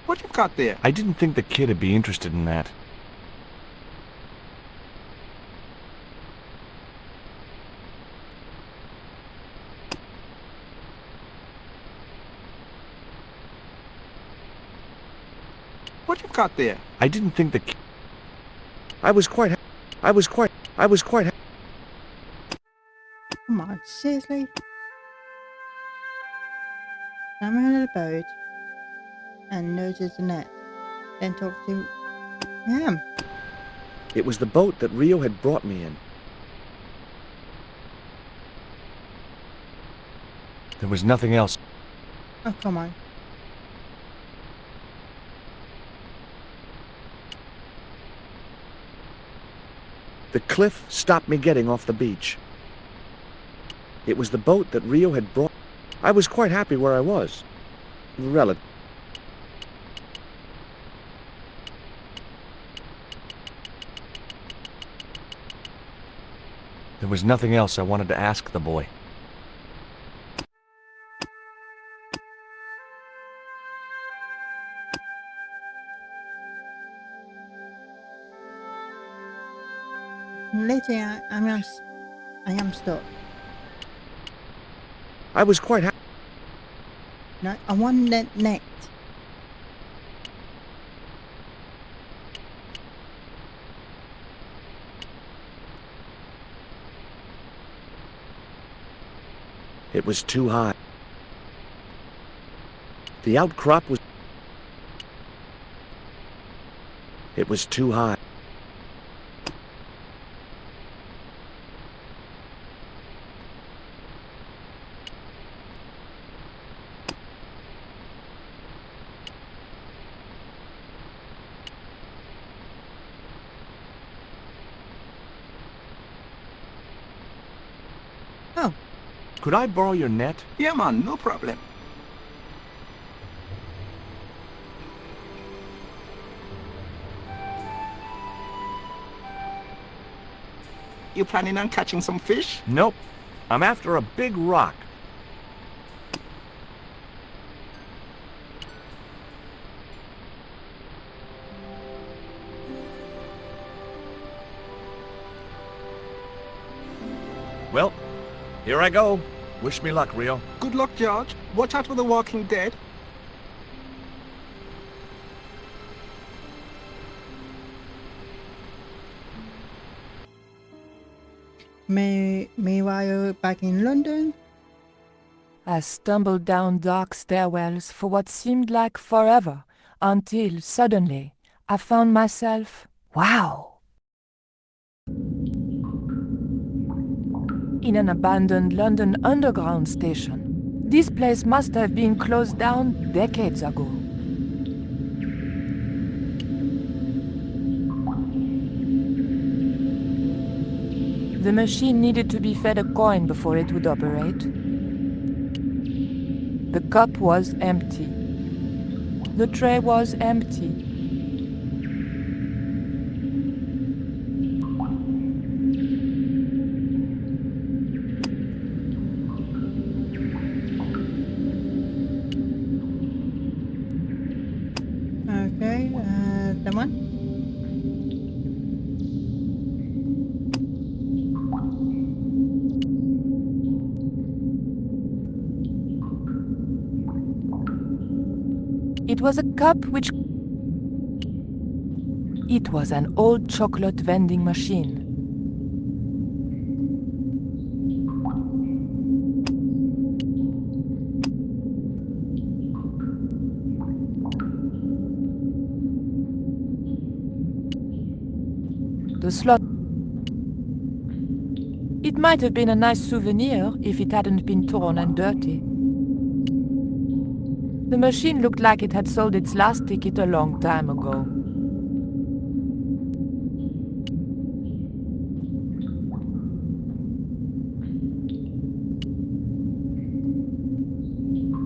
What you got there? I didn't think the kid would be interested in that. What you got there? I didn't think the kid... I was quite... Come on, seriously? I'm around the boat and notice the net. Then talk to him. It was the boat that Rio had brought me in. There was nothing else. Oh, come on. The cliff stopped me getting off the beach. It was the boat that Rio had brought... I was quite happy where I was. Relative. There was nothing else I wanted to ask the boy. Later, I am stuck. I was quite happy. No, I want that net. It was too high. The outcrop was... It was too high. Oh. Could I borrow your net? Yeah, man, no problem. You planning on catching some fish? Nope. I'm after a big rock. Well, here I go. Wish me luck, Rio. Good luck, George. Watch out for the Walking Dead. Meanwhile, back in London. I stumbled down dark stairwells for what seemed like forever, until suddenly I found myself, wow, in an abandoned London Underground station. This place must have been closed down decades ago. The machine needed to be fed a coin before it would operate. The cup was empty. The tray was empty. Okay, teman. It was a cup which... It was an old chocolate vending machine. The slot... It might have been a nice souvenir if it hadn't been torn and dirty. The machine looked like it had sold its last ticket a long time ago.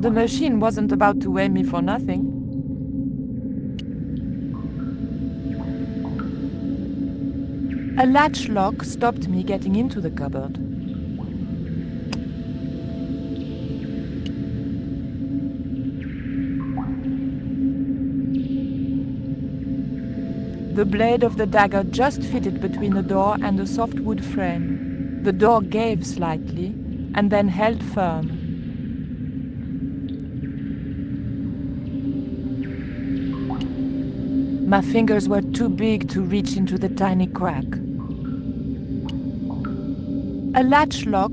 The machine wasn't about to weigh me for nothing. A latch lock stopped me getting into the cupboard. The blade of the dagger just fitted between the door and the soft wood frame. The door gave slightly and then held firm. My fingers were too big to reach into the tiny crack. A latch lock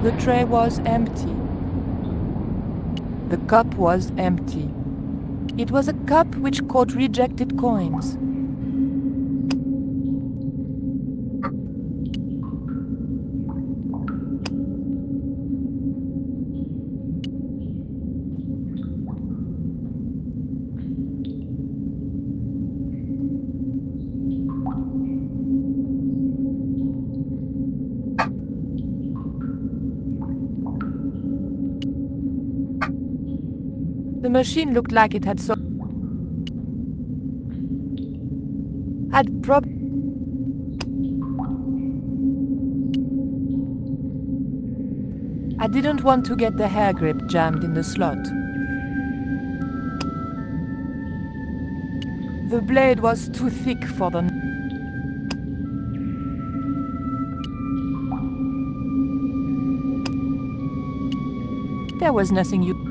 The tray was empty. The cup was empty. It was a cup which caught rejected coins. The machine looked like it had I didn't want to get the hair grip jammed in the slot. The blade was too thick for the... There was nothing you...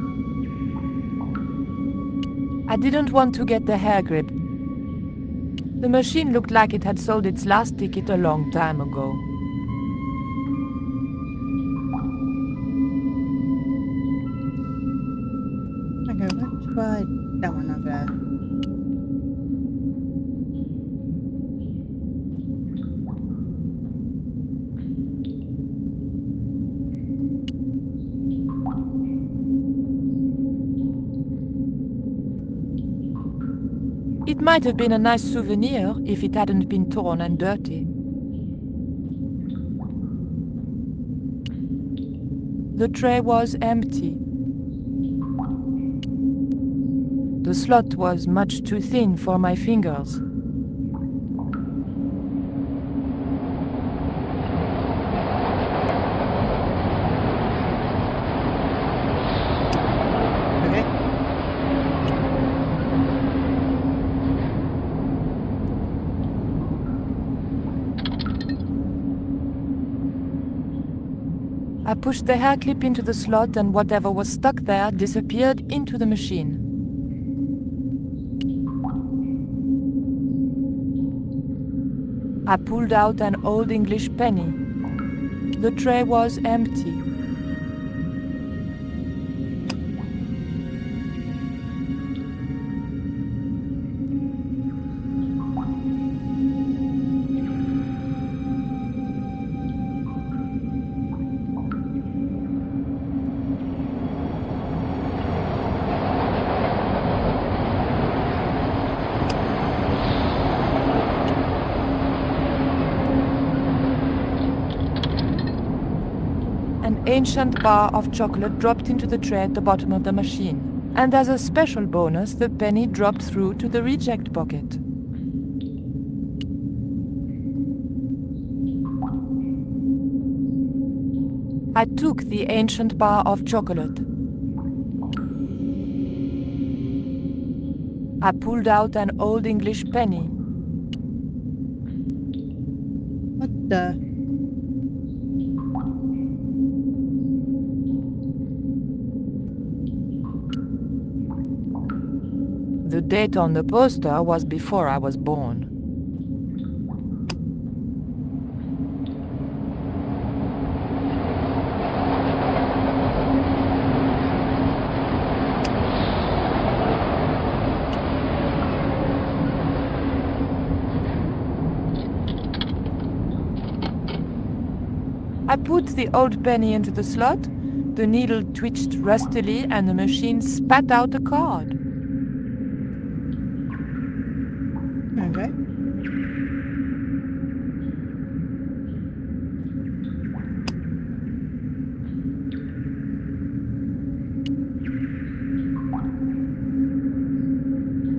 I didn't want to get the hair grip. The machine looked like it had sold its last ticket a long time ago. Okay, let's try that one over there. It might have been a nice souvenir if it hadn't been torn and dirty. The tray was empty. The slot was much too thin for my fingers. I pushed the hair clip into the slot and whatever was stuck there disappeared into the machine. I pulled out an old English penny. The tray was empty. ancient bar of chocolate dropped into the tray at the bottom of the machine. And as a special bonus, the penny dropped through to the reject bucket. I took the ancient bar of chocolate. I pulled out an Old English penny. What the? The date on the poster was before I was born. I put the old penny into the slot, the needle twitched rustily, and the machine spat out a card. Okay.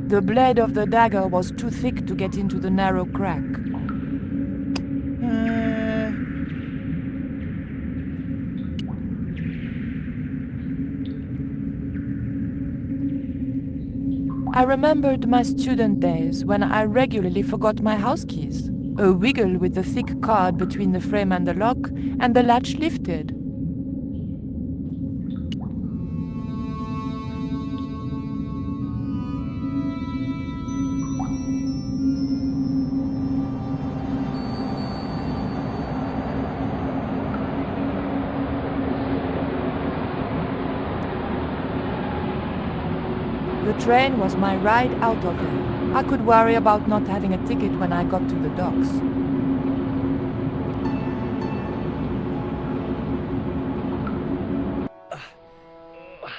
The blade of the dagger was too thick to get into the narrow crack. I remembered my student days when I regularly forgot my house keys. A wiggle with the thick card between the frame and the lock, and the latch lifted. The train was my ride out of here. I could worry about not having a ticket when I got to the docks.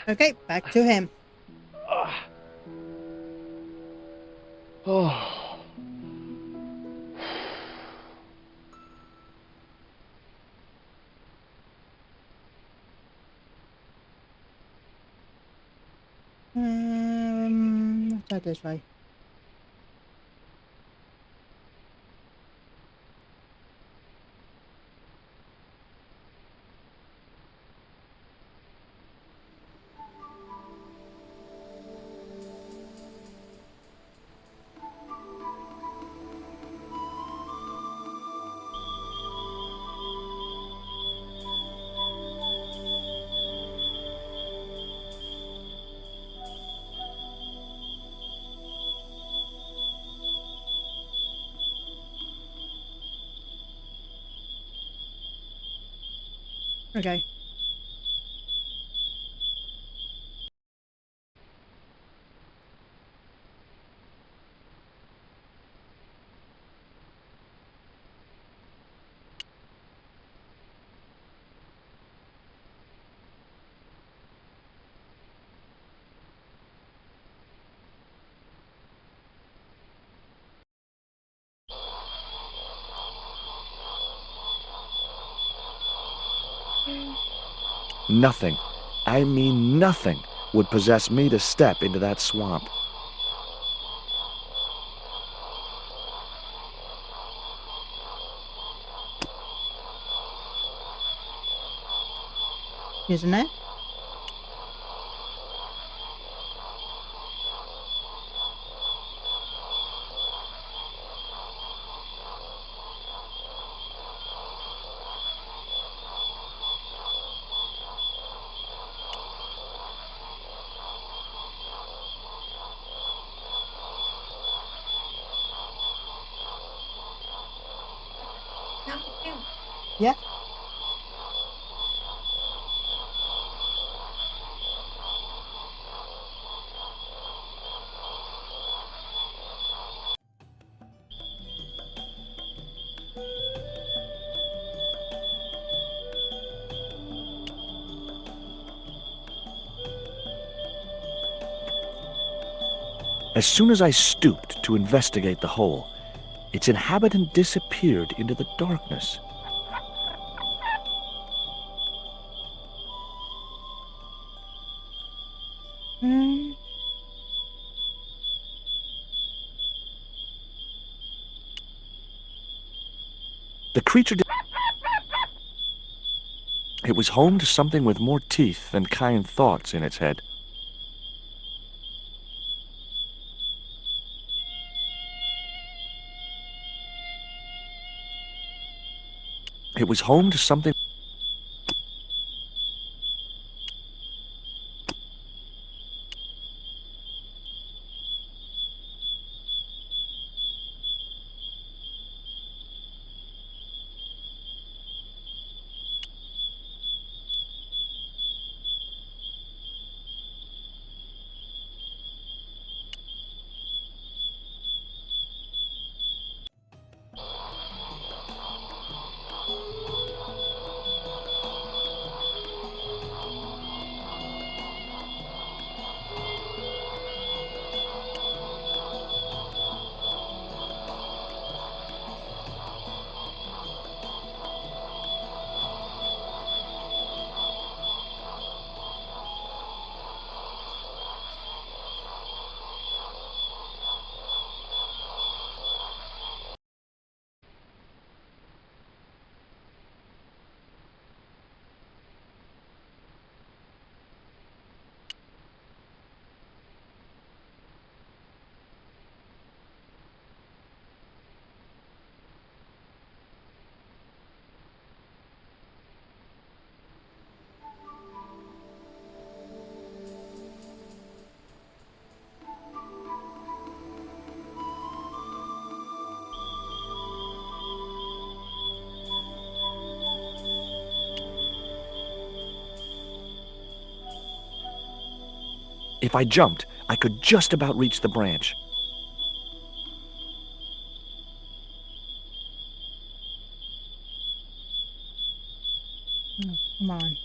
Okay, back to him. Oh. Let's try this way. Okay. Nothing, I mean nothing, would possess me to step into that swamp. Isn't it? Yeah. As soon as I stooped to investigate the hole, its inhabitant disappeared into the darkness. The creature did... It was home to something with more teeth than kind thoughts in its head. It was home to something... If I jumped, I could just about reach the branch. Oh, come on.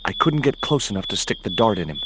I couldn't get close enough to stick the dart in him.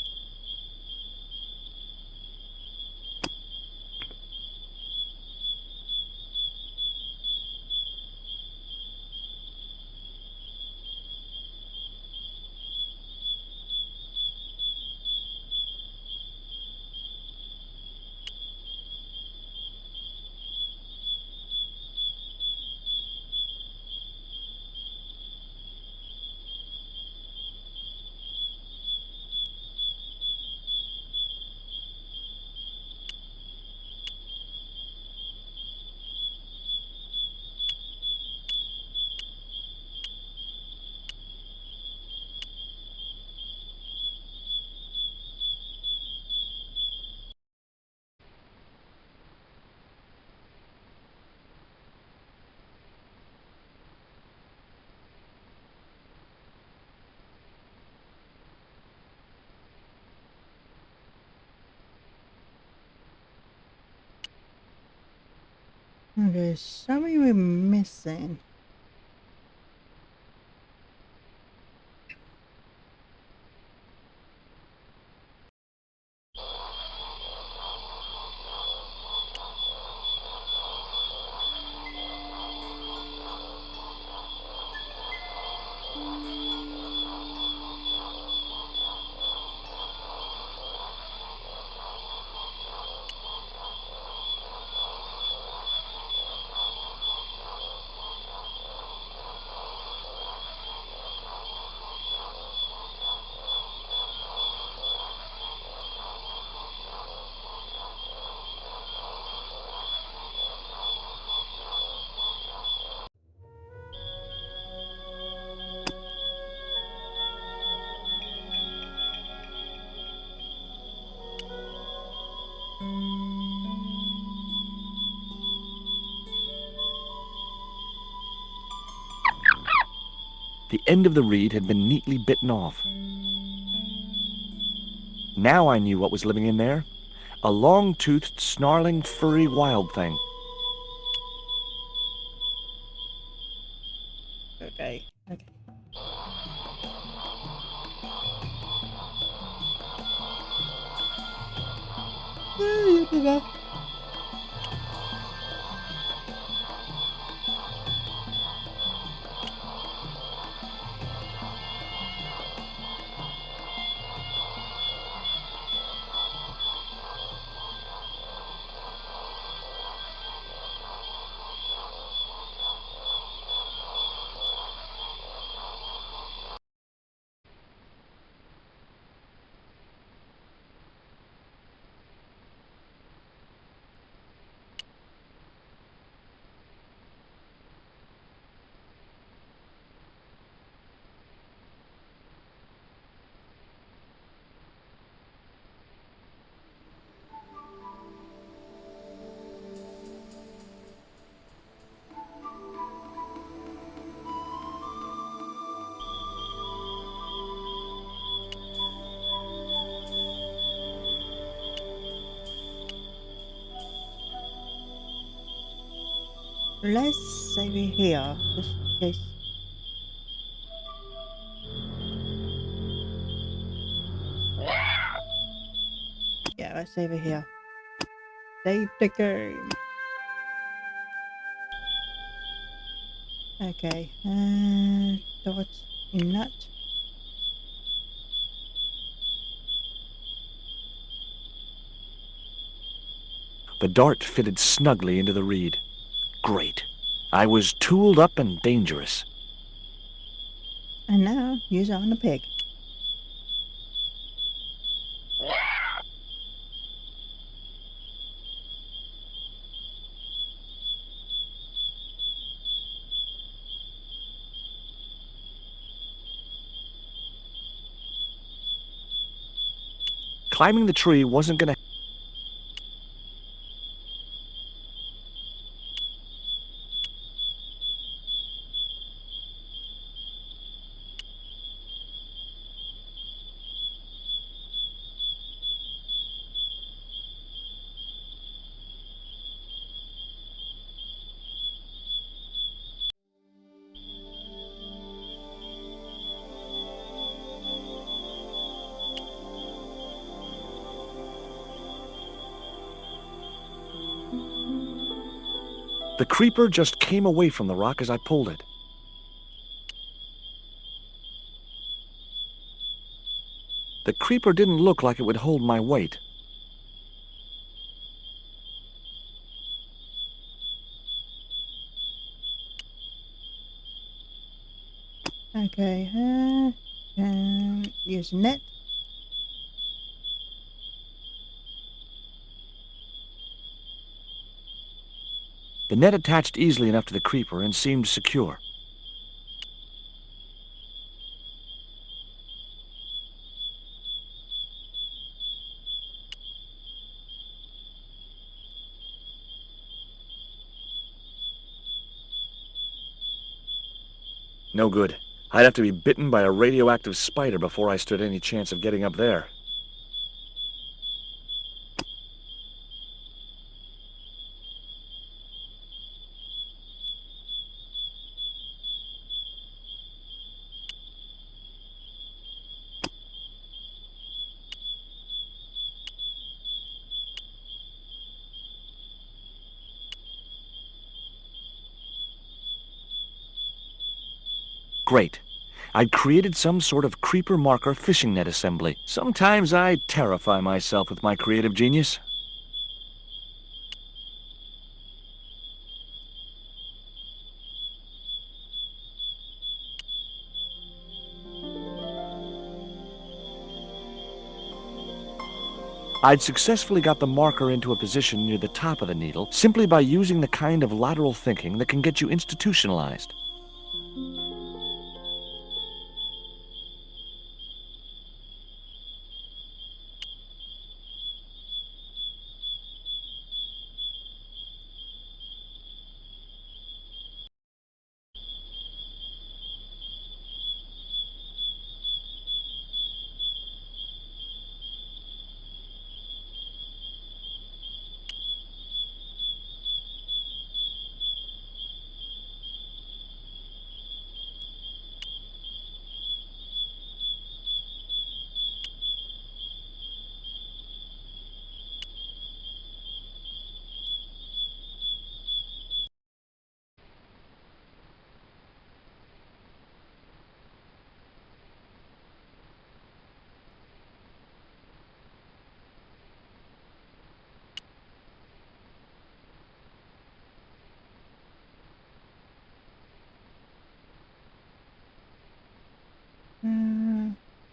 Okay, something we're missing. The end of the reed had been neatly bitten off. Now I knew what was living in there. A long-toothed, snarling, furry wild thing. Okay, okay. You do that. Let's save it here, just in case. Yeah, let's save it here. Save the game. Okay, thoughts in that. The dart fitted snugly into the reed. Great. I was tooled up and dangerous. And now, use it on the pig. Climbing the tree wasn't gonna... The creeper just came away from the rock as I pulled it. The creeper didn't look like it would hold my weight. Okay, use net. The net attached easily enough to the creeper and seemed secure. No good. I'd have to be bitten by a radioactive spider before I stood any chance of getting up there. Great. I'd created some sort of creeper marker fishing net assembly. Sometimes I terrify myself with my creative genius. I'd successfully got the marker into a position near the top of the needle simply by using the kind of lateral thinking that can get you institutionalized.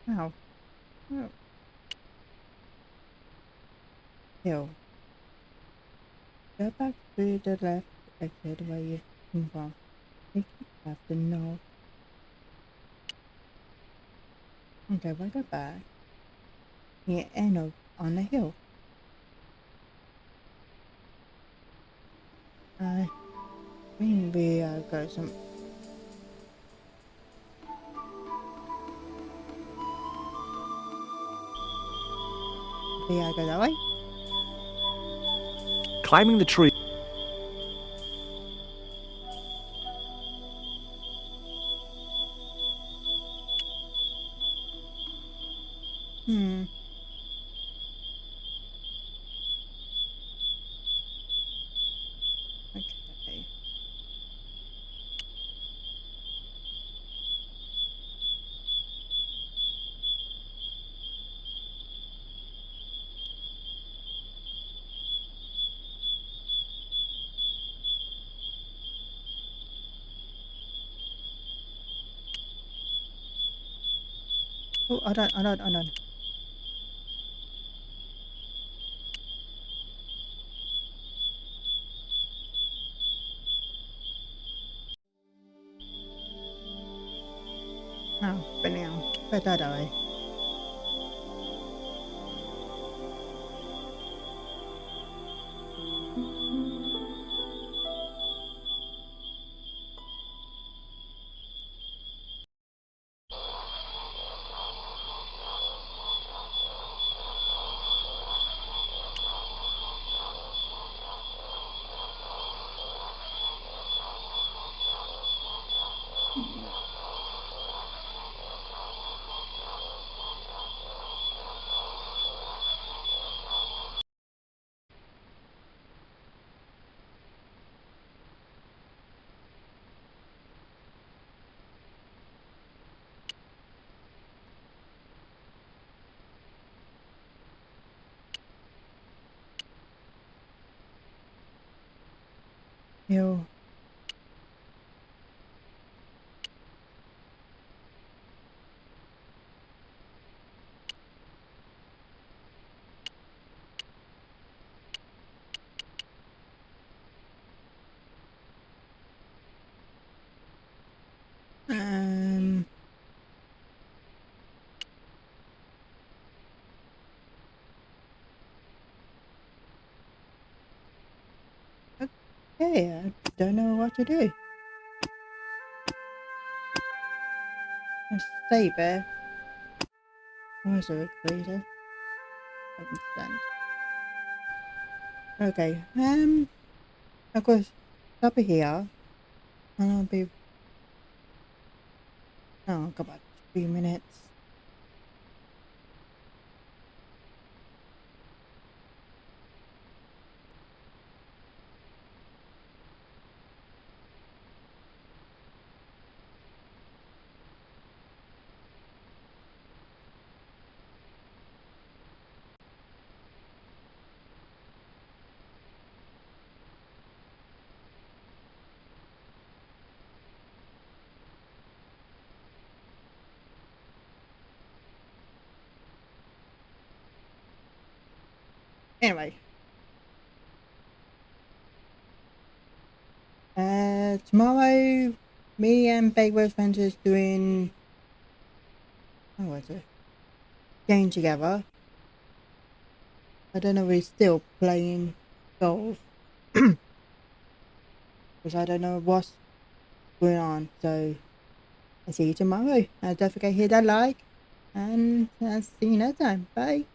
Ow. Oh. Hill. Go back to the left exit where you came from. Take it left and north. Okay, we'll go back. Here, end up on the hill. I think we got some. Okay, I go that way. Climbing the tree. Hmm. Okay. Oh, hold on. Oh, brilliant. Put that away. Yo. Um. Okay, I don't know what to do. Save it. Where's the recruiter? Understand. Okay. Of course, stop here. And I'll be. Oh, got about 3 minutes. Anyway. Tomorrow, me and Bakewell Spencer's doing. Oh, what's it? Game together. I don't know if we're still playing golf. Because I don't know what's going on. So, I'll see you tomorrow. Don't forget to hit that like. And I'll see you next time. Bye.